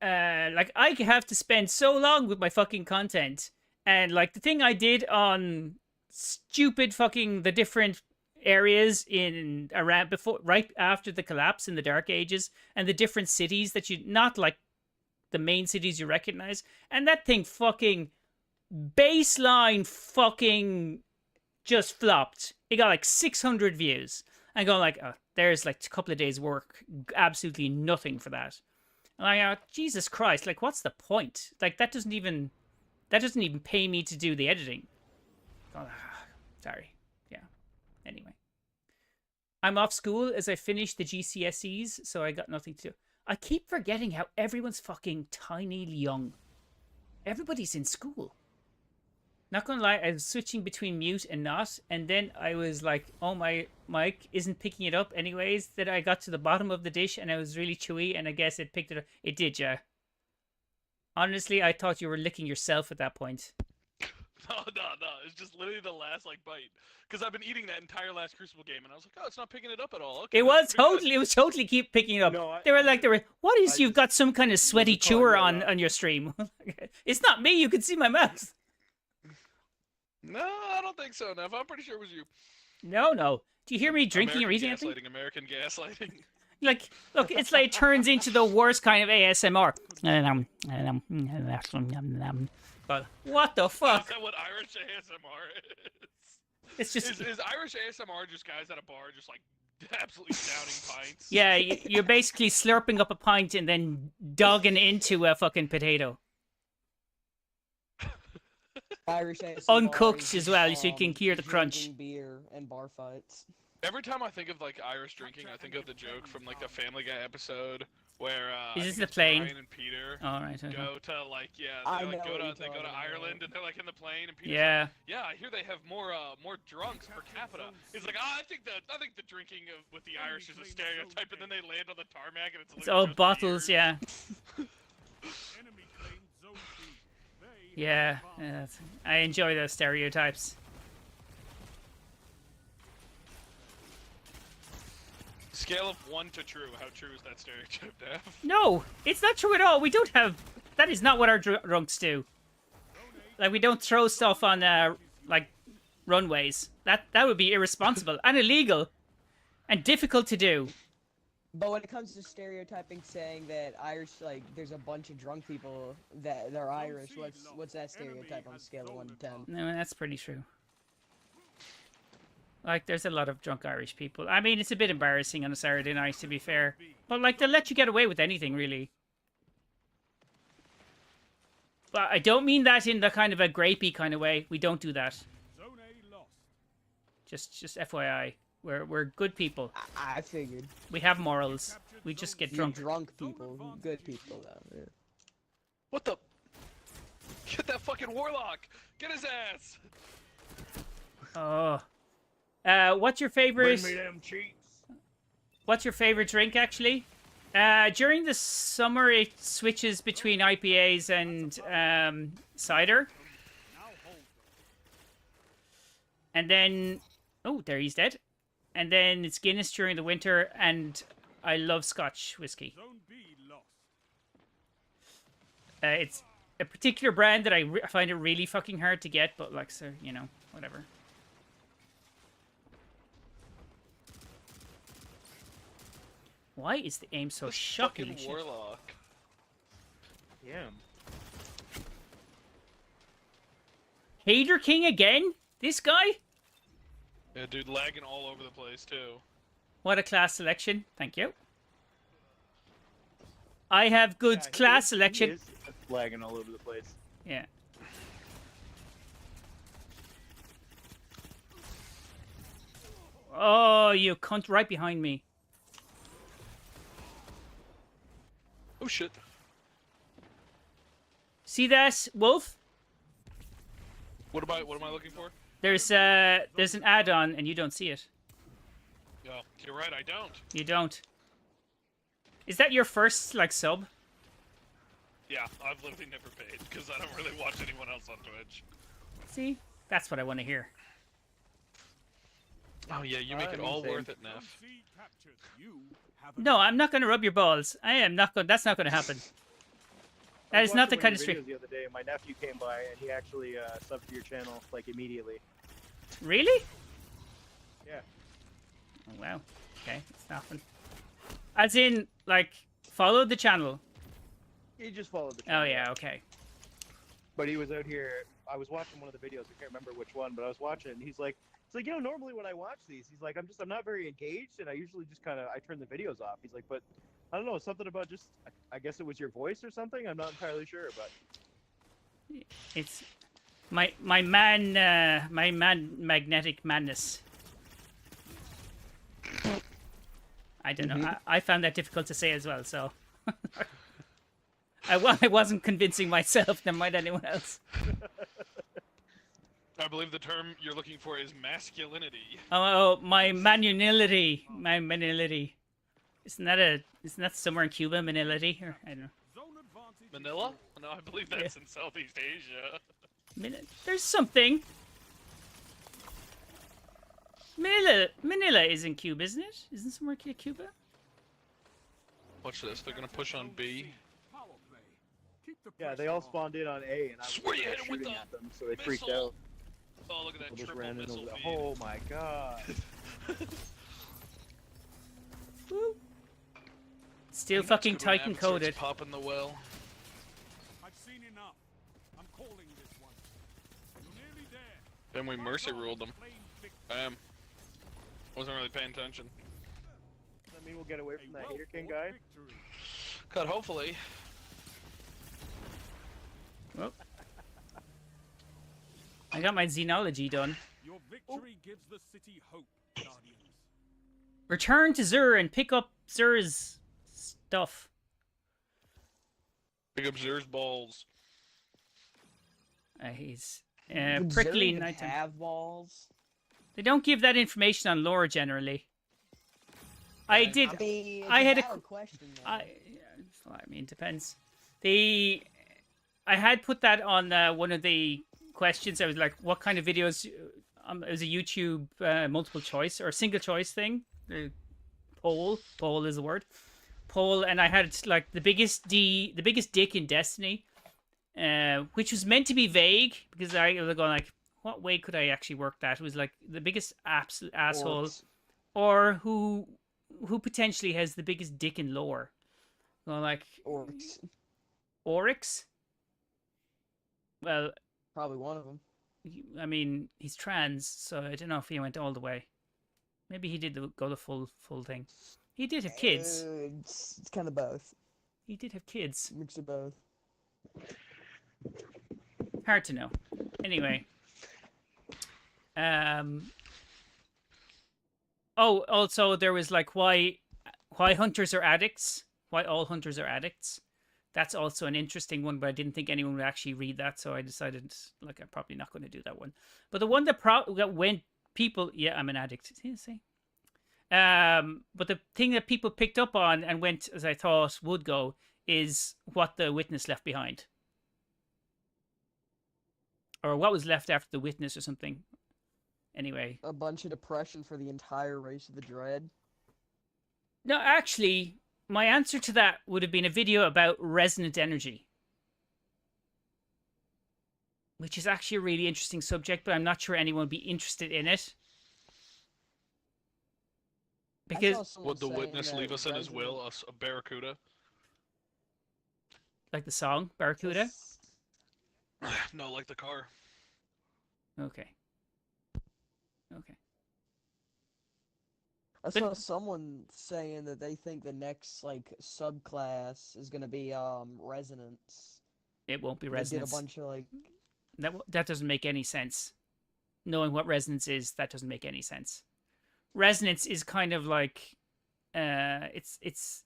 like, I have to spend so long with my fucking content. And, like, the thing I did on stupid fucking the different areas in around before, right after the collapse in the Dark Ages, and the different cities that you not like the main cities you recognize, and that thing fucking baseline fucking just flopped. It got like 600 views. I go like, oh, there's like a couple of days work, absolutely nothing for that. And I go, Jesus Christ, like what's the point? Like that doesn't even pay me to do the editing. Oh, sorry. Yeah. Anyway. I'm off school as I finished the GCSEs, so I got nothing to do. I keep forgetting how everyone's fucking tiny young. Everybody's in school. Not gonna lie, I was switching between mute and not, and then I was like, oh, my mic isn't picking it up anyways. That I got to the bottom of the dish and I was really chewy, and I guess it picked it up. It did, yeah. Honestly, I thought you were licking yourself at that point. No. It's just literally the last like bite. Because I've been eating that entire last Crucible game, and I was like, oh, it's not picking it up at all. Okay, It was totally keep picking it up. No, what is you've got some kind of sweaty chewer on your stream? It's not me. You can see my mouth. No, I don't think so, Neff. I'm pretty sure it was you. No. Do you hear me drinking or eating anything? American gaslighting. Like, look, it's like it turns into the worst kind of ASMR. But what the fuck? Is that what Irish ASMR is? It's just is Irish ASMR just guys at a bar just like absolutely downing pints? Yeah, you're basically slurping up a pint and then dogging into a fucking potato. Irish ASMR Uncooked is as well, so you can hear the crunch. drinking beer and bar fights. Every time I think of like Irish drinking, I think of the joke from like the Family Guy episode where Is I this think the plane? Brian and Peter All right. Okay. go to like I they like know go what to you're talking Ireland about. and they're like in the plane and Peter's Yeah. like, yeah, I hear they have more drunks per capita. He's like, I think the drinking with the Irish is a stereotype, and then they land on the tarmac and It's literally all just bottles, beers. yeah. Enemy claimed Zone B. They Yeah. have the bomb. I enjoy those stereotypes. Scale of 1 to true. How true is that stereotype, Dave? No, it's not true at all. We don't have. That is not what our drunks do. Like we don't throw stuff on like runways. That would be irresponsible and illegal, and difficult to do. But when it comes to stereotyping, saying that Irish, like, there's a bunch of drunk people that they're Irish, what's that stereotype on a scale of 1 to 10? No, that's pretty true. Like, there's a lot of drunk Irish people. I mean, it's a bit embarrassing on a Saturday night, to be fair. But, like, they'll let you get away with anything, really. But I don't mean that in the kind of a grapey kind of way. We don't do that. Zone A lost. Just FYI. We're good people. I figured. We have morals. We just get You're drunk. drunk people, good people, though. Yeah. What the? Get that fucking warlock! Get his ass! Oh. What's your favorite? Bring me them cheeks. What's your favorite drink, actually? During the summer, it switches between IPAs and cider. And then, oh, there he's dead. And then it's Guinness during the winter, and I love Scotch whiskey. Zone B lost. It's a particular brand that I find it really fucking hard to get, but like, so you know, whatever. Why is the aim so shockingly Fucking shit? warlock. Yeah. Hater King again? This guy? Yeah, dude, lagging all over the place too. What a class selection. Thank you. I have good Yeah, class he selection. is lagging all over the place. Yeah. Oh, you cunt right behind me. Oh shit. See that, Wolf? What am I looking for? There's an add-on and you don't see it. Oh, you're right, I don't. You don't. Is that your first like sub? Yeah, I've literally never paid because I don't really watch anyone else on Twitch. See? That's what I want to hear. Oh yeah, you make it all worth it, Neff. C captured. You have a No, I'm not going to rub your balls. I am not going. That's not going to happen. That is not the kind of stream. The other day, my nephew came by and he actually subbed to your channel like immediately. Really? Yeah. Oh, wow. Okay, it's nothing. As in, like, follow the channel. He just followed the Oh, channel. yeah, okay. But he was out here. I was watching one of the videos. I can't remember which one, but I was watching. And he's like, normally when I watch these, he's like, I'm not very engaged, and I usually just kind of I turn the videos off. He's like, but I don't know, something about just I guess it was your voice or something. I'm not entirely sure, but It's my magnetic madness. I don't know. I found that difficult to say as well, so I wasn't convincing myself. Never mind anyone else. I believe the term you're looking for is masculinity. Oh, my manility. My manility. Isn't that somewhere in Cuba, manility? Or I don't know. Zone advantage. Manila? No, I believe that's in Southeast Asia. There's something. Manila is in Cuba, isn't it? Isn't somewhere Cuba? Watch this. They're gonna push on B. Power play. Keep the yeah, they pressure all on. spawned in on A, and I was Swear you hit him with shooting the at them, so they freaked missile. out. Oh, look at that People just triple ran in missile over the. feed. Oh my god! Woo. Still fucking Titan coded. Popping the well. I've seen enough. I'm calling this one. You're nearly there. Then we mercy ruled them. Claim victory. Wasn't really paying attention. I mean, we'll get away from A that Hater King well-fought guy. victory. Cut, hopefully. Well, I got my xenology done. Your victory gives the city hope, Guardians. Return to Zur and pick up Zur's stuff. Pick up Zer's balls. He's Would prickly Zuri even nighttime. have balls? They don't give that information on lore generally. I did. I mean, it's I had a valid question. Though. I mean, it depends. I had put that on one of the questions. I was like, what kind of videos? It was a YouTube multiple choice or single choice thing. Poll is the word. Poll, and I had like the biggest dick in Destiny, which was meant to be vague because I was going like, what way could I actually work that? It was like the biggest absolute asshole, Orcs. or who potentially has the biggest dick in lore. Well, like Orcs. Oryx. Well, Probably one of them. I mean, he's trans, so I don't know if he went all the way. Maybe he did go the full thing. He did have kids. It's kind of both. He did have kids. Mix of both. Hard to know. Anyway. Oh, also there was like why hunters are addicts. Why all hunters are addicts. That's also an interesting one, but I didn't think anyone would actually read that, so I decided like I'm probably not going to do that one. But the one that went people, yeah, I'm an addict. See. But the thing that people picked up on and went as I thought would go is what the witness left behind. Or what was left after the witness or something. Anyway. A bunch of depression for the entire race of the Dread. No, actually, my answer to that would have been a video about resonant energy. Which is actually a really interesting subject, but I'm not sure anyone would be interested in it. Because Would the witness leave us in his will, a barracuda? Like the song, Barracuda? No, like the car. Okay. I saw someone saying that they think the next like subclass is gonna be resonance. It won't be They resonance. did a bunch of like That doesn't make any sense. Knowing what resonance is, that doesn't make any sense. Resonance is kind of like it's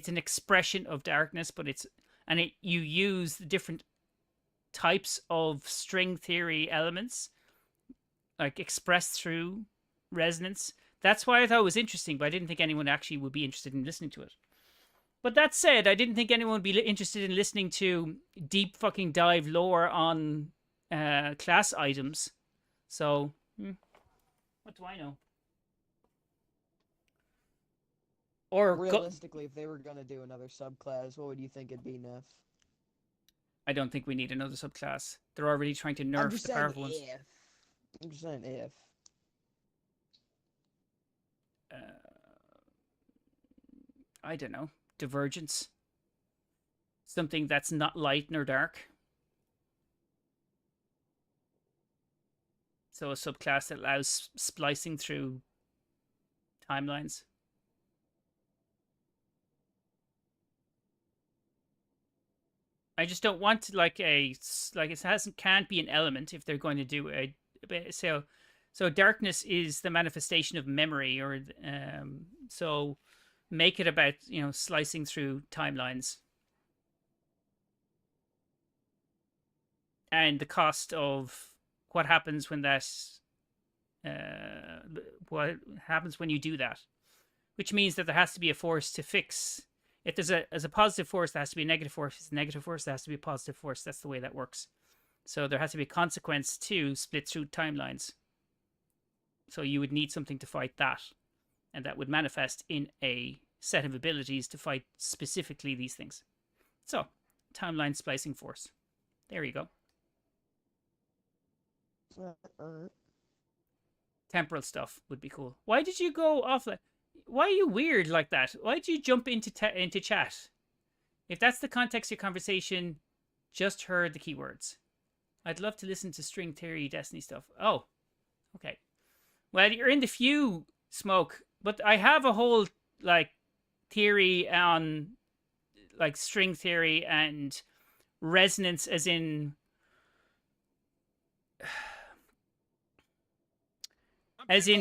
an expression of darkness, but you use the different types of string theory elements like expressed through resonance. That's why I thought it was interesting, but I didn't think anyone actually would be interested in listening to it. But that said, I didn't think anyone would be interested in listening to deep fucking dive lore on class items. So, what do I know? Or realistically, if they were gonna do another subclass, what would you think it'd be, Neff? I don't think we need another subclass. They're already trying to I'm nerf just the saying powerful ones. if. I'm just saying if. I don't know, divergence. Something that's not light nor dark. So a subclass that allows splicing through timelines. I just don't want like can't be an element if they're going to do a so darkness is the manifestation of memory, or so make it about slicing through timelines and the cost of what happens when what happens when you do that, which means that there has to be a force to fix. If there's a positive force, there has to be a negative force. If it's a negative force, there has to be a positive force. That's the way that works. So there has to be a consequence to split through timelines. So you would need something to fight that. And that would manifest in a set of abilities to fight specifically these things. So, timeline splicing force. There you go. Temporal stuff would be cool. Why did you go off that? Why are you weird like that? Why did you jump into chat? If that's the context of your conversation, just heard the keywords. I'd love to listen to string theory Destiny stuff. Oh, okay. Well, you're in the few, Smoke, but I have a whole theory on string theory and resonance, as in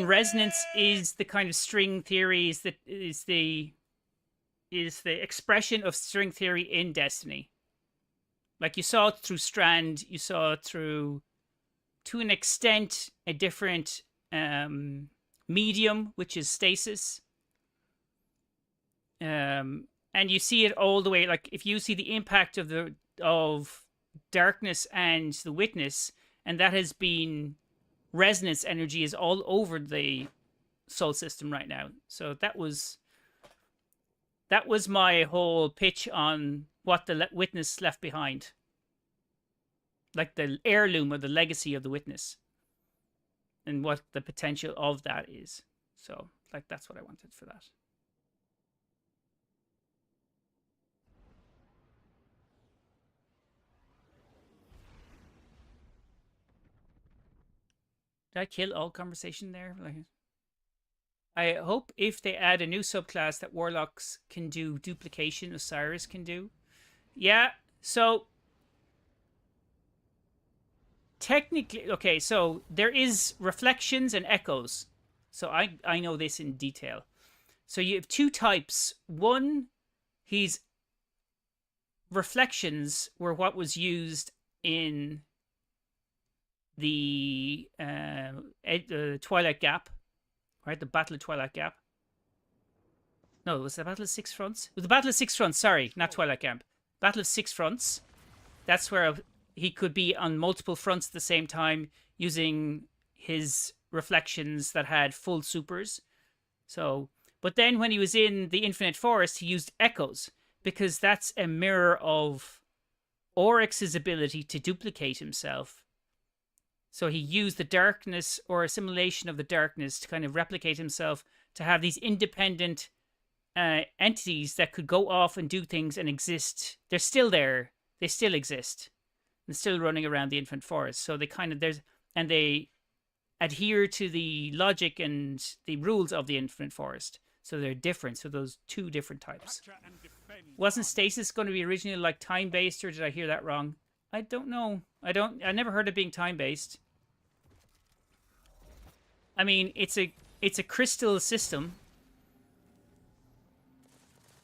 resonance is the kind of string theories that is the expression of string theory in Destiny. Like you saw it through Strand, you saw it through, to an extent, a different medium, which is stasis. And you see it all the way. Like if you see the impact of darkness and the witness, and that has been resonance energy is all over the Sol system right now. So that was my whole pitch on what the witness left behind, like the heirloom or the legacy of the witness, and what the potential of that is. So that's what I wanted for that. Did I kill all conversation there? I hope if they add a new subclass that Warlocks can do duplication, Osiris can do. Yeah, so technically, okay, so there is reflections and echoes. So I know this in detail. So you have two types. One, reflections were what was used in the Twilight Gap, right? The Battle of Twilight Gap. No, it was the Battle of Six Fronts. It was the Battle of Six Fronts. Sorry, not Twilight Gap. Battle of Six Fronts. That's where he could be on multiple fronts at the same time, using his reflections that had full supers. So, but then when he was in the Infinite Forest, he used echoes, because that's a mirror of Oryx's ability to duplicate himself. So he used the darkness, or a simulation of the darkness, to kind of replicate himself, to have these independent entities that could go off and do things and exist. They're still there. They still exist. And still running around the Infinite Forest. So they they adhere to the logic and the rules of the Infinite Forest. So they're different. So those two different types. Wasn't stasis going to be originally time-based, or did I hear that wrong? I don't know. I never heard of being time-based. I mean, it's a crystal system.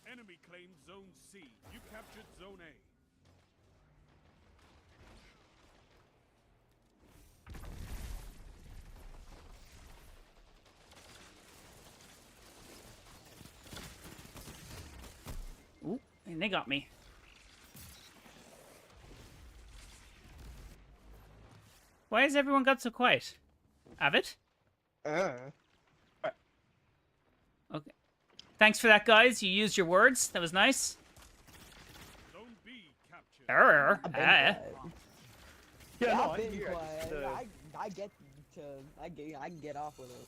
Enemy claimed Zone C. You captured Zone A. Ooh, and they got me. Why has everyone got so quiet? Avid? Okay. Thanks for that, guys. You used your words. That was nice. Zone B captured. Yeah, no, I've been here. quiet. I can get off with it.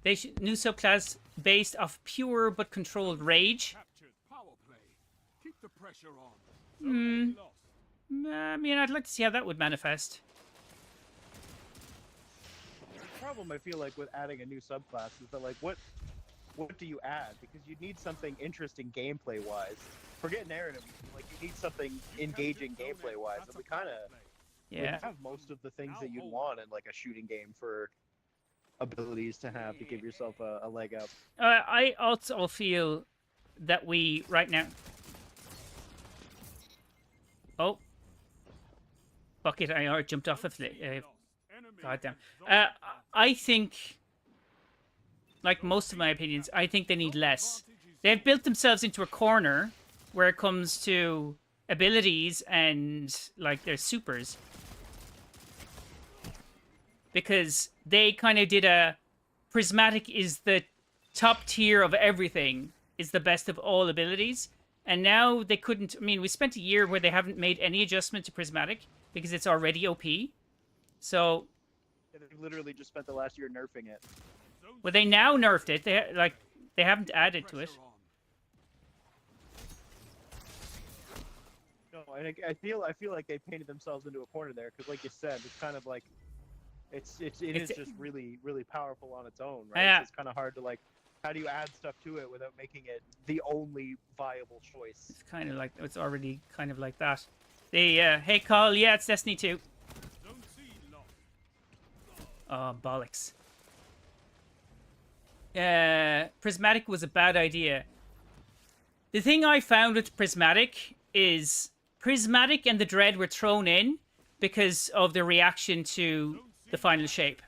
New subclass based off pure but controlled rage. Captured power play. Keep the pressure on. Zone lost. I mean, I'd like to see how that would manifest. The problem I feel like with adding a new subclass is that like what do you add? Because you need something interesting gameplay wise. Forget narrative, like you need something engaging gameplay wise, and we kind of have most of the things that you'd want in like a shooting game for abilities to have to give yourself a leg up. I also feel that we right now. Oh, bucket! I jumped off of the. Goddamn. I think, like most of my opinions, I think they need less. They've built themselves into a corner where it comes to abilities and like their supers. Because they kind of did a prismatic is the top tier of everything, is the best of all abilities. And now they couldn't, I mean, we spent a year where they haven't made any adjustment to prismatic because it's already OP. So they literally just spent the last year nerfing it. Well, they now nerfed it. They haven't added to it. No, I feel like they painted themselves into a corner there because, like you said, it's kind of like it is just really powerful on its own, right? Yeah. So it's kind of hard to like, how do you add stuff to it without making it the only viable choice? It's kind of like it's already kind of like that. Hey Carl, yeah, it's Destiny 2. Oh, bollocks. Prismatic was a bad idea. The thing I found with Prismatic is Prismatic and the Dread were thrown in because of the reaction to the final shape.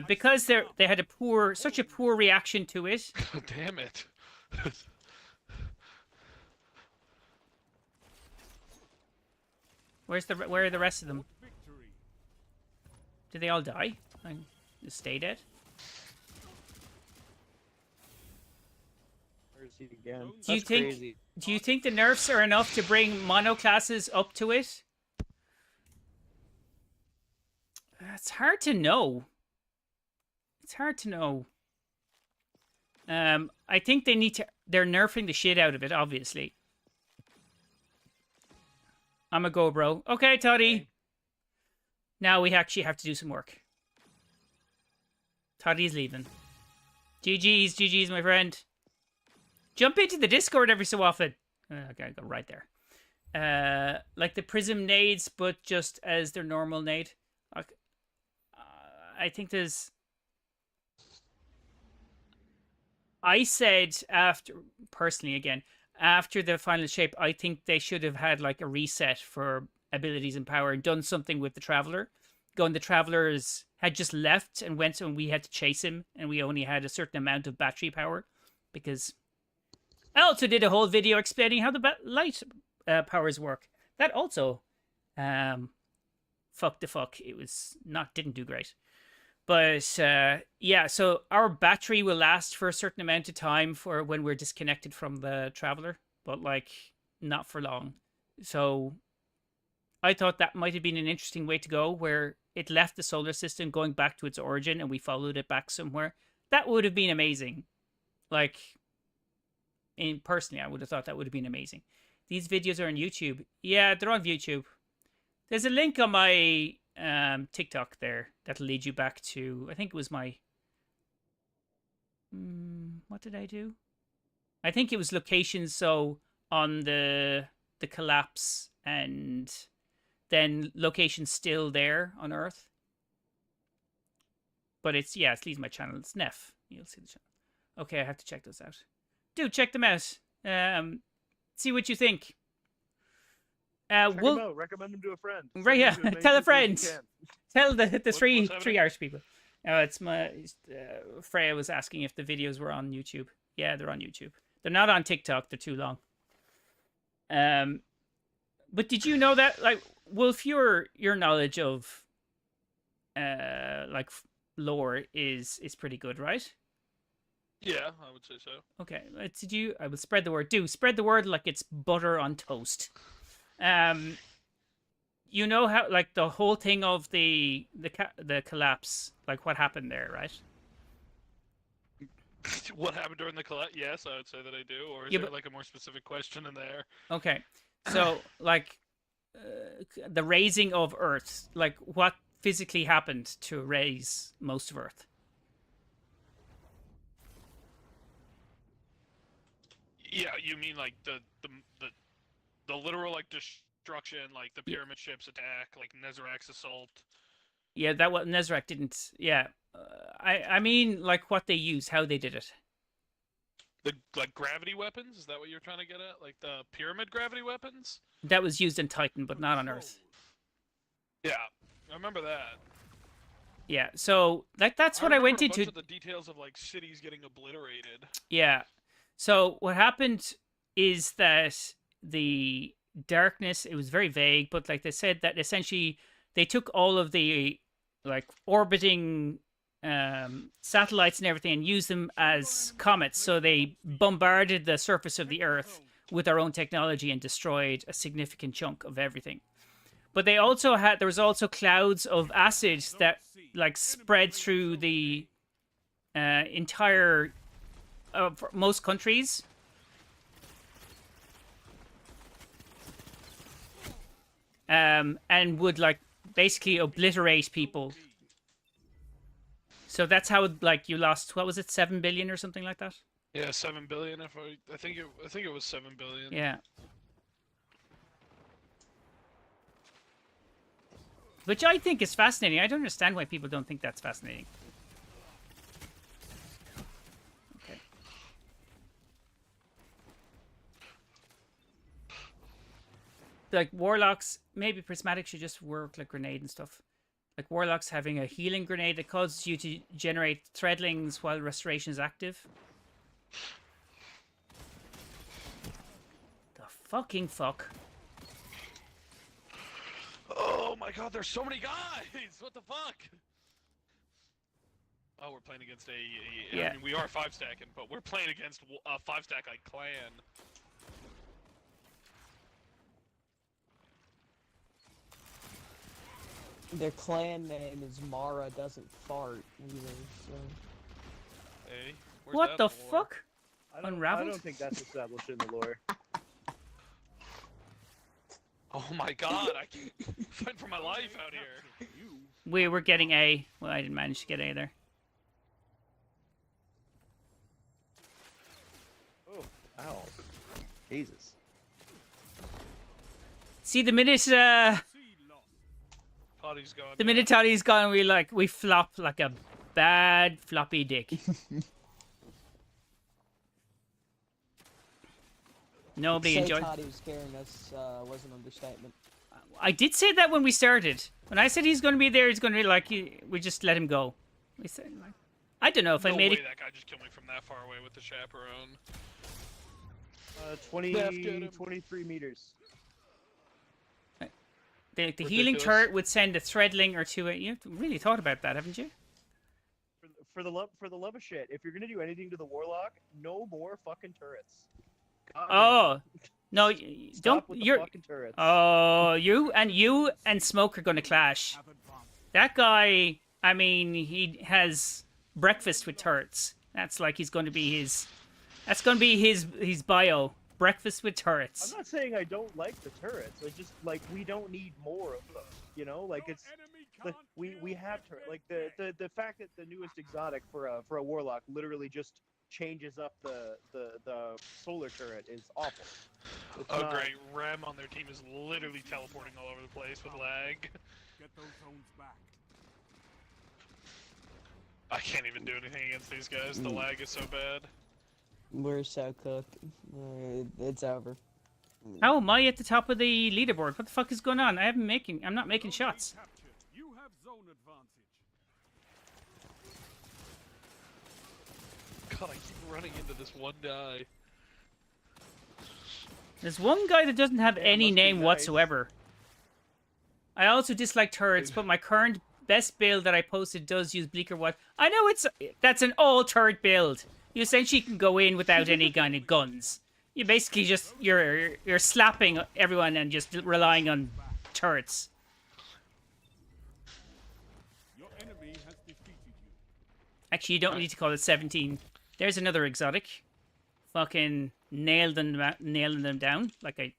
Because they had such a poor reaction to it. Damn it. Where are the rest of them? Did they all die? Just stay dead? Where's he again? Do you think the nerfs are enough to bring mono classes up to it? It's hard to know. It's hard to know. I think they're nerfing the shit out of it, obviously. I'm a go, bro. Okay, Toddy. Okay. Now we actually have to do some work. Toddy's leaving. GG's, my friend. Jump into the Discord every so often. Okay, go right there. Like the Prism nades, but just as their normal nade. I think there's... I said personally again, after the final shape, I think they should have had like a reset for abilities and power and done something with the Traveler. The Traveler had just left and went, and we had to chase him, and we only had a certain amount of battery power because I also did a whole video explaining how the light powers work. That also, fuck. It didn't do great. But yeah, so our battery will last for a certain amount of time for when we're disconnected from the Traveler, but like not for long. So I thought that might have been an interesting way to go, where it left the solar system going back to its origin and we followed it back somewhere. That would have been amazing. Like, personally, I would have thought that would have been amazing. These videos are on YouTube. Yeah, they're on YouTube. There's a link on my TikTok there that'll lead you back to, I think it was my what did I do? I think it was locations, so on the collapse, and then locations still there on Earth. But it leads my channel. It's Neff. You'll see the channel. Okay, I have to check those out. Dude, check them out. See what you think. Check them out. Recommend them to a friend. Right, yeah. Tell a friend. Tell the three Irish people. It's my Freya was asking if the videos were on YouTube. Yeah, they're on YouTube. They're not on TikTok. They're too long. But did you know that, like, Wolf, your knowledge of like lore is pretty good, right? Yeah, I would say so. Okay, I will spread the word. Spread the word like it's butter on toast. you know how like the whole thing of the collapse, like what happened there, right? What happened during the collapse? Yes, I would say that I do. Or is Yeah, there but- like a more specific question in there? Okay, so like the raising of Earth, like what physically happened to raise most of Earth? Yeah, you mean like the literal like destruction, like the pyramid ships attack, like Nezarek's assault. Yeah, that what Nezrak didn't. Yeah, I mean like what they used, how they did it. The like gravity weapons? Is that what you're trying to get at? Like the pyramid gravity weapons? That was used in Titan, but not on Earth. Yeah, I remember that. Yeah, so like that's what I went remember into. A bunch of the details of like cities getting obliterated. Yeah. So what happened is that the darkness, it was very vague, but like they said that essentially they took all of the like orbiting satellites and everything and used them as comets. So they bombarded the surface of the Earth with their own technology and destroyed a significant chunk of everything. But they also there was also clouds of acid that like spread through the entire for most countries. And would like basically obliterate people. So that's how like you lost, what was it, 7 billion or something like that? Yeah, 7 billion. If I think it was 7 billion. Yeah. Which I think is fascinating. I don't understand why people don't think that's fascinating. Okay. Like warlocks, maybe prismatic should just work like grenade and stuff. Like warlocks having a healing grenade that causes you to generate threadlings while restoration is active. The fucking fuck. Oh my god, there's so many guys! What the fuck? Oh, we're playing against Yeah. I mean, we are 5-stacking, but we're playing against a 5-stack like clan. Their clan name is Mara Doesn't Fart either, so... Hey, What the fuck? I Unraveled? don't think that's established in the lore. Oh my god, I can't fight for my life out here. We were getting A. Well, I didn't manage to get A there. Oh, ow. Jesus. See, the minute Toddy's gone. the minute Toddy's gone, we flop like a bad floppy dick. Nobody Say enjoyed. Toddy was scaring us was an understatement. I did say that when we started. When I said he's going to be there, he's going to be like, we just let him go. We said, like, I don't know if No I made way it. that guy just killed me from that far away with the chaperone. 23 meters. The Ridiculous. healing turret would send a threadling or two. You've really thought about that, haven't you? For the love of shit, if you're gonna do anything to the warlock, no more fucking turrets. God Oh, no, Stop don't. with the You're. fucking turrets. Oh, you and Smoke are going to clash. That guy, I mean, he has breakfast with turrets. That's like he's going to be his. That's going to be his bio. Breakfast with turrets. I'm not saying I don't like the turrets. I just like we don't need more of them. You know, like it's like we have turrets. Like the fact that the newest exotic for a warlock literally just changes up the solar turret is awful. It's not... great. Rem on their team is literally teleporting all over the place with lag. Get those zones back. I can't even do anything against these guys. The lag is so bad. We're so cooked. It's over. How am I at the top of the leaderboard? What the fuck is going on? I'm not making shots. Captured. You have zone advantage. God, I keep running into this one guy. There's one guy that doesn't have any must be name nice. whatsoever. I also dislike turrets, but my current best build that I posted does use Bleaker What. I know that's an all turret build. You essentially can go in without any kind of guns. You basically just you're slapping everyone and just relying on turrets. Actually, you don't need to call it 17. There's another exotic. Fucking nailing them down like I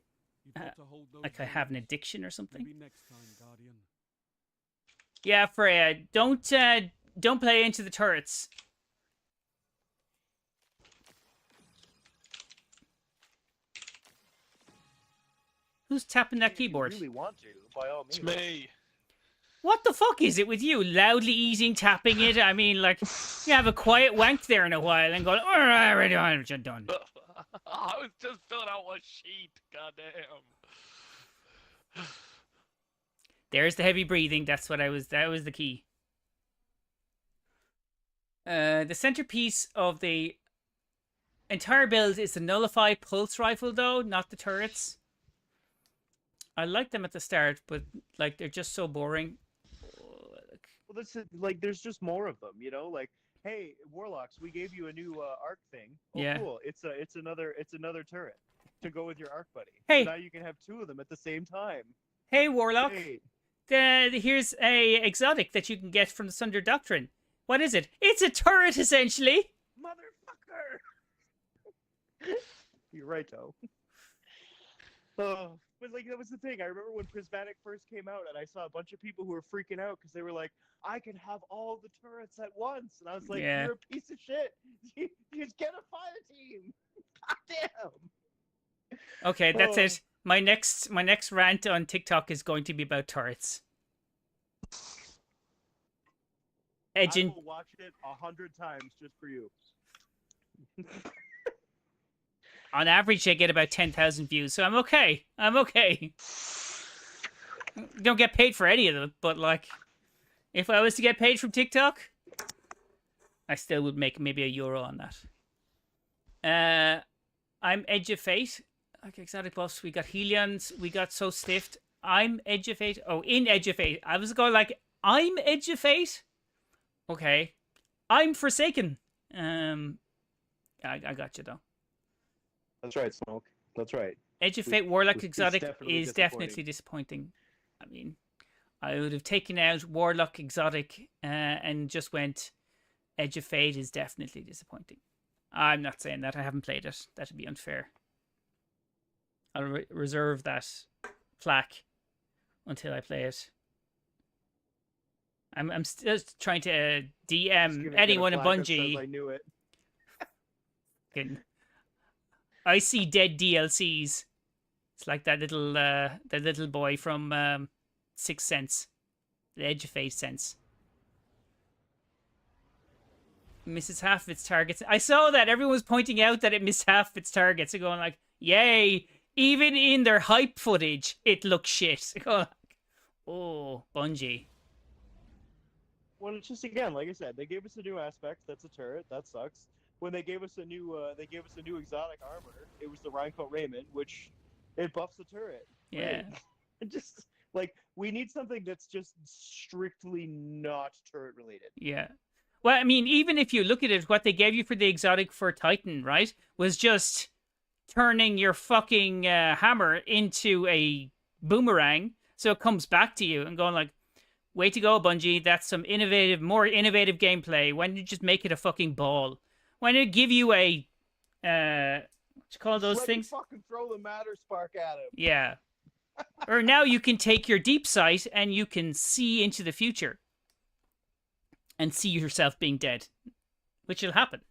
have an addiction or something. Maybe next time, Guardian. Yeah, Freya, don't play into the turrets. Who's tapping that keyboard? If you really want to, by all means. It's me. What the fuck is it with you? Loudly eating, tapping it? I mean, like, you have a quiet wank there in a while and going, alright, we're done. I was just filling out one sheet. Goddamn. There's the heavy breathing. That was the key. The centerpiece of the entire build is the nullify pulse rifle, though, not the turrets. I like them at the start, but like they're just so boring. Well, that's it, like there's just more of them, you know. Like, hey, warlocks, we gave you a new arc thing. Oh, yeah. Cool. It's another turret to go with your arc buddy. Hey. So now you can have two of them at the same time. Hey, warlock. Hey. Here's a exotic that you can get from the Sunder Doctrine. What is it? It's a turret, essentially. Motherfucker. You're right, though. Oh. But like that was the thing. I remember when Prismatic first came out, and I saw a bunch of people who were freaking out because they were like, "I can have all the turrets at once," and I was like, yeah. "You're a piece of shit. You just get a fire team." God damn. Okay, that's it. My next rant on TikTok is going to be about turrets. I will watch it 100 times just for you. On average, I get about 10,000 views, so I'm okay. Don't get paid for any of them, but like, if I was to get paid from TikTok, I still would make maybe €1 on that. I'm Edge of Fate. Like exotic buffs, we got Helions, we got So Stiffed. I'm Edge of Fate. Oh, in Edge of Fate. I was going like, I'm Edge of Fate? Okay. I'm Forsaken. I got you though. That's right, Smoke. That's right. Edge of Fate Warlock Exotic is definitely disappointing. I mean, I would have taken out Warlock Exotic and just went Edge of Fate is definitely disappointing. I'm not saying that. I haven't played it. That would be unfair. I'll reserve that plaque until I play it. I'm still trying to DM anyone in Bungie. I knew it. I see dead DLCs. It's like that little boy from Sixth Sense, the Edge of Fate sense. Misses half of its targets. I saw that everyone was pointing out that it missed half of its targets. They're going like, "Yay!" Even in their hype footage, it looks shit. They're going like, "Oh, Bungie." Well, it's just again, like I said, they gave us a new aspect. That's a turret. That sucks. When they gave us a new exotic armor, it was the Raincoat Raiment, which it buffs the turret. Yeah. Right? Just like we need something that's just strictly not turret related. Yeah. Well, I mean, even if you look at it, what they gave you for the exotic for Titan, right, was just turning your fucking hammer into a boomerang, so it comes back to you and going like, "Way to go, Bungie! That's some more innovative gameplay. Why don't you just make it a fucking ball? Why don't you give you a what you call those things? Fucking throw the matter spark at him. Yeah. Or now you can take your deep sight and you can see into the future and see yourself being dead, which will happen.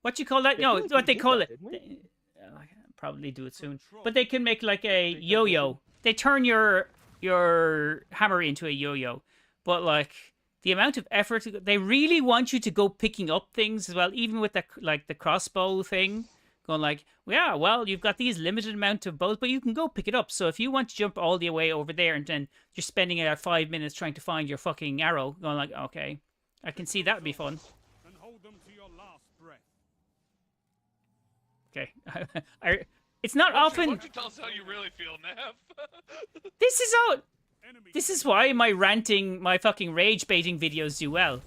What you call that? No, it's what they call it. I'll probably do it soon. But they can make like a yo-yo. They turn your hammer into a yo-yo. But like the amount of effort they really want you to go picking up things as well, even with the crossbow thing. Going like, yeah, well, you've got these limited amount of bows, but you can go pick it up. So if you want to jump all the way over there and then you're spending about 5 minutes trying to find your fucking arrow, going like, okay, I can see that would be fun. And hold them to your last breath. Okay. It's not often. Why don't you tell us how you really feel, Nev? This is why my fucking rage baiting videos do well.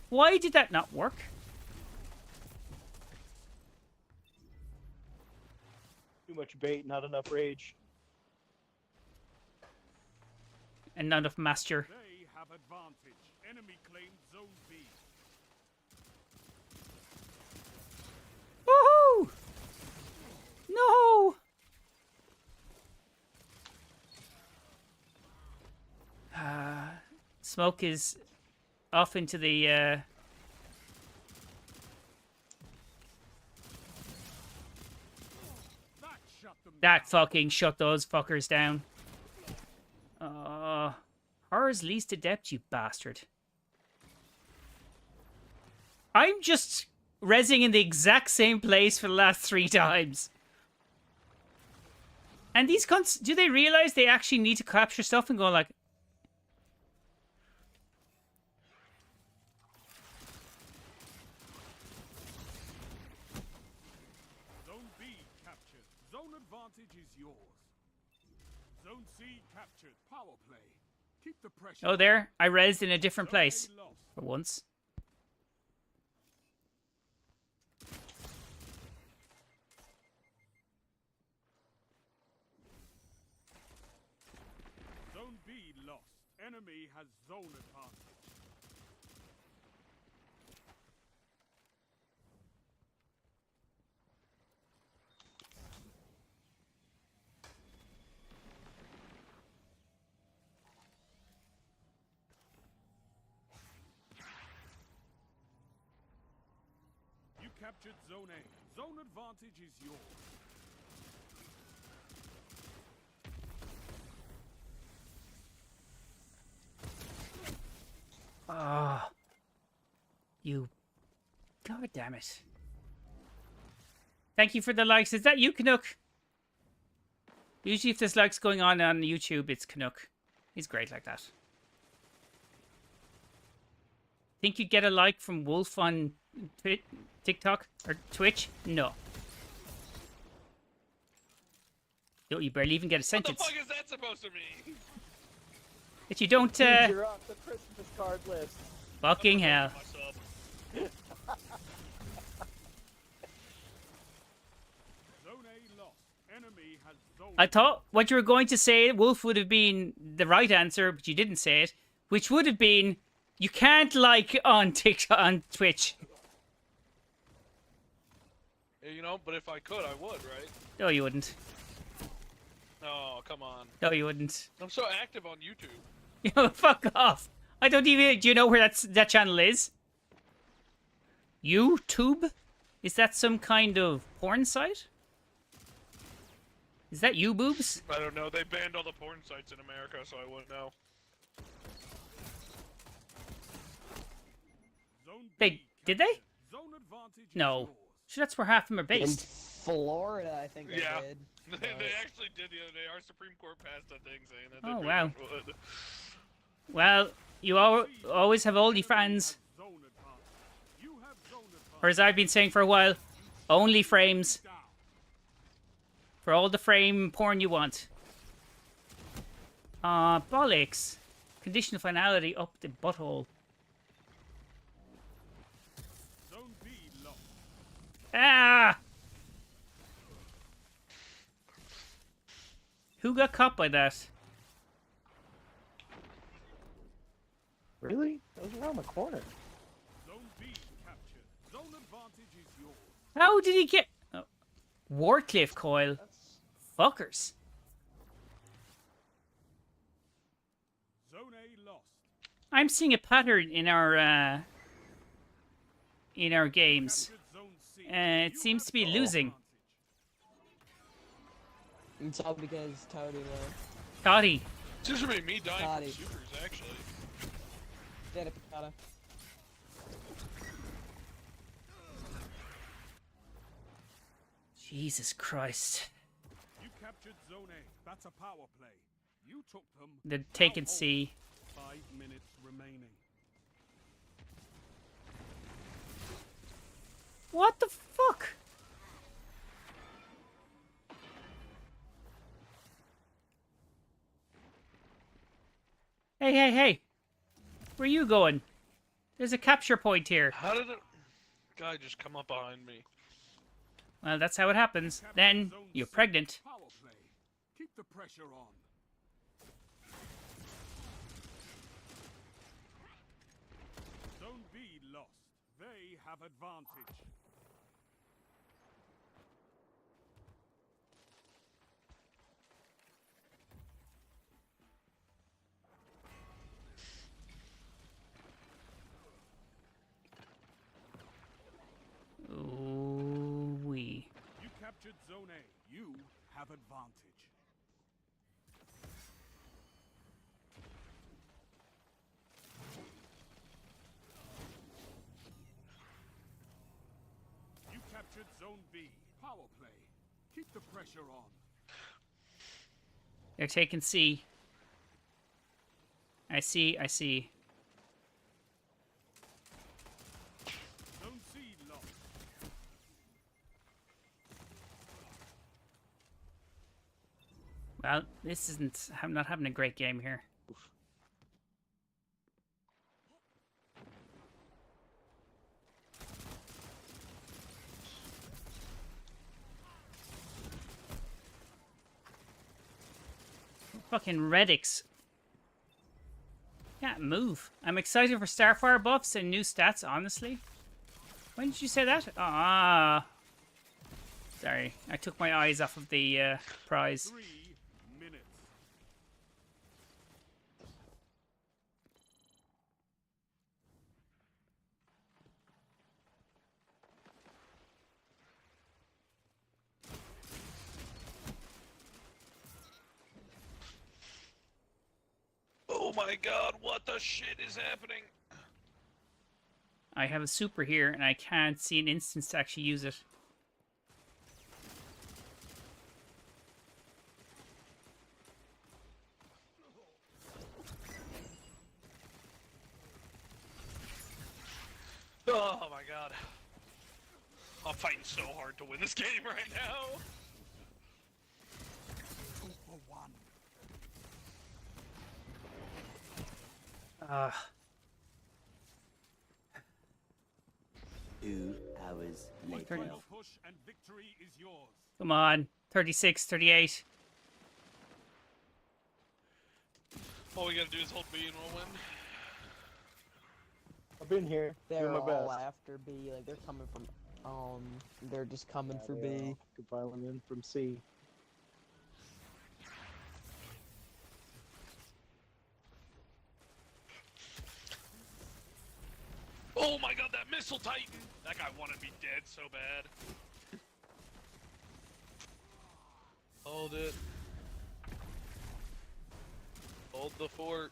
Why did that not work? much bait, not enough rage. And not enough master. They have advantage. Enemy claimed zone B. Woohoo! No! Smoke is off into the That shut them that down. fucking shut those fuckers down. Horror's least adept, you bastard. I'm just rezzing in the exact same place for the last 3 times. And these cunts, do they realize they actually need to capture stuff and go like, Zone B captured. Zone advantage is yours. Zone C captured. Power play. Keep the pressure. oh, there, I rezzed in a different Zone A place lost. for once. Zone B lost. Enemy has zone advantage. You captured Zone A. Zone advantage is yours. Ah, you. God damn it. Thank you for the likes. Is that you, Canuck? Usually if there's likes going on YouTube, it's Canuck. He's great like that. Think you'd get a like from Wolf on TikTok or Twitch? No. You barely even get a What the sentence. fuck is that supposed to mean? If you don't, Dude, you're off the Christmas card list. fucking hell. Myself. Zone A lost. Enemy has zone. I thought what you were going to say, Wolf, would have been the right answer, but you didn't say it. Which would have been, you can't like on TikTok, on Twitch. You know, but if I could, I would, right? No, you wouldn't. Oh, come on. No, you wouldn't. I'm so active on YouTube. You know, fuck off. I don't even. Do you know where that channel is? YouTube? Is that some kind of porn site? Is that you boobs? I don't know. They banned all the porn sites in America, so I wouldn't know. Zone They B did they? captured. Zone advantage is No. yours. Sure, that's where half of them are In based. Florida, I think they Yeah. did. They actually did the other day. Our Supreme Court passed a thing saying that. Oh, they wow. pretty much would. Well, you always have oldie fans, Zone advantage. You have zone advantage. or as I've been saying for a while, only frames Down. for all the frame porn you want. Bollocks. Conditional finality up the butthole. Zone B lost. Ah! Who got caught by that? Really? That was around the corner. Zone B captured. Zone advantage is yours. How did he get... Oh. Warcliffe coil. That's Fuckers. Zone A lost. I'm seeing a pattern in our games. Captured Zone C. It You seems have to be zone losing. advantage. It's all because Tony Toddy. This should be me dying Body. from supers, actually. did it, Picata. Jesus Christ. You captured Zone A. That's a power play. You took them. The take and Now hold. see. 5 minutes remaining. What the fuck? Hey, hey, hey. Where you going? There's a capture point here. How did it... Guy just come up behind me? Well, that's how it happens. Then you're pregnant. Power play. Keep the pressure on. Zone B lost. They have advantage. Ooh wee. You captured Zone A. You have advantage. You captured Zone B. Power play. Keep the pressure on. They're taking C. I see. Zone C lost. Well, this isn't. I'm not having a great game here. Fucking Reddicks. Can't move. I'm excited for Starfire buffs and new stats, honestly. When did you say that? Ah. Sorry, I took my eyes off of the prize. 3 minutes. Oh my god, what the shit is happening? I have a super here, and I can't see an instance to actually use it. Oh my god. I'm fighting so hard to win this game right now. 2 for 1. Ah. 2 hours later. Final push and victory is yours. Come on. 36, 38. All we gotta do is hold B and we'll win. I've been here. They're doing my all best. after B. Like they're coming from. They're just coming for They B. compiling in from C. Oh my god, that missile titan! That guy wanted me dead so bad. Hold it. Hold the fort.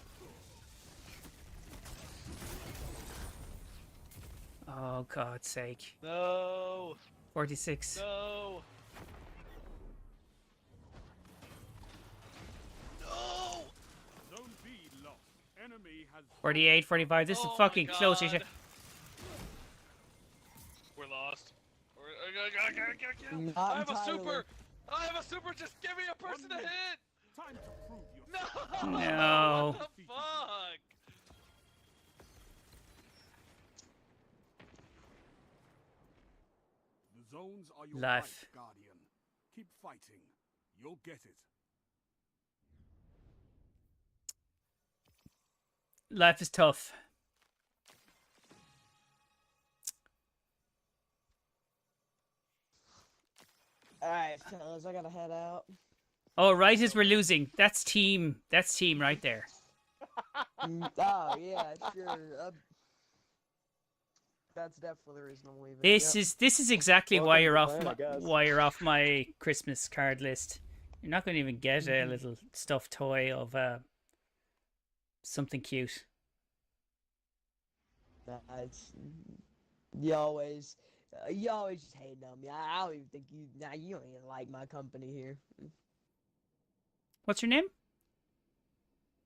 Oh, God's sake. No! 46. No! No! Zone B lost. Enemy has 48, 45. This is Oh fucking my close. God. We're lost. Not I have a entirely. super! I have a super! Just give me a person to hit! time to prove yourself. No! No. What the fuck? The zones are your Life. right, Guardian. Keep fighting. You'll get it. Life is tough. Alright, fellas, I gotta head out. Oh, right as we're losing. That's team. That's team right there. Oh, yeah, sure. That's definitely the reason I'm leaving. This is exactly why Welcome to you're the off clan, my, I guess. why you're off my Christmas card list. You're not going to even get a little stuffed toy of something cute. It's, you always just hating on me. I don't even think you. Nah, you don't even like my company here. What's your name?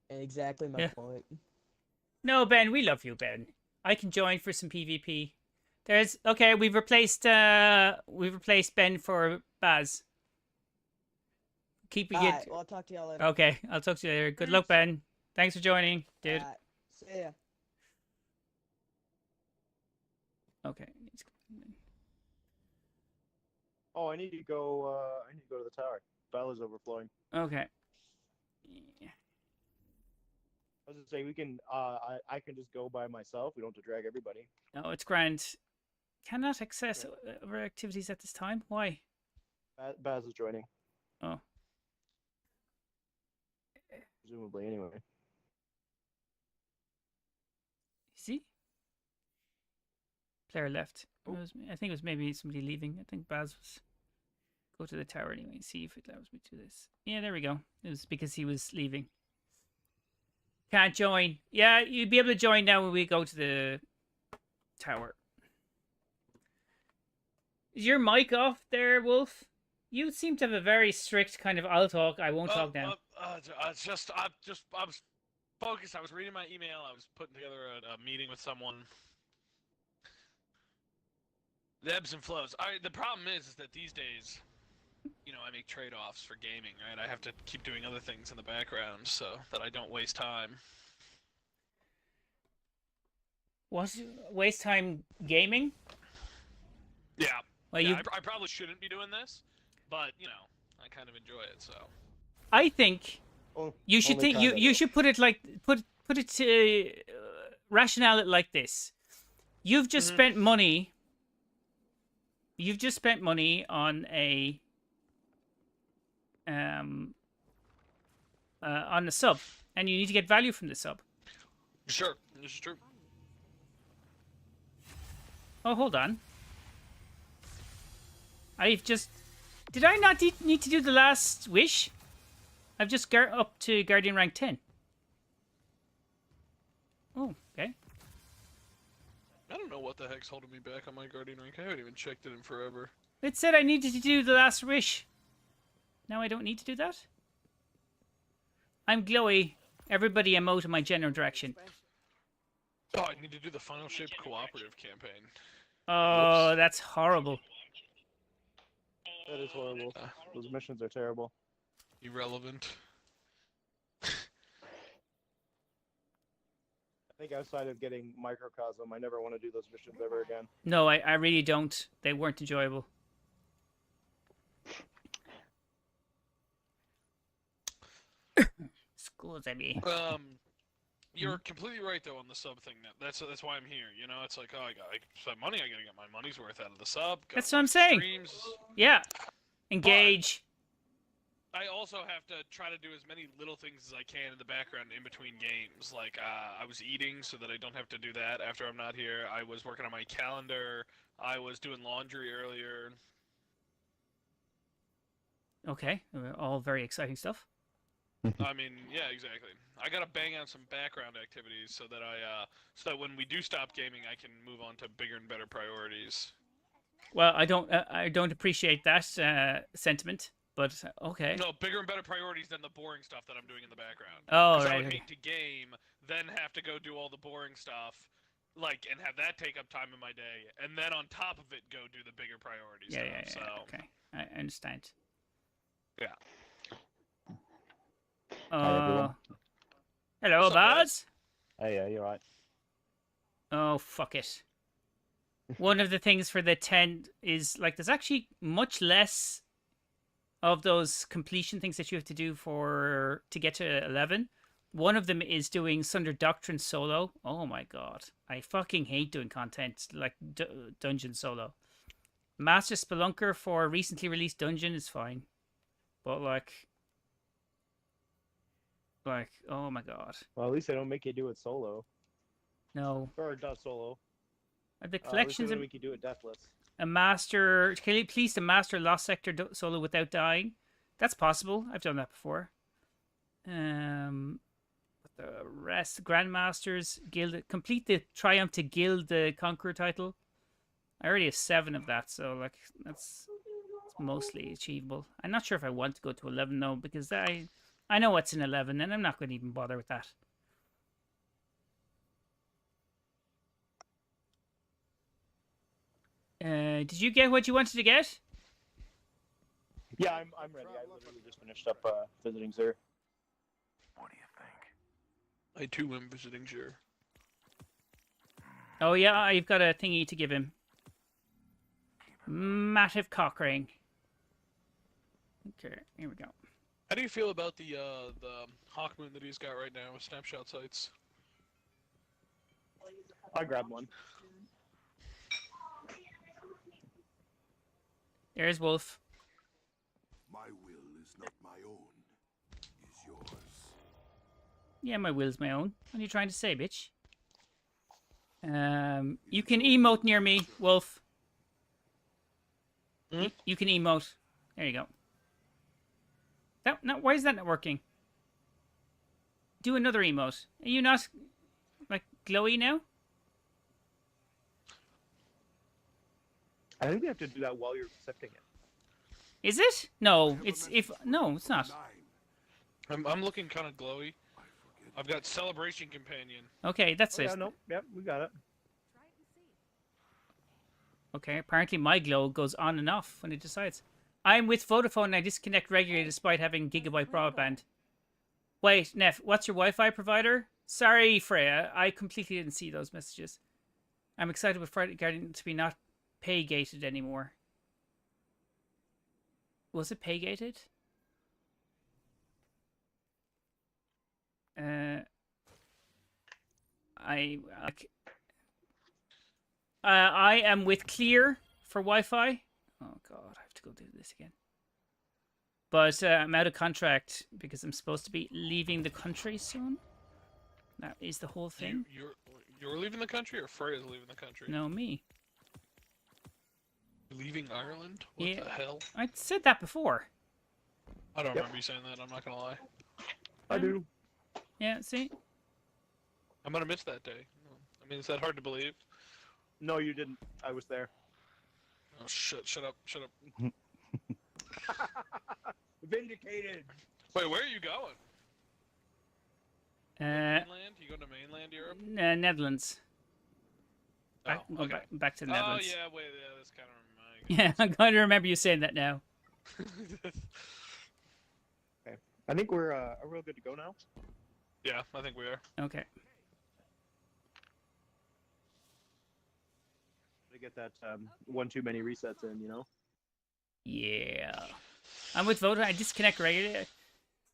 Exactly my Yeah. point. No, Ben, we love you, Ben. I can join for some PvP. There's okay. We've replaced Ben for Baz. Keep it. Alright, well, I'll talk to y'all later. Okay, I'll talk to you later. Good luck, Ben. Thanks for joining, dude. Alright, see ya. Okay. Oh, I need to go. I need to go to the tower. Battle is overflowing. Okay. Yeah. I was gonna say we can. I can just go by myself. We don't have to drag everybody. No, it's grand. Cannot access other activities at this time. Why? Baz is joining, Oh. presumably. Anyway. Is he? Player left. I think it was maybe somebody leaving. I think Baz was. Go to the tower anyway and see if it allows me to do this. Yeah, there we go. It was because he was leaving. Can't join. Yeah, you'd be able to join now when we go to the tower. Is your mic off there, Wolf? You seem to have a very strict kind of I'll talk, I won't talk now. I was focused. I was reading my email. I was putting together a meeting with someone. The ebbs and flows. The problem is that these days, you know, I make trade-offs for gaming, right? I have to keep doing other things in the background so that I don't waste time. What? Waste time gaming? Yeah. Well, yeah, I probably shouldn't be doing this, but you know, I kind of enjoy it. So. I think you should think you should put it like put it to rationale it like this. You've just spent money. You've just spent money on a on the sub, and you need to get value from the sub. Sure, this is true. Oh, hold on. Did I not need to do the last wish? I've just got up to Guardian rank 10. Oh, okay. I don't know what the heck's holding me back on my Guardian rank. I haven't even checked it in forever. It said I needed to do the last wish. Now I don't need to do that? I'm glowy. Everybody emote in my general direction. Oh, I need to do the Final Shape cooperative campaign. Oh, Whoops. that's horrible. That is horrible. Those missions are terrible. Irrelevant. I think outside of getting microcosm, I never want to do those missions ever again. No, I really don't. They weren't enjoyable. Excuse me. You're completely right though on the sub thing. That's why I'm here. You know, it's like, oh, I spent money. I gotta get my money's worth out of the sub. That's what I'm saying. Streams. Yeah. Engage. But I also have to try to do as many little things as I can in the background in between games. Like, I was eating so that I don't have to do that after I'm not here. I was working on my calendar. I was doing laundry earlier. Okay. All very exciting stuff. I mean, yeah, exactly. I gotta bang out some background activities so that so that when we do stop gaming, I can move on to bigger and better priorities. Well, I don't appreciate that sentiment, but okay. No, bigger and better priorities than the boring stuff that I'm doing in the background. Oh, right. I would hate to game, then have to go do all the boring stuff, like, and have that take up time in my day, and then on top of it, go do the bigger priorities. Yeah. So. Okay, I understand. Yeah. Hello, Baz. Hey, yeah, you're right. Oh, fuck it. One of the things for the 10 is, like, there's actually much less of those completion things that you have to do to get to 11. One of them is doing Sunder Doctrine solo. Oh my god. I fucking hate doing content like dungeon solo. Master Spelunker for a recently released dungeon is fine. But, like, oh my god. Well, at least they don't make you do it solo. No. Or not solo. The collections they make you do it deathless. a master. Can you please the master Lost Sector solo without dying? That's possible. I've done that before. The rest, Grandmasters, Guild, complete the Triumph to Guild the Conqueror title. I already have 7 of that, so like that's mostly achievable. I'm not sure if I want to go to 11 though, because I know what's in 11, and I'm not going to even bother with that. Did you get what you wanted to get? Yeah, I'm ready. I literally just finished up visiting Xur. What do you think? I too am visiting Xur. Oh yeah, you've got a thingy to give him. Massive cock ring. Okay, here we go. How do you feel about the Hawkmoon that he's got right now with snapshot sights? I grabbed one. There's Wolf. My will is not my own, is yours. Yeah, my will's my own. What are you trying to say, bitch? You can emote near me, Wolf. You can emote. There you go. No, why is that not working? Do another emote. Are you not, like, glowy now? I think we have to do that while you're accepting it. Is it? No, it's not. I'm looking kind of glowy. I've got Celebration Companion. Okay, that's it. Yeah, no, yep, we got it. Okay, apparently my glow goes on and off when it decides. I'm with Vodafone and I disconnect regularly despite having gigabyte broadband. Wait, Neff, what's your Wi-Fi provider? Sorry, Freya, I completely didn't see those messages. I'm excited with Friday Guardian to be not pay-gated anymore. Was it pay-gated? I am with Clear for Wi-Fi. Oh god, I have to go do this again. But I'm out of contract because I'm supposed to be leaving the country soon. That is the whole thing. You're leaving the country, or Freya's leaving the country? No, me. Leaving Ireland? What the hell? I said that before. I don't remember you saying that. I'm not gonna lie. I do. Yeah, see? I'm gonna miss that day. I mean, is that hard to believe? No, you didn't. I was there. Oh shit! Shut up! Shut up! Vindicated. Wait, where are you going? Mainland? You going to mainland Europe? Netherlands. Back, oh, okay. Back to the Netherlands. Oh yeah, wait, yeah, that's kind of Yeah, I'm going to remember you saying that now. Okay, I think we're real good to go now. Yeah, I think we are. Okay. To get that one too many resets in, you know. Yeah. I'm with Vodafone. I disconnect regularly.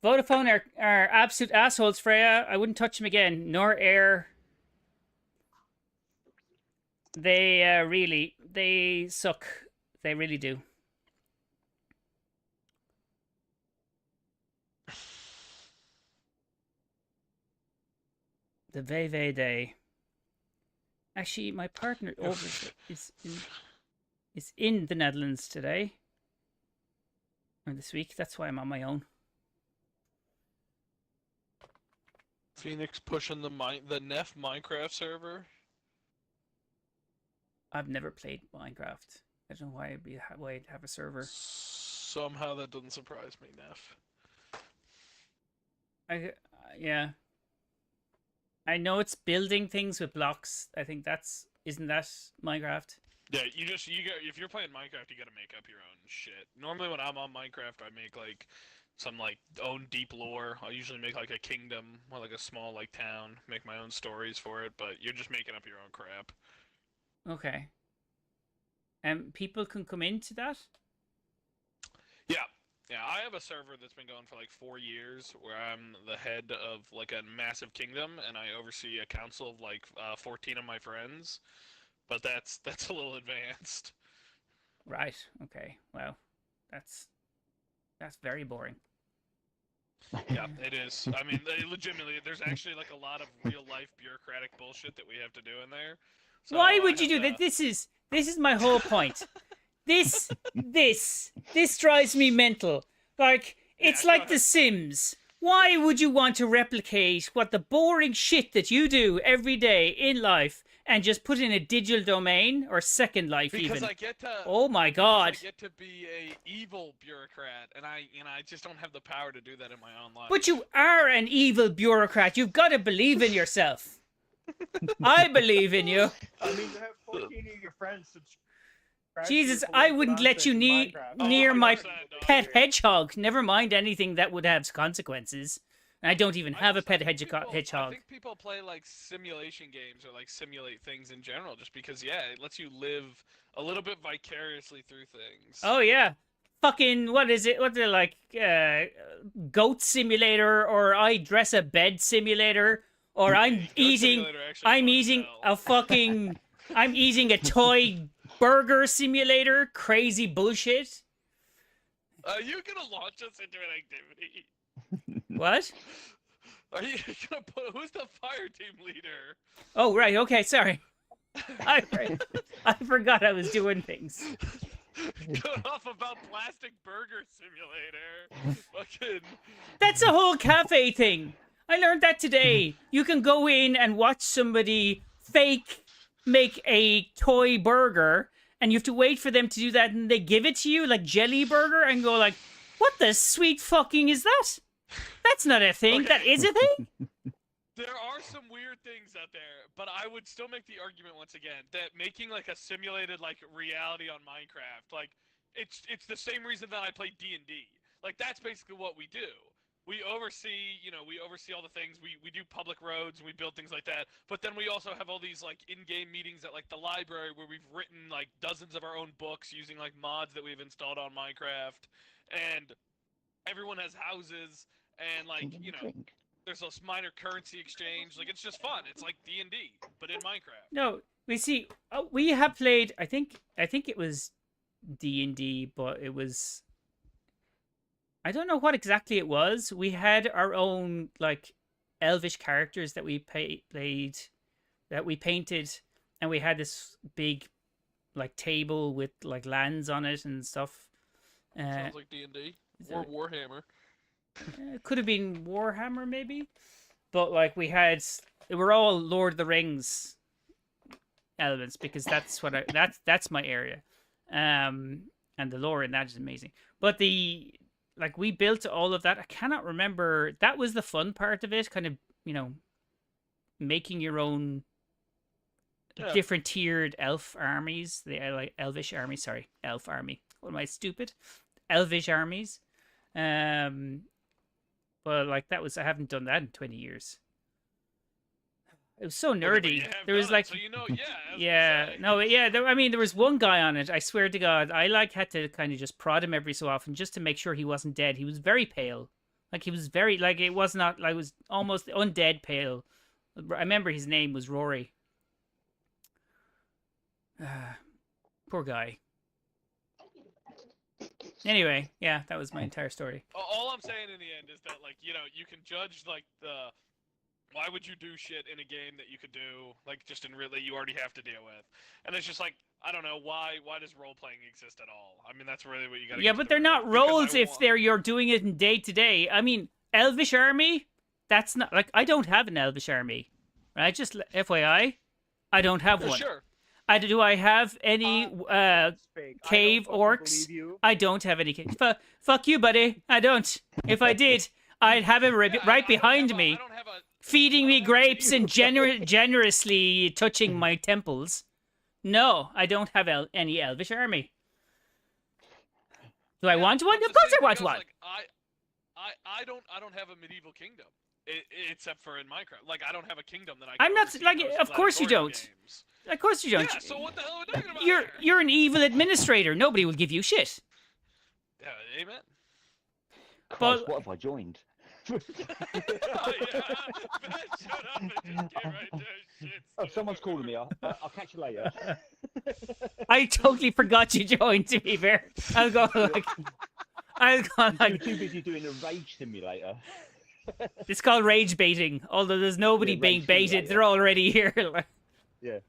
Vodafone are absolute assholes, Freya. I wouldn't touch them again. Nor Air. They suck. They really do. The Veve Day. Actually, my partner over is in the Netherlands today. Or this week. That's why I'm on my own. Phoenix pushing the Neff Minecraft server. I've never played Minecraft. I don't know why I'd have a server. Somehow that doesn't surprise me, Neff. Yeah. I know it's building things with blocks. I think isn't that Minecraft? Yeah, if you're playing Minecraft, you gotta make up your own shit. Normally when I'm on Minecraft, I make like some like own deep lore. I'll usually make like a kingdom or like a small like town, make my own stories for it, but you're just making up your own crap. Okay. And people can come into that? Yeah. Yeah, I have a server that's been going for like 4 years where I'm the head of like a massive kingdom and I oversee a council of like 14 of my friends. But that's a little advanced. Right. Okay. Well, that's very boring. Yeah, it is. I mean, legitimately, there's actually like a lot of real life bureaucratic bullshit that we have to do in there. So why would you do that? This is my whole point. This drives me mental. Like, it's like The Sims. Why would you want to replicate what the boring shit that you do every day in life and just put in a digital domain or Second Life because I get to. Oh my god! I get to be a evil bureaucrat, and I just don't have the power to do that in my own life. But you are an evil bureaucrat. You've got to believe in yourself. I believe in you. I mean, you have 14 of your friends subscribe. Jesus, I wouldn't let you near my pet hedgehog. Never mind anything that would have consequences. I don't even have a pet hedgehog. I think people play like simulation games or like simulate things in general just because, yeah, it lets you live a little bit vicariously through things. Oh, yeah. fucking what is it? What they're like, goat simulator, or I dress a bed simulator, or I'm Goat eating, Simulator actually fun as hell. a fucking, I'm eating a toy burger simulator. Crazy bullshit. Are you gonna launch us into an activity? What? Are you gonna put who's the fire team leader? Oh right, okay, sorry. I forgot I was doing things. Going off about plastic burger simulator. Fucking. That's a whole cafe thing. I learned that today. You can go in and watch somebody fake make a toy burger, and you have to wait for them to do that, and they give it to you like jelly burger, and go like, "What the sweet fucking is that? That's not a thing. Okay. That is a thing." There are some weird things out there, but I would still make the argument once again that making like a simulated like reality on Minecraft, like it's the same reason that I play D&D. Like that's basically what we do. We oversee, we oversee all the things. We do public roads and we build things like that. But then we also have all these like in-game meetings at like the library where we've written like dozens of our own books using like mods that we've installed on Minecraft, and everyone has houses and like there's this minor currency exchange. Like it's just fun. It's like D&D, but in Minecraft. No, we see. We have played. I think it was D&D, but it was. I don't know what exactly it was. We had our own like elvish characters that we played, that we painted, and we had this big like table with like lands on it and stuff. Sounds like D&D or Warhammer. It could have been Warhammer maybe, but like we were all Lord of the Rings elements, because that's what that's my area, and the lore in that is amazing. But we built all of that. I cannot remember. That was the fun part of it, kind of making your own different tiered elf armies, the elvish army. Sorry, elf army. What am I, stupid? Elvish armies. But like I haven't done that in 20 years. It was so nerdy. There was like, so there was one guy on it. I swear to God, I had to kind of just prod him every so often just to make sure he wasn't dead. He was very pale, like he was very it was not like, it was almost undead pale. I remember his name was Rory. Poor guy. Anyway, yeah, that was my entire story. All I'm saying in the end is that, like, you can judge, like, why would you do shit in a game that you could do, like, just in really you already have to deal with? And it's just like, I don't know, why does role-playing exist at all? I mean, that's really what you gotta Yeah, but they're not roles if you're doing it in day-to-day. I mean, Elvish Army, that's not, like, I don't have an Elvish Army. Right? Just FYI, I don't have one. Sure. Do I have any cave orcs? I don't have any cave. Fuck you, buddy. I don't. If I did, I'd have him right behind me, feeding me grapes and generously touching my temples. No, I don't have any elvish army. Do I want one? Of course I want one. Like, I don't have a medieval kingdom. Except for in Minecraft. Like, I don't have a kingdom that I can. I'm not like. Of course you don't. Games. Of course you don't. Yeah, so what the hell are we talking about You're an evil administrator. Nobody will give you shit. Yeah, amen. Christ, what have I joined? Oh, yeah. Ben, shut up and just get right to shit. Oh, someone's calling me. I'll catch you later. I totally forgot you joined, to be fair. I'll go like... You're too busy doing a rage simulator. It's called rage baiting, although there's nobody being baited. They're already here. Yeah.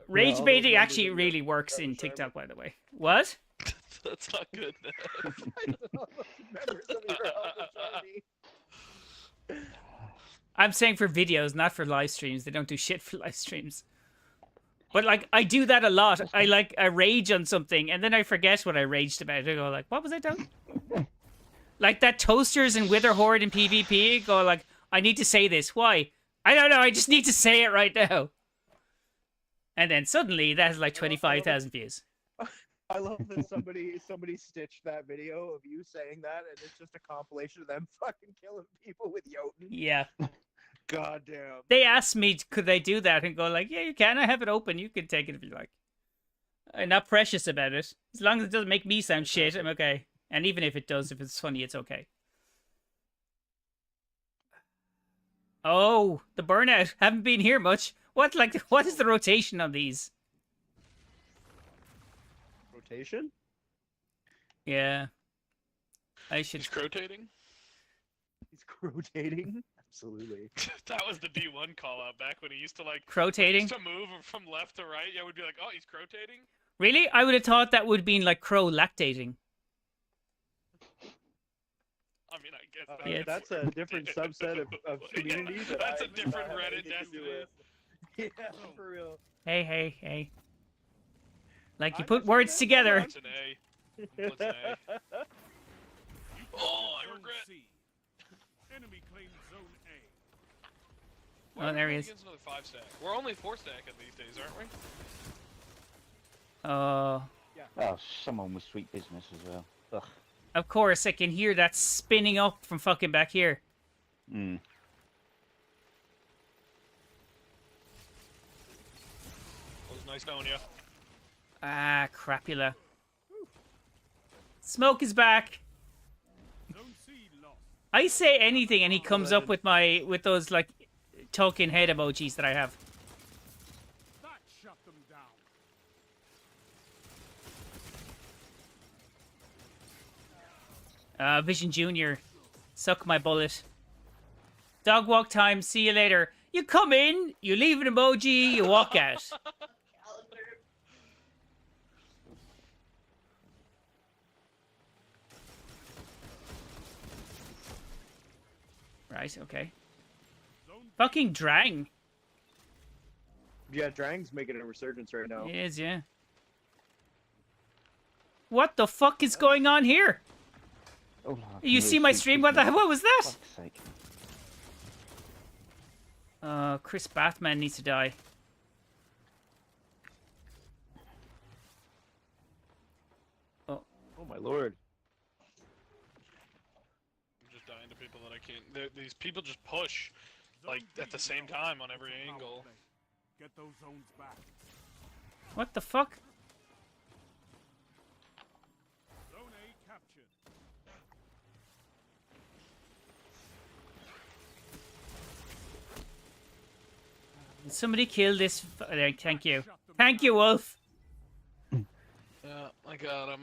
Rage baiting actually really works in TikTok, by the way. What? That's not good. I'm saying for videos, not for live streams. They don't do shit for live streams. But like, I do that a lot. I rage on something, and then I forget what I raged about. I go like, what was I doing? Like that toasters and wither horde in PvP. Go like, I need to say this. Why? I don't know. I just need to say it right now. And then suddenly that has like 25,000 views. I love that somebody stitched that video of you saying that, and it's just a compilation of them fucking killing people with Jotun. Yeah. God damn. They asked me, could they do that? And go like, yeah, you can. I have it open. You can take it if you like. I'm not precious about it. As long as it doesn't make me sound shit, I'm okay. And even if it does, if it's funny, it's okay. Oh, the burnout. Haven't been here much. What is the rotation on these? Rotation? Yeah. I should. He's rotating. He's rotating. Absolutely. That was the D1 call out back when he used to like Crotating? to move from left to right. Yeah, we'd be like, oh, he's crotating. Really? I would have thought that would have been like crow lactating. I mean, I guess Yeah, that's a different subset of community. Yeah, that's a I do different not have Reddit anything to do destiny. with. Yeah, for real. Hey. Like you I put just words said together. What's an A? What's an A? Oh, I Zone regret. C. Enemy claims Zone A. Why Oh, are we there he going is. against another 5-stack? We're only 4-stacking these days, aren't we? Oh, someone with sweet business as well. Ugh. Of course, I can hear that spinning up from fucking back here. Mm. It was nice knowing you. Ah, crapula. Smoke is back. Zone C lost. I say anything and he comes up with those like talking head emojis that I have. That shut them down. Vision Junior. Suck my bullet. Dog walk time, see you later. You come in, you leave an emoji, you walk out. Right, okay. Fucking Drang. Yeah, Drang's making a resurgence right now. It is, yeah. What the fuck is going on here? Oh, You see my stream? What was that? Fuck's sake. Chris Batman needs to die. Oh. Oh my lord. I'm just dying to people that I can't. These people just push, like at the same time on every angle. Get those zones back. What the fuck? Zone A captured. Somebody kill this. Thank you. Thank you, Wolf. Yeah, I got him.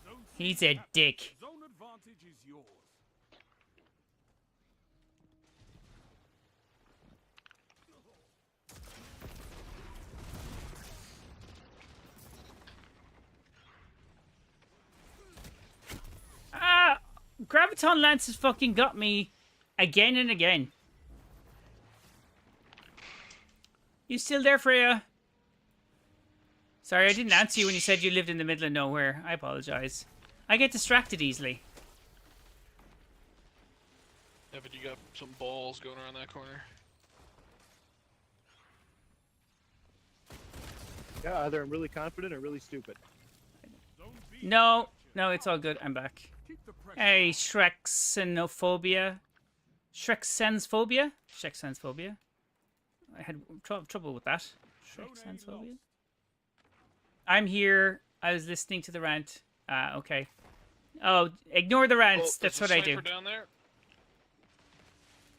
Zone C He's a captured. dick. Zone advantage is yours. Ah! Graviton Lance has fucking got me again and again. You still there, Freya? Sorry, I didn't answer you when you said you lived in the middle of nowhere. I apologize. I get distracted easily. Evan, you got some balls going around that corner. Yeah, either I'm really confident or really stupid. Zone B No, it's all good. I'm back. keep the pressure. Hey, Shrexenophobia. Shrexensphobia? Shrexensphobia. I had trouble with that. Shrexensphobia. I'm here. I was listening to the rant. Okay. Oh, ignore the rants. Oh, That's there's what a I do. sniper down there.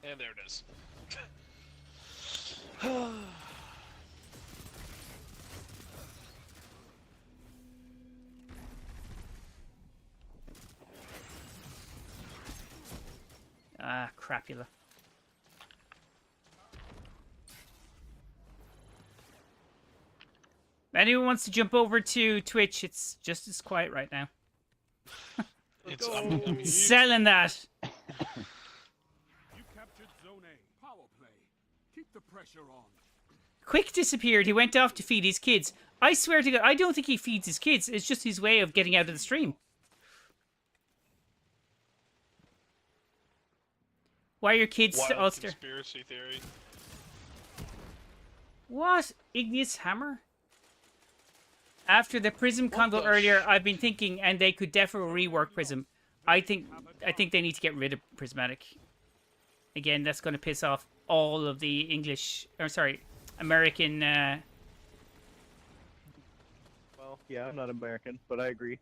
And there it is. Ah, crapula. If anyone wants to jump over to Twitch, it's just as quiet right now. It's I mean, Selling that. You captured Zone A. Power play. Keep the pressure on. Quick disappeared. He went off to feed his kids. I swear to God, I don't think he feeds his kids. It's just his way of getting out of the stream. Why are your kids wild all stir? conspiracy theory. What? Igneous Hammer? After the Prism What convo the earlier, I've been thinking, and they could definitely rework Prism. I think they need to get rid of Prismatic. Again, that's going to piss off all of the English, or sorry, American Well, yeah, I'm not American, but I agree.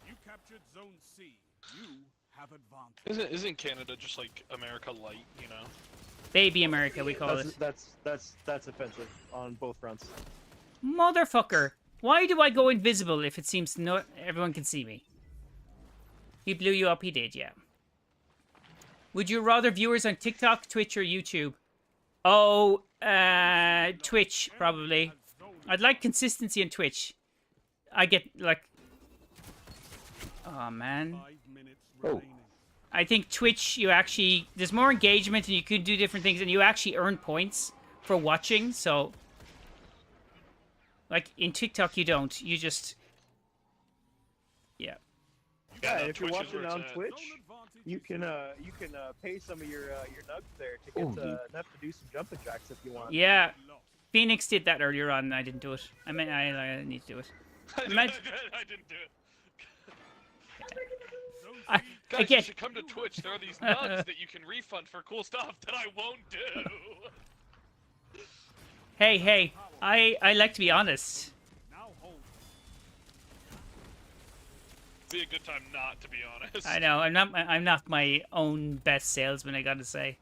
You captured Zone C. You have advantage. Isn't Canada just like America light? You know. Baby America, we call it. That's offensive on both fronts. Motherfucker. Why do I go invisible if it seems no everyone can see me? He blew you up, he did, yeah. Would you rather viewers on TikTok, Twitch, or YouTube? Oh, Twitch, probably. I'd like consistency on Twitch. I get, like... Oh, man. 5 minutes Oh. remaining. I think Twitch, you actually... There's more engagement and you can do different things and you actually earn points for watching, so... Like, in TikTok, you don't. You just... Yeah. Yeah, no, if you're Twitch is watching where it's on at. Twitch, Zone advantage you is can yours. pay some of your nugs there to get enough to do some jumping jacks if you want. Yeah. Lost. Phoenix did that earlier on and I didn't do it. I mean, I need to do it. I Imagine- didn't do it. Zone I, C. Guys, again, you should come to Twitch. There are these nugs that you can refund for cool stuff that I won't do. hey, I like to be honest. Now hold. Be a good time not to be honest. I know, I'm not my own best salesman, I gotta say.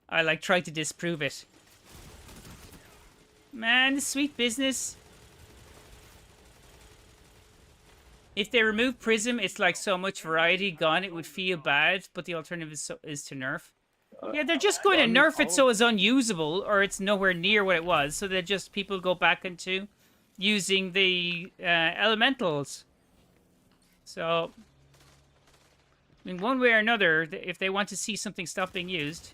I like try to disprove it. Man, sweet business. If they remove Prism, it's like so much variety gone, it would feel bad, but the alternative is to nerf. Yeah, they're just going to nerf it so it's unusable, or it's nowhere near what it was, so that just people go back into using the elementals. So, I mean, one way or another, if they want to see something stop being used.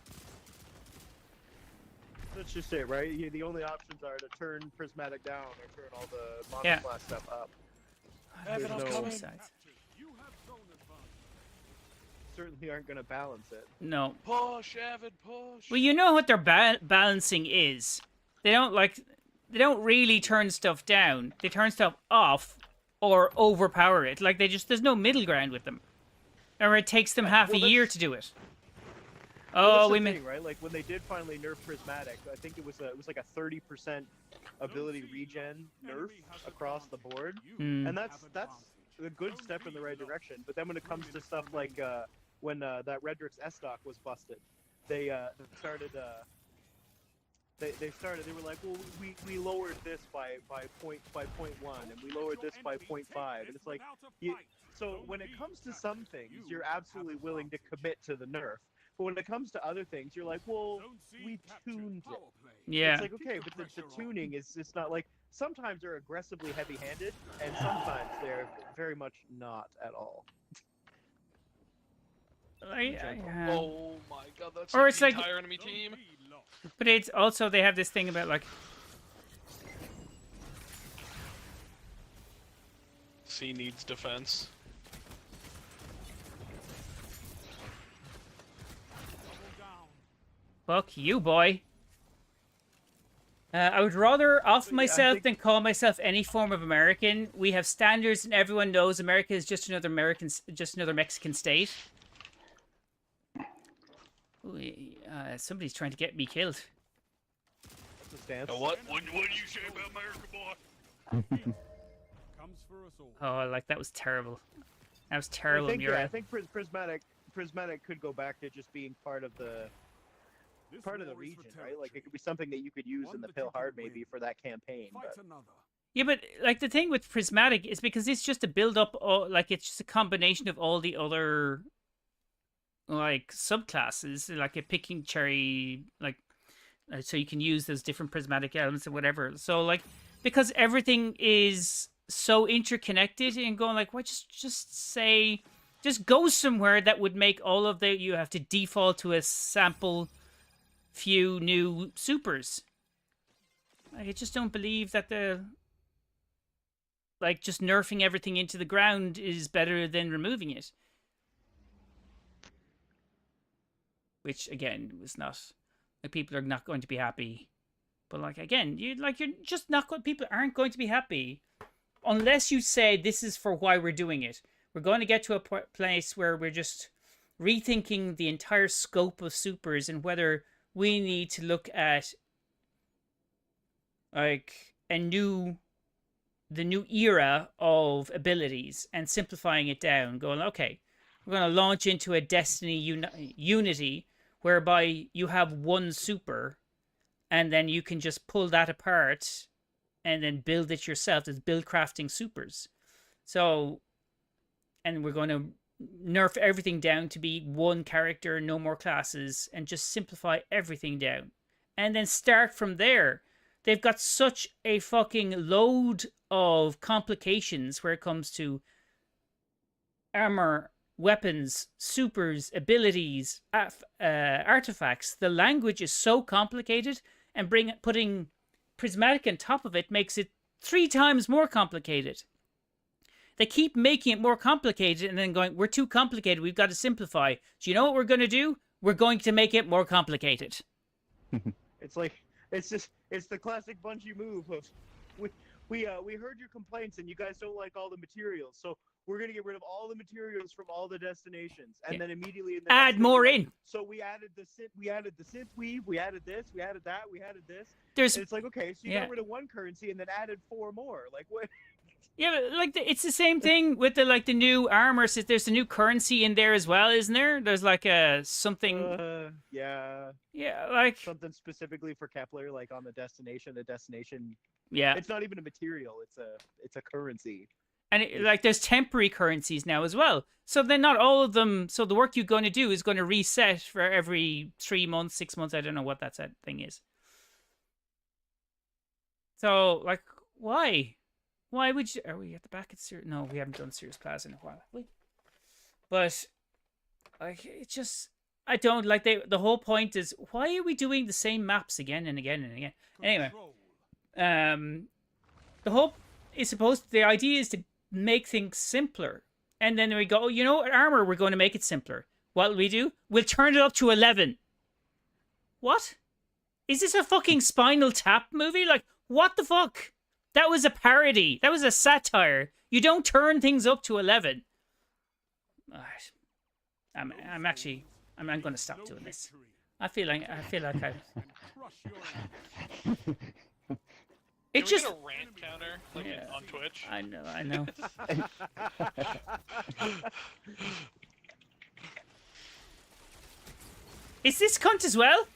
That's just it, right? The only options are to turn Prismatic down or turn all the Yeah. monster class stuff up. Have There's enough no- coming. Besides. You have zone advantage. Certainly aren't going to balance it. No. Push, Avid, push. Well, you know what their balancing is. They don't really turn stuff down. They turn stuff off or overpower it. Like there's no middle ground with them. Or it takes them half a year to do it. Well, Oh, that's we the made. thing, right? Like when they did finally nerf Prismatic, I think it was like a 30% ability regen nerf across the board, Mm. and that's a good step in the right direction. But then when it comes to stuff like when that Redrix S stock was busted, they started. They were like, well, we lowered this by point 1, and we lowered this by 0.5, and it's like, so when it comes to some things, you're absolutely willing to commit to the nerf. But when it comes to other things, you're like, well, Zone C we captured. tuned it. Power play. Yeah. It's like, okay, but the tuning is it's not like, sometimes they're aggressively heavy-handed, and sometimes they're very much not at all. Oh my god, that's Or like it's the like- entire enemy Zone team. B lost. But it's also they have this thing about like C needs defense. Double down. fuck you, boy. I would rather off yeah, I myself think- than call myself any form of American. We have standards, and everyone knows America is just another Mexican state. Ooh, somebody's trying to get me killed. That's the stance. What do you say about America, boy? Comes for us all. Oh, like that was terrible. That was I terrible, think, Mura. I think Prismatic could go back to just being part of the This part of the war is for region, right? Like territory. it could be something that you could use One in the that Pill you could Hard win. maybe for that campaign. Fight But another. Yeah, but like the thing with Prismatic is because it's just a build up, like it's just a combination of all the other like subclasses, like a picking cherry, like so you can use those different prismatic elements or whatever. So like because everything is so interconnected and going like, what? Just go somewhere that would make all of the you have to default to a sample few new supers. I just don't believe that like just nerfing everything into the ground is better than removing it. Which again was not like people are not going to be happy. But like again, you're just not going. People aren't going to be happy unless you say this is for why we're doing it. We're going to get to a place where we're just rethinking the entire scope of supers and whether we need to look at like the new era of abilities and simplifying it down, going, okay, we're going to launch into a Destiny Unity whereby you have one super and then you can just pull that apart and then build it yourself. There's build crafting supers. So, and we're going to nerf everything down to be one character, no more classes, and just simplify everything down. And then start from there. They've got such a fucking load of complications where it comes to armor, weapons, supers, abilities, artifacts. The language is so complicated, and putting Prismatic on top of it makes it 3 times more complicated. They keep making it more complicated and then going, we're too complicated, we've got to simplify. Do you know what we're going to do? We're going to make it more complicated. It's like, it's the classic Bungie move of, we heard your complaints and you guys don't like all the materials, so we're going to get rid of all the materials from all the destinations, and then immediately in the add more in. So we added the synth weave, we added this, we added that, we added this. And it's like, okay, so you got rid of one currency and then added 4 more. Like what? Yeah, but like it's the same thing with the new armor. So there's a new currency in there as well, isn't there? There's like a something. Yeah, like something specifically for Kepler, like on the destination. Yeah, it's not even a material; it's a currency. And like there's temporary currencies now as well. So then not all of them. So the work you're going to do is going to reset for every 3 months, 6 months. I don't know what that thing is. So like, why? Why would you... Are we at the back at Sirius? No, we haven't done Sirius Plaza in a while, have we? But, like, it just... I don't... Like, the whole point is, why are we doing the same maps again and again and again? Anyway. The whole... is supposed... The idea is to make things simpler. And then we go, oh, you know what, armor, we're going to make it simpler. What will we do? We'll turn it up to 11. What? Is this a fucking Spinal Tap movie? Like, what the fuck? That was a parody. That was a satire. You don't turn things up to 11. I'm going to stop doing this. I feel like I. It just a rant counter like on Twitch. I know. Is this cunt as well?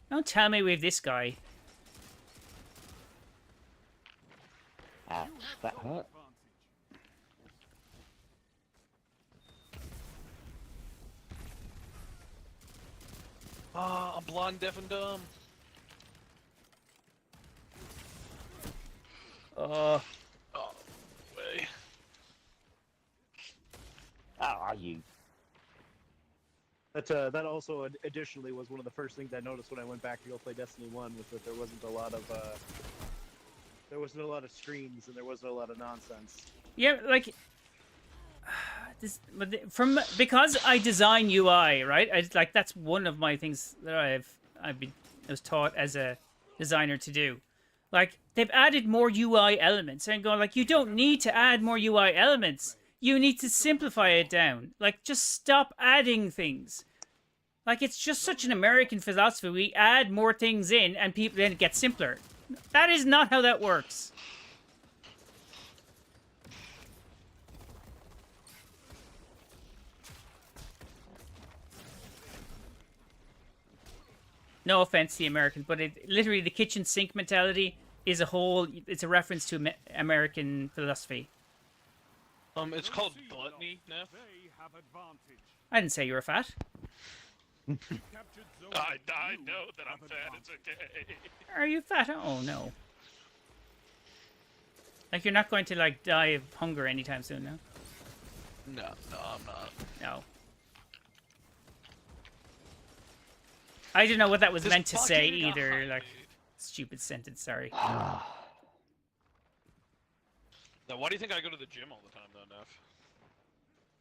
Don't tell me we have this guy. Ouch, that hurt. I'm blind, deaf, and dumb. Oh, way. how are you? That also additionally was one of the first things I noticed when I went back to go play Destiny 1, was that there wasn't a lot of screens and there wasn't a lot of nonsense. Yeah, like because I design UI, right? Like that's one of my things that I was taught as a designer to do. Like they've added more UI elements and going like, you don't need to add more UI elements. You need to simplify it down. Like just stop adding things. Like it's just such an American philosophy. We add more things in and people then it gets simpler. That is not how that works. No offense to the Americans, but literally the kitchen sink mentality is it's a reference to American philosophy. It's called gluttony, Neff. I didn't say you were fat. I know that I'm fat, it's okay. Are you fat? Oh, no. Like, you're not going to, like, die of hunger anytime soon, no? No, I'm not. No. I didn't know what that was meant to say either. Like, stupid sentence, sorry. Now, why do you think I go to the gym all the time, though, Neff?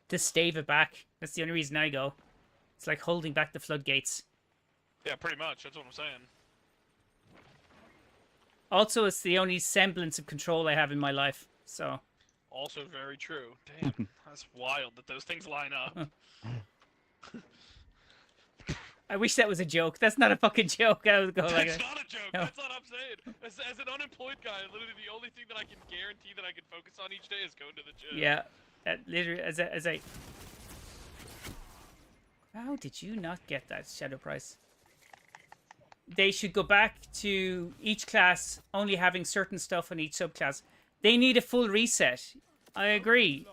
To stave it back. That's the only reason I go. It's like holding back the floodgates. Yeah, pretty much. That's what I'm saying. Also, it's the only semblance of control I have in my life, so... Also very true. Damn, that's wild that those things line up. I wish that was a joke. That's not a fucking joke. I was going like That's that. not a joke. No. That's what I'm saying. As an unemployed guy, literally the only thing that I can guarantee that I can focus on each day is going to the gym. Yeah, that literally as a. How did you not get that Shadow Price? They should go back to each class only having certain stuff in each subclass. They need a full reset. I agree.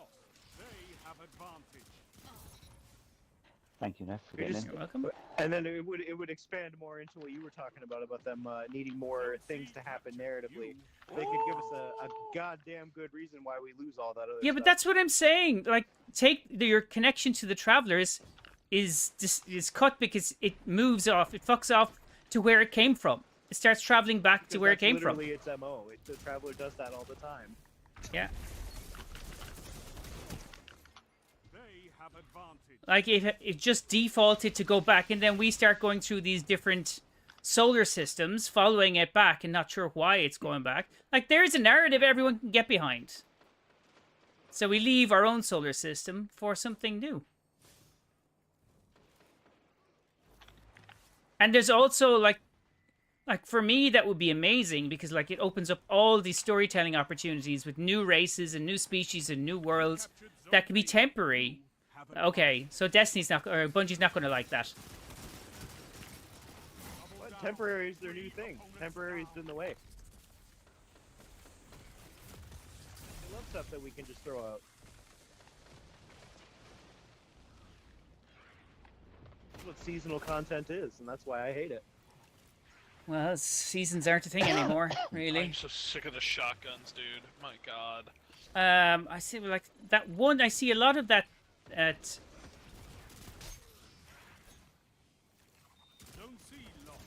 They have advantage. Thank you, Neff, for getting in. You're welcome. And then it would expand more into what you were talking about them needing more things to happen narratively. They could give us a goddamn good reason why we lose all that other Yeah, stuff. but that's what I'm saying. Like, take your connection to the Travelers is cut because it moves off. It fucks off to where it came from. It starts traveling back to where it came from. Literally, its MO. The Traveler does that all the time. Yeah. They have advantage. Like, it just defaulted to go back, and then we start going through these different solar systems, following it back, and not sure why it's going back. Like, there's a narrative everyone can get behind. So we leave our own solar system for something new. And there's also, like for me, that would be amazing, because, like, it opens up all these storytelling opportunities with new races and new species and new worlds that can be temporary. Okay, so Destiny's not, or Bungie's not going to like that. What? Temporary is their new thing. Temporary is in the way. I love stuff that we can just throw out. That's what seasonal content is, and that's why I hate it. Well, seasons aren't a thing anymore, really. I'm so sick of the shotguns, dude. My god. I see, like, that one, I see a lot of that at... Zone C lost.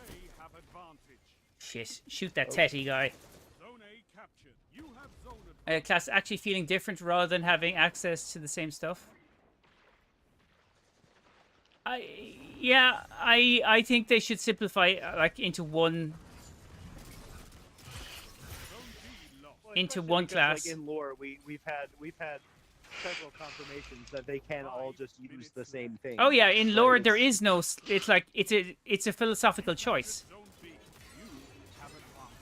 They have advantage. Shit, shoot that Tetty guy. Zone A captured. You have zone advantage. Class actually feeling different rather than having access to the same stuff. I think they should simplify like into one into one Because, class. Like in lore, we've had several confirmations that they can all just use the same thing. Oh yeah, in lore Right? there is no. It's like it's a philosophical choice. Zone B. You have advantage.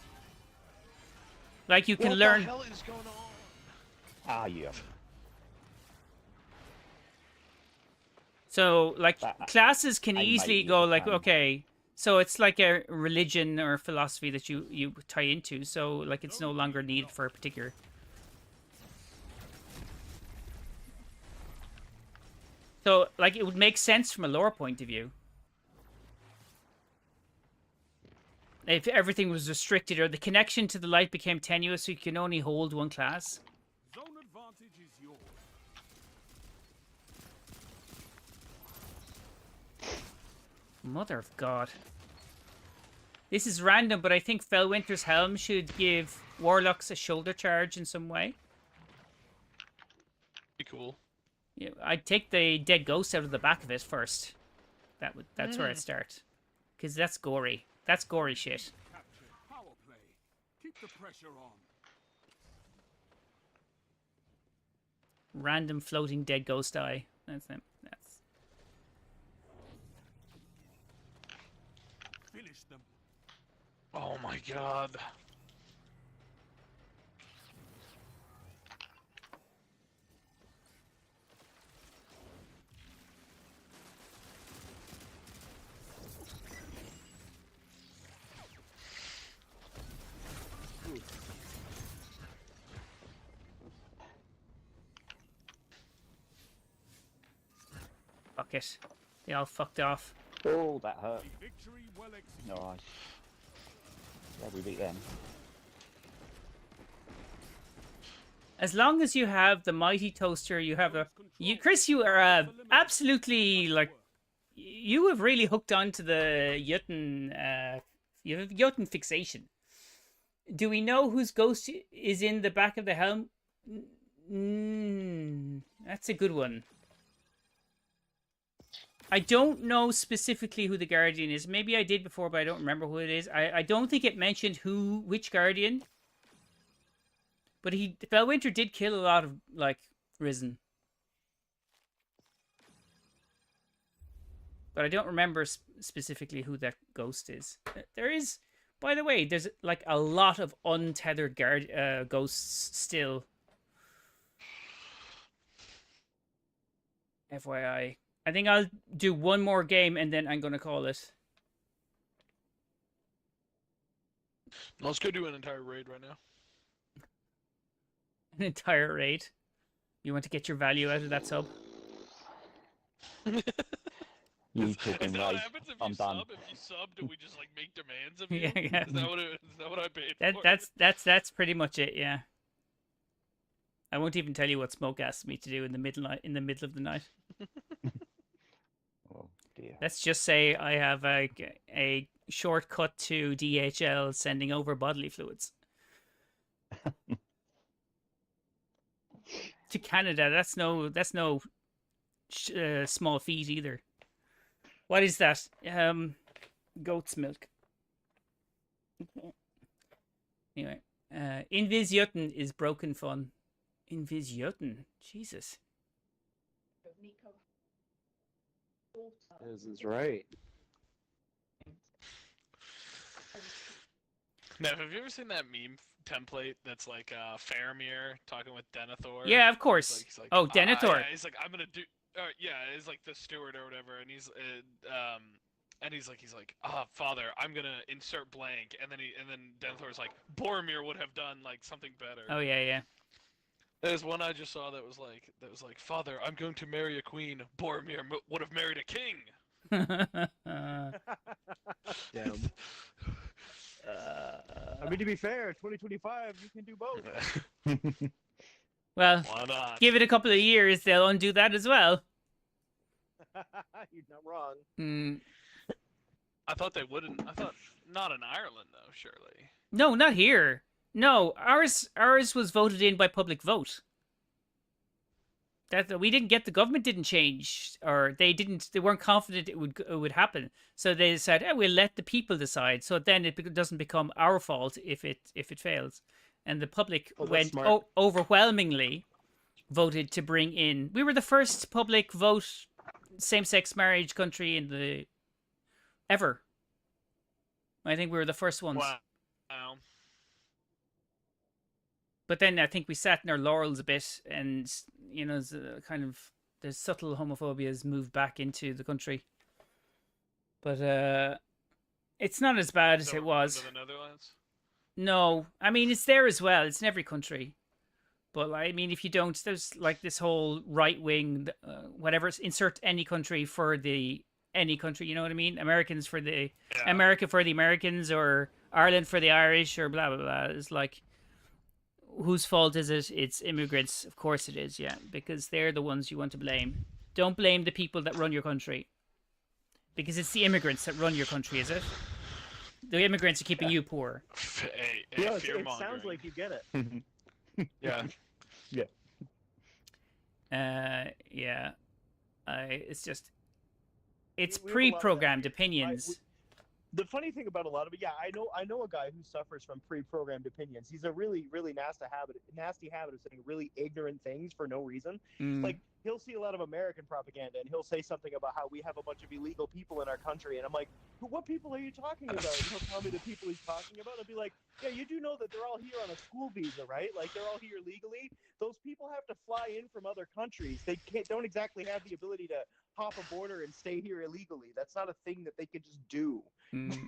Like you can What learn. the hell is going on? Ah, yeah. So like classes can I might easily use go it, like, um, okay, so it's like a religion or philosophy that you tie into. So like it's no longer needed for a particular. So like it would make sense from a lore point of view. If everything was restricted or the connection to the light became tenuous, so you can only hold one class. Zone advantage is yours. Mother of God. This is random, but I think Fellwinter's Helm should give Warlocks a shoulder charge in some way. Be cool. Yeah, I'd take the dead ghost out of the back of it first. That's where I'd start. Because that's gory. That's gory shit. Captured. Power play. Keep the pressure on. Random floating dead ghost eye. That's it. Finish them. Oh my god. Fuck it. They all fucked off. Oh, that hurt. Victory well executed. Nice. Yeah, we beat them. As long as you have the mighty toaster, you have a... Chris, you are absolutely, like... You have really hooked onto the Jotun... you have Jotun fixation. Do we know whose ghost is in the back of the helm? That's a good one. I don't know specifically who the Guardian is. Maybe I did before, but I don't remember who it is. I don't think it mentioned which Guardian. But Fellwinter did kill a lot of, like, Risen. but I don't remember specifically who that ghost is. There is, by the way, there's like a lot of untethered ghosts still. FYI. I think I'll do one more game and then I'm going to call it. Let's go do an entire raid right now. An entire raid? You want to get your value out of that sub? You took Is him that right. what happens if I'm you done. sub? If you sub, do we just like make demands of you? Yeah. Is that what I paid for? That's pretty much it, yeah. I won't even tell you what Smoke asked me to do in the middle of the night. Oh dear. Let's just say I have a shortcut to DHL sending over bodily fluids. To Canada, that's no small feat either. What is that? Goat's milk. Anyway, Invisjöten is broken fun. Invisjöten, Jesus. This is right. Nev, have you ever seen that meme template that's like Faramir talking with Denethor? Yeah, of course. He's like, oh, Denethor. Yeah, he's like, I'm gonna do. Yeah, he's like the steward or whatever, and he's like, Father, I'm gonna insert blank, and then Denethor's like, Boromir would have done like something better. Oh yeah. There's one I just saw that was like, Father, I'm going to marry a queen. Boromir would have married a king. Damn. I mean, to be fair, 2025, you can do both. Well, Why not? give it a couple of years, they'll undo that as well. You're not wrong. Mm. I thought they wouldn't. I thought not in Ireland though, surely. No, not here. No, ours was voted in by public vote. That we didn't get, the government didn't change, or they weren't confident it would happen. So they said, we'll let the people decide. So then it doesn't become our fault if it fails. And the public went overwhelmingly voted to bring in. We were the first public vote same-sex marriage country in the ever. I think we were the first ones. Wow. But then I think we sat in our laurels a bit, and the subtle homophobia has moved back into the country. But it's not as bad as it was. The Netherlands? No, I mean it's there as well. It's in every country. But I mean, if you don't, there's like this whole right wing, whatever. Insert any country for any country. You know what I mean? Americans for the America for the Americans, or Ireland for the Irish, or blah blah blah. It's like, whose fault is it? It's immigrants. Of course it is, yeah, because they're the ones you want to blame. Don't blame the people that run your country, because it's the immigrants that run your country, is it? The immigrants are keeping you poor. Yeah, it sounds like you get it. Yeah. Yeah. It's just, it's pre-programmed opinions. The funny thing about a lot of it, I know a guy who suffers from pre-programmed opinions. He's a really, really nasty habit of saying really ignorant things for no reason. Like, he'll see a lot of American propaganda, and he'll say something about how we have a bunch of illegal people in our country, and I'm like, what people are you talking about? And he'll tell me the people he's talking about. I'll be like, yeah, you do know that they're all here on a school visa, right? Like, they're all here legally. Those people have to fly in from other countries. They don't exactly have the ability to hop a border and stay here illegally. That's not a thing that they can just do.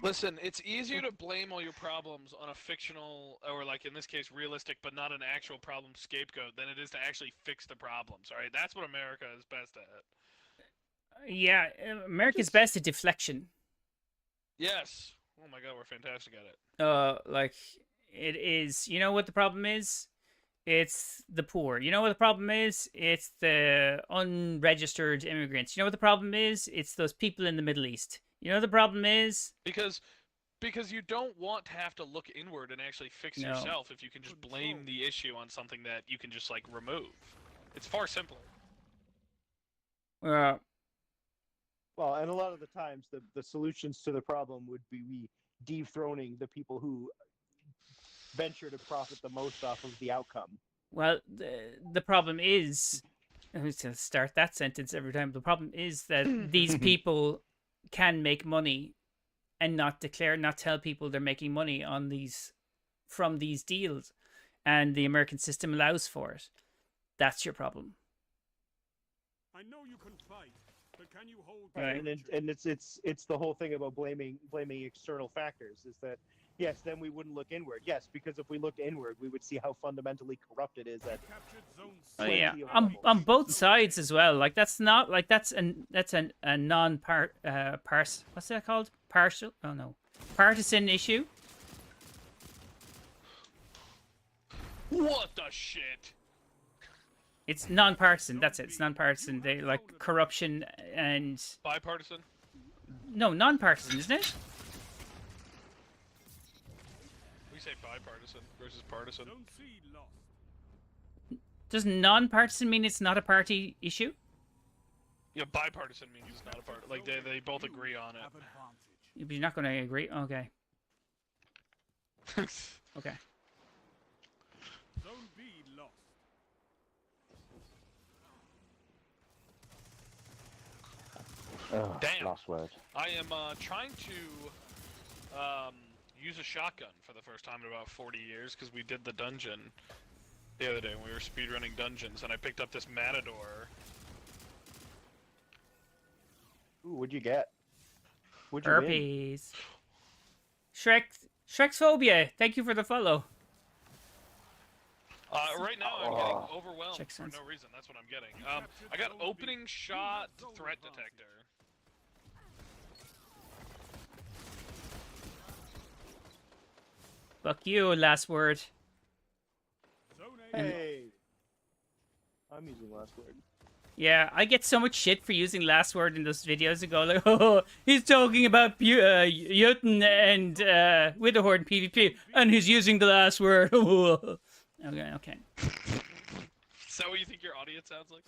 Listen, it's easier to blame all your problems on a fictional, or like in this case, realistic, but not an actual problem scapegoat than it is to actually fix the problems, all right? That's what America is best at. Yeah, America's best at deflection. Yes. Oh my god, we're fantastic at it. Like, it is. You know what the problem is? It's the poor. You know what the problem is? It's the unregistered immigrants. You know what the problem is? It's those people in the Middle East. You know what the problem is? Because you don't want to have to look inward and actually fix yourself if you can just blame the issue on something that you can just, like, remove. It's far simpler. Well, and a lot of the times, the solutions to the problem would be dethroning the people who venture to profit the most off of the outcome. Well, the problem is, I'm going to start that sentence every time. The problem is that these people can make money and not tell people they're making money on from these deals, and the American system allows for it. That's your problem. I know you can fight, but can you hold? Right. And it's the whole thing about blaming external factors. Is that yes? Then we wouldn't look inward. Yes, because if we looked inward, we would see how fundamentally corrupt it is at. Oh yeah, on both sides as well. Like that's not like that's a non-part what's that called? Partial? Oh no, partisan issue. What the shit? It's non-partisan. That's it. It's non-partisan. They like corruption and Bipartisan? no, non-partisan, isn't it? We say bipartisan versus partisan. Doesn't non-partisan mean it's not a party issue? Yeah, bipartisan means it's not a part. Like they both agree on it. But you're not going to agree. Okay. Okay. Zone B lost. Oh, Damn. last word. I am trying to use a shotgun for the first time in about 40 years because we did the dungeon the other day when we were speedrunning dungeons, and I picked up this Matador. Ooh, what'd you get? What'd you win? Herpes. Shrek's Phobia, thank you for the follow. Right now I'm getting overwhelmed Check for sense. no reason. That's what I'm getting. I got opening shot threat detector. Fuck you, last word. Hey, I'm using last word. Yeah, I get so much shit for using last word in those videos and go like, oh, he's talking about Jotun and Witherhorde PvP, and he's using the last word. Okay. Is that what you think your audience sounds like?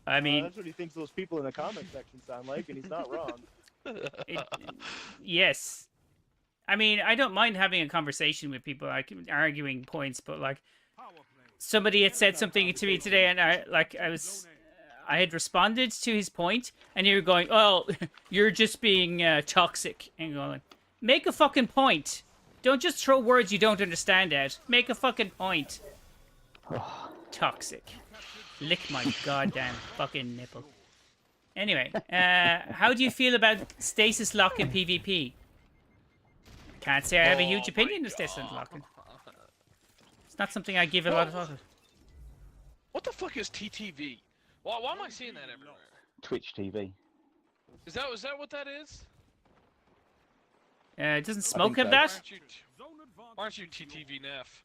I mean, that's what he thinks those people in the comment section sound like, and he's not wrong. Yes. I mean, I don't mind having a conversation with people, like arguing points, but like somebody had said something to me today, and I had responded to his point, and you were going, "Oh, you're just being toxic," and going, "Make a fucking point. Don't just throw words you don't understand out. Make a fucking point." Toxic. Lick my goddamn fucking nipple. Anyway, how do you feel about stasis lock in PvP? Can't say I have a huge opinion of stasis locking. It's not something I give a lot of thought to. What the fuck is TTV? Why am I seeing that everywhere? Twitch TV. Is that what that is? Doesn't Smoke have so. that? Why aren't you TTV Neff?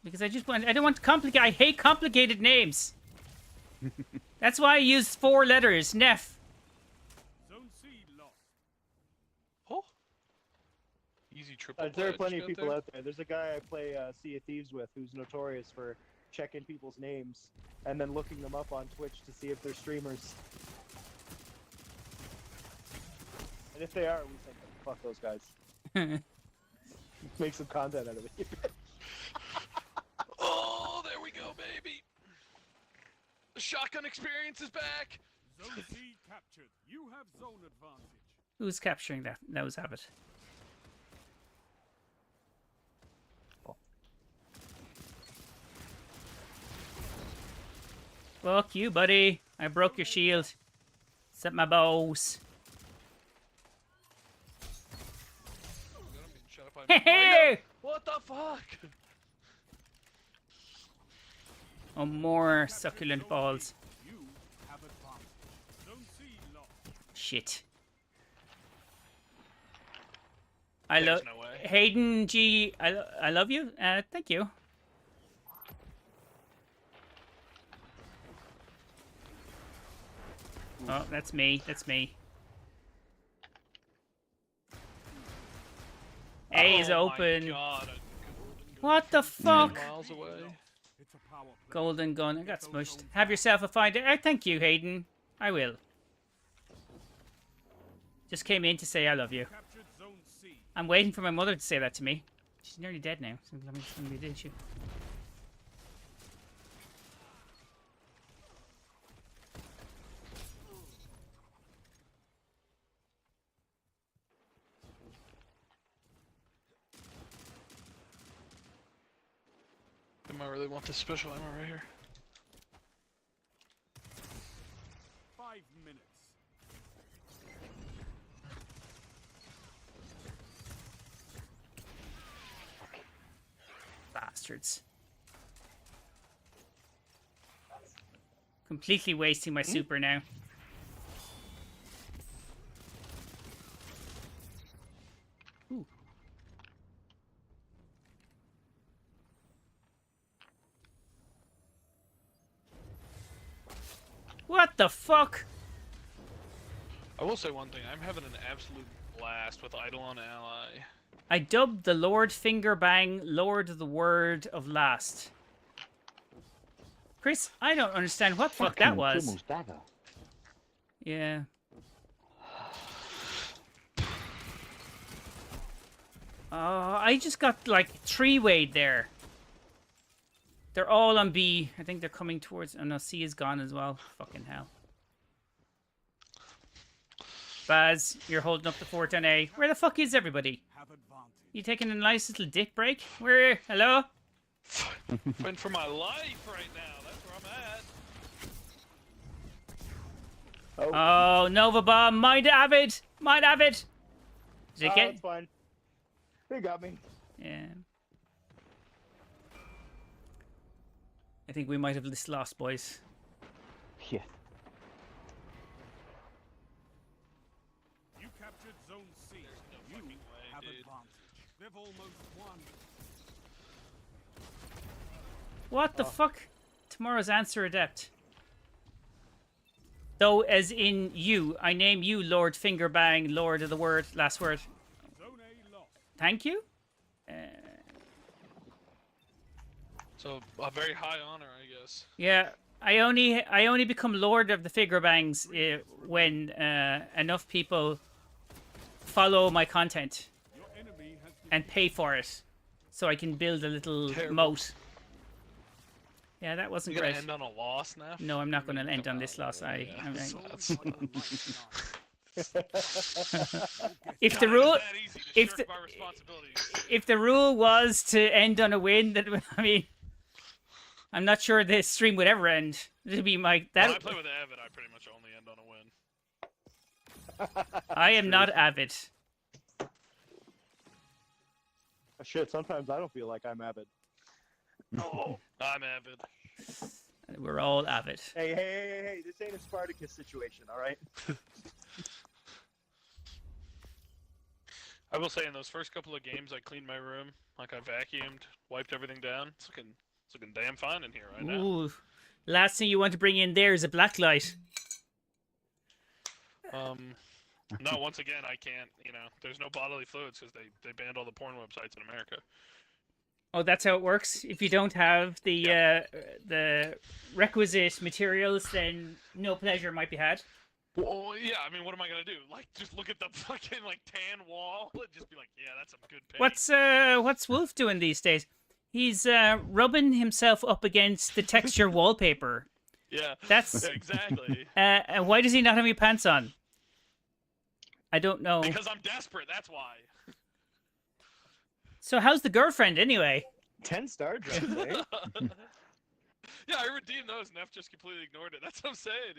Because I don't want to complicate. I hate complicated names. That's why I use 4 letters. Neff. Zone C lost. Oh. Easy triple. There are plenty of pledge people there. out there. There's a guy I play Sea of Thieves with who's notorious for checking people's names and then looking them up on Twitch to see if they're streamers. And if they are, we say, fuck those guys. Make some content out of it. Oh, there we go, baby. The shotgun experience is back. Zone C captured. You have zone advantage. Who's capturing that? That was Abbott. Fuck you, buddy. I broke your shield. Set my bows. Hey! What the fuck? Oh, more succulent balls. You have advantage. Zone C lost. Shit. I love There's no way. Hayden G. I love you. Thank you. Oh, that's me. That's me. A is Oh my open. God, What the fuck? miles away. It's a power play. Golden gun. I got smushed. Have yourself a fine day. Thank you, Hayden. I will. Just came in to say I love you. Captured zone C. I'm waiting for my mother to say that to me. She's nearly dead now. So that means it's gonna be an issue. really want this special ammo right here. 5 minutes. Bastards. Completely wasting my super now. Ooh. What the fuck? I will say one thing. I'm having an absolute blast with Eidolon Ally. I dubbed the Lord Fingerbang Lord of the Word of Last. Chris, I don't understand what the fuck that was. Kimmel's dagger. Yeah. I just got like three-wayed there. They're all on B. I think they're coming towards. Oh no, C is gone as well. Fucking hell. Baz, you're holding up the fort on A. Where the fuck is everybody? You taking a nice little dick break? Where? Hello? Fighting for my life right now. That's where I'm at. Oh, Nova Bomb. Mind Avid. Mind Avid. Did it get? That's fine. They got me. Yeah. I think we might have this lost, boys. Yeah. You captured Zone C. You have advantage. They've almost won. What the fuck? Tomorrow's answer adept. Though, as in you, I name you Lord Fingerbang, Lord of the Word, last word. Zone A lost. Thank you. So a very high honor, I guess. Yeah, I only become Lord of the Fingerbangs when enough people follow my content Your enemy has been and pay for it, so I can build a little Terrible. moat. Yeah, that wasn't You gonna great. end on a loss now? No, I'm not going to end on this loss. If the rule, if the rule was to end on a win, that I mean, I'm not sure this stream would ever end. It'd be my that. When I play with Avid, I pretty much only end on a win. I am not avid. Shit, sometimes I don't feel like I'm avid. Oh, I'm Avid. We're all avid. Hey, this ain't a Spartacus situation, alright? I will say, in those first couple of games, I cleaned my room. Like, I vacuumed, wiped everything down. It's looking damn fine in here right now. Ooh. Last thing you want to bring in there is a black light. No, once again, I can't, there's no bodily fluids because they banned all the porn websites in America. Oh, that's how it works. If you don't have the requisite materials, then no pleasure might be had. Well, yeah, I mean, what am I gonna do? Like, just look at the fucking, tan wall and just be like, yeah, that's some good paint. What's Wolf doing these days? He's rubbing himself up against the texture wallpaper. Yeah, that's yeah, exactly. And why does he not have any pants on? I don't know. Because I'm desperate, that's why. So how's the girlfriend anyway? 10 star drops, eh? Yeah, I redeemed those, and F just completely ignored it. That's what I'm saying.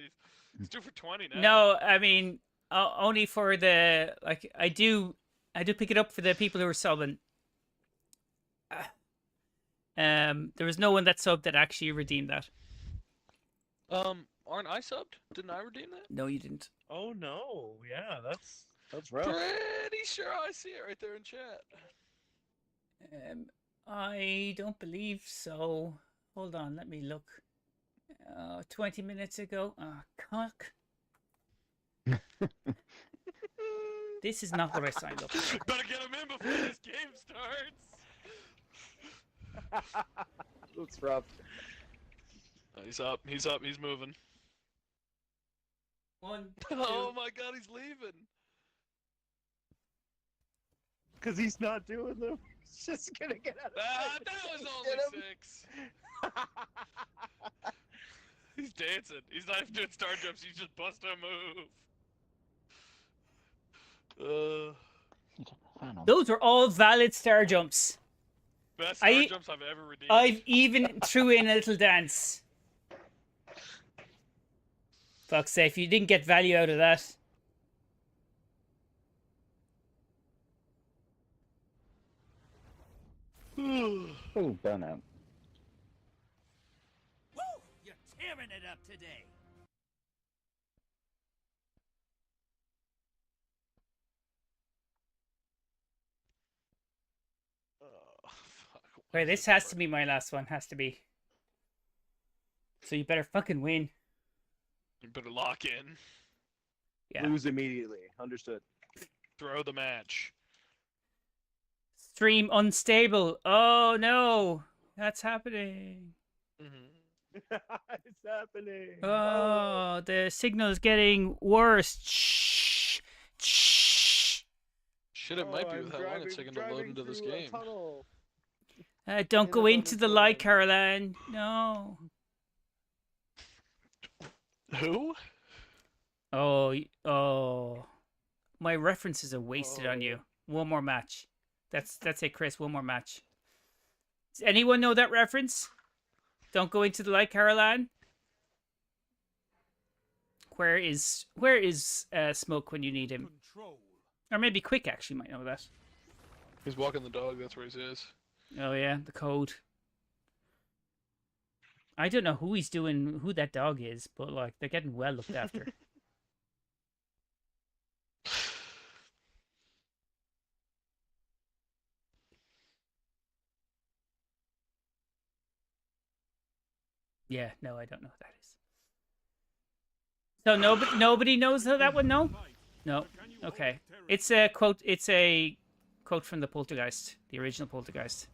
He's due for 20 now. No, I mean only for the I do pick it up for the people who are subbing. There was no one that subbed that actually redeemed that. Aren't I subbed? Didn't I redeem that? No, you didn't. Oh no, yeah, that's rough. Pretty sure I see it right there in chat. I don't believe so. Hold on, let me look. 20 minutes ago. Oh, cock. This is not what I signed up for. Better get him in before this game starts. Looks rough. He's up, he's moving. One, oh my god, he's leaving. Because he's not doing them. He's just gonna get out of that was only 6. He's dancing. He's not even doing star jumps, he's just busting a move. Those were all valid star jumps. Best hard jumps I've ever redeemed. I've even threw in a little dance. Fuck's sake, you didn't get value out of that. Oh, burnout. Woo! You're tearing it up today. Fuck. Wait, this has to be my last one. Has to be. So you better fucking win. You better lock in. Yeah. Lose immediately. Understood. Throw the match. Stream unstable. Oh no, that's happening. It's happening. Oh, the signal's getting worse. Shh. Shh. Shit, it might be with how long it's taking to load into this game. Don't go into the light, Caroline. No. Who? Oh. My references are wasted on you. One more match. That's it, Chris. One more match. Does anyone know that reference? Don't go into the light, Caroline. Where is Smoke when you need him? Or maybe Quick actually might know that. He's walking the dog. That's where he is. Oh yeah, the code. I don't know who that dog is, but like they're getting well looked after. Yeah, no, I don't know who that is. So nobody knows that one, no? No. Okay. It's a quote from the Poltergeist, the original Poltergeist.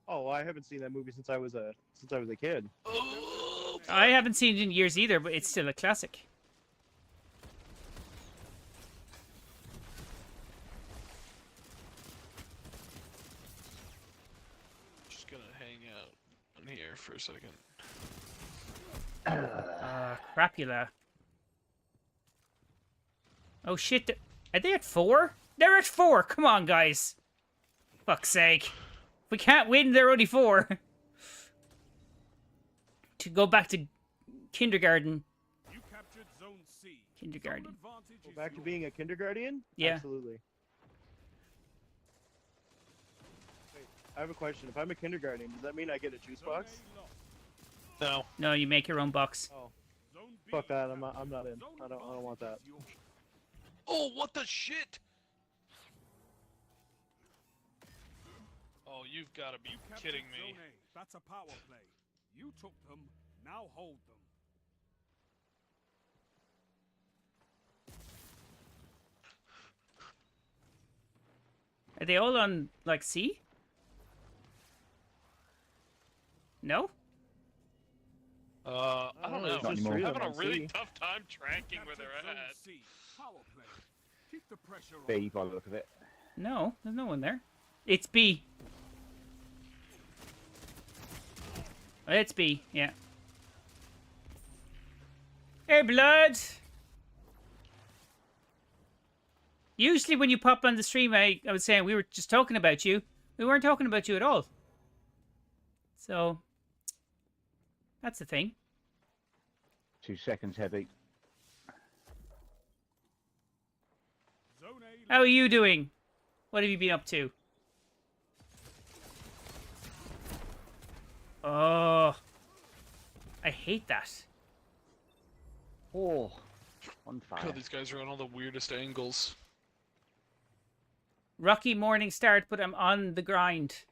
Oh, I haven't seen that movie since I was a kid. I haven't seen it in years either, but it's still a classic. Just gonna hang out in here for a second. Crapula. Oh shit, are they at 4? They're at 4! Come on, guys. Fuck's sake. If we can't win, they're only 4. To go back to kindergarten. You captured Zone C. Kindergarten. Zone advantage Go is back to yours. being a kindergarten? Yeah. Absolutely. Wait, I have a question. If I'm a kindergarten, does that mean I get a juice Zone box? A lost. No. No, you make your own box. Oh, Zone B fuck that. I'm captured. not in. Zone I don't want that. advantage is yours. Oh, what the shit? Oh, you've got to be You captured kidding me. Zone A. That's a power play. You took them. Now hold them. Are they all on, like, C? No? I don't know. Not anymore. I'm having a on really C. tough time tracking where they're Captured Zone at. C. Power play. Keep the pressure on. B by the look of it. No, there's no one there. It's B. It's B, yeah. Hey, blood! Usually when you pop on the stream, I was saying we were just talking about you. We weren't talking about you at all. So, that's the thing. 2 seconds heavy. Zone A How are you doing? What have you been up to? Oh, I hate that. Oh, on fire. God, these guys are on all the weirdest angles. Rocky morning start, but I'm on the grind.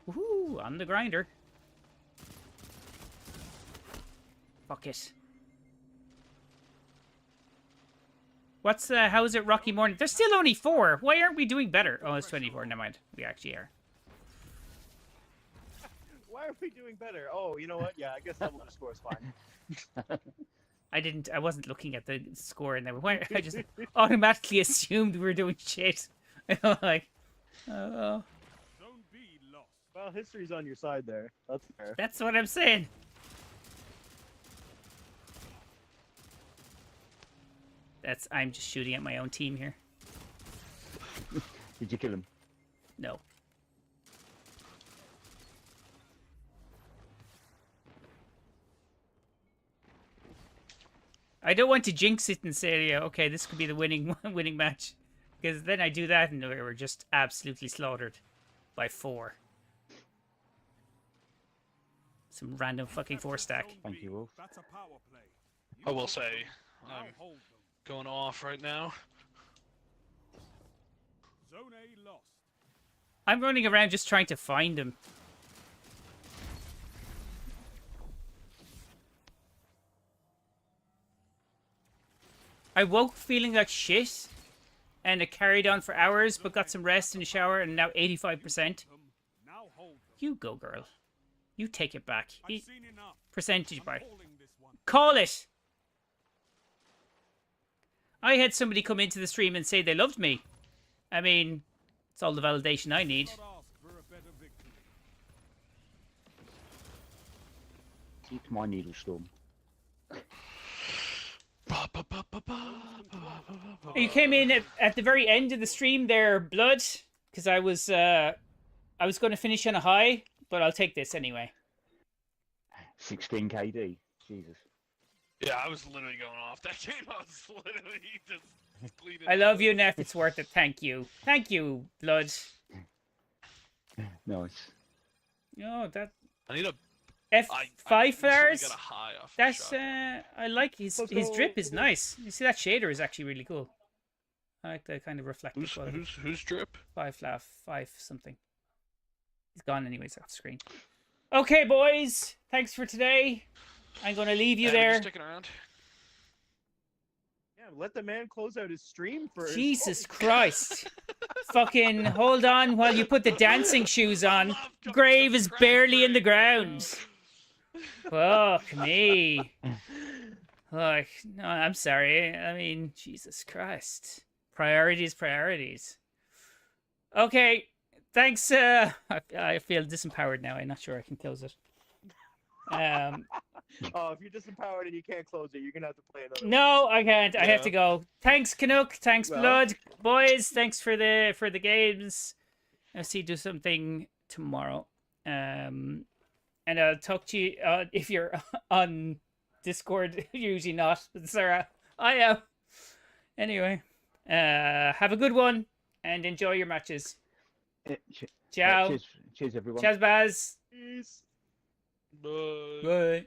Woohoo, on the grinder. Fuck it. How is it Rocky morning? There's still only 4. Why aren't we doing better? Oh, it's 24. Never mind. We actually are. Why are we doing better? Oh, you know what? Yeah, I guess double the score is fine. I wasn't looking at the score and then I just automatically assumed we were doing shit. Like, oh. Zone B lost. Well, history's on your side there. That's fair. That's what I'm saying. I'm just shooting at my own team here. Did you kill him? No. I don't want to jinx it and say, yeah, okay, this could be the winning match. Because then I do that and we're just absolutely slaughtered by 4. Some random fucking 4 stack. Thank you, Wolf. That's a power play. I will say, Now I'm hold them. going off right now. Zone A lost. I'm running around just trying to find him. I woke feeling like shit, and it carried on for hours, but got some rest in the shower, and now 85%. Now hold them. You go, girl. You take it back. I've seen enough. Percentage I'm by. calling this one. Call it! I had somebody come into the stream and say they loved me. I mean, it's all the validation I need. Not ask for a better victory. Keep my needle storm. You came in at the very end of the stream there, Blood, because I was going to finish on a high, but I'll take this anyway. 16 KD. Jesus. Yeah, I was literally going off that game. I was literally just bleeding. I love you, Neff. It's worth it. Thank you. Thank you, Blood. Nice. No, that I need a F5 flares. Got a high off That's I like his drip is nice. You see that shader is actually really cool. I like the kind of reflective quality. Who's drip? 5 something. He's gone anyways off screen. Okay, boys. Thanks for today. I'm gonna leave you there. Just sticking around. Yeah, let the man close out his stream first. Jesus Christ. Fucking hold on while you put the dancing shoes on. Grave is barely in the ground. Fuck me. Like, no, I'm sorry. I mean, Jesus Christ. Priorities. Okay. Thanks. I feel disempowered now. I'm not sure I can close it. Oh, if you're disempowered and you can't close it, you're gonna have to play another. No, I can't. I have to go. Thanks, Canuck. Thanks, Well. Blood. Boys, thanks for the games. I'll see you do something tomorrow. And I'll talk to you if you're on Discord. Usually not, but Sarah, I am. Anyway, have a good one and enjoy your matches. Ciao. Cheers, everyone. Cheers, Baz. Peace. Bye. Bye.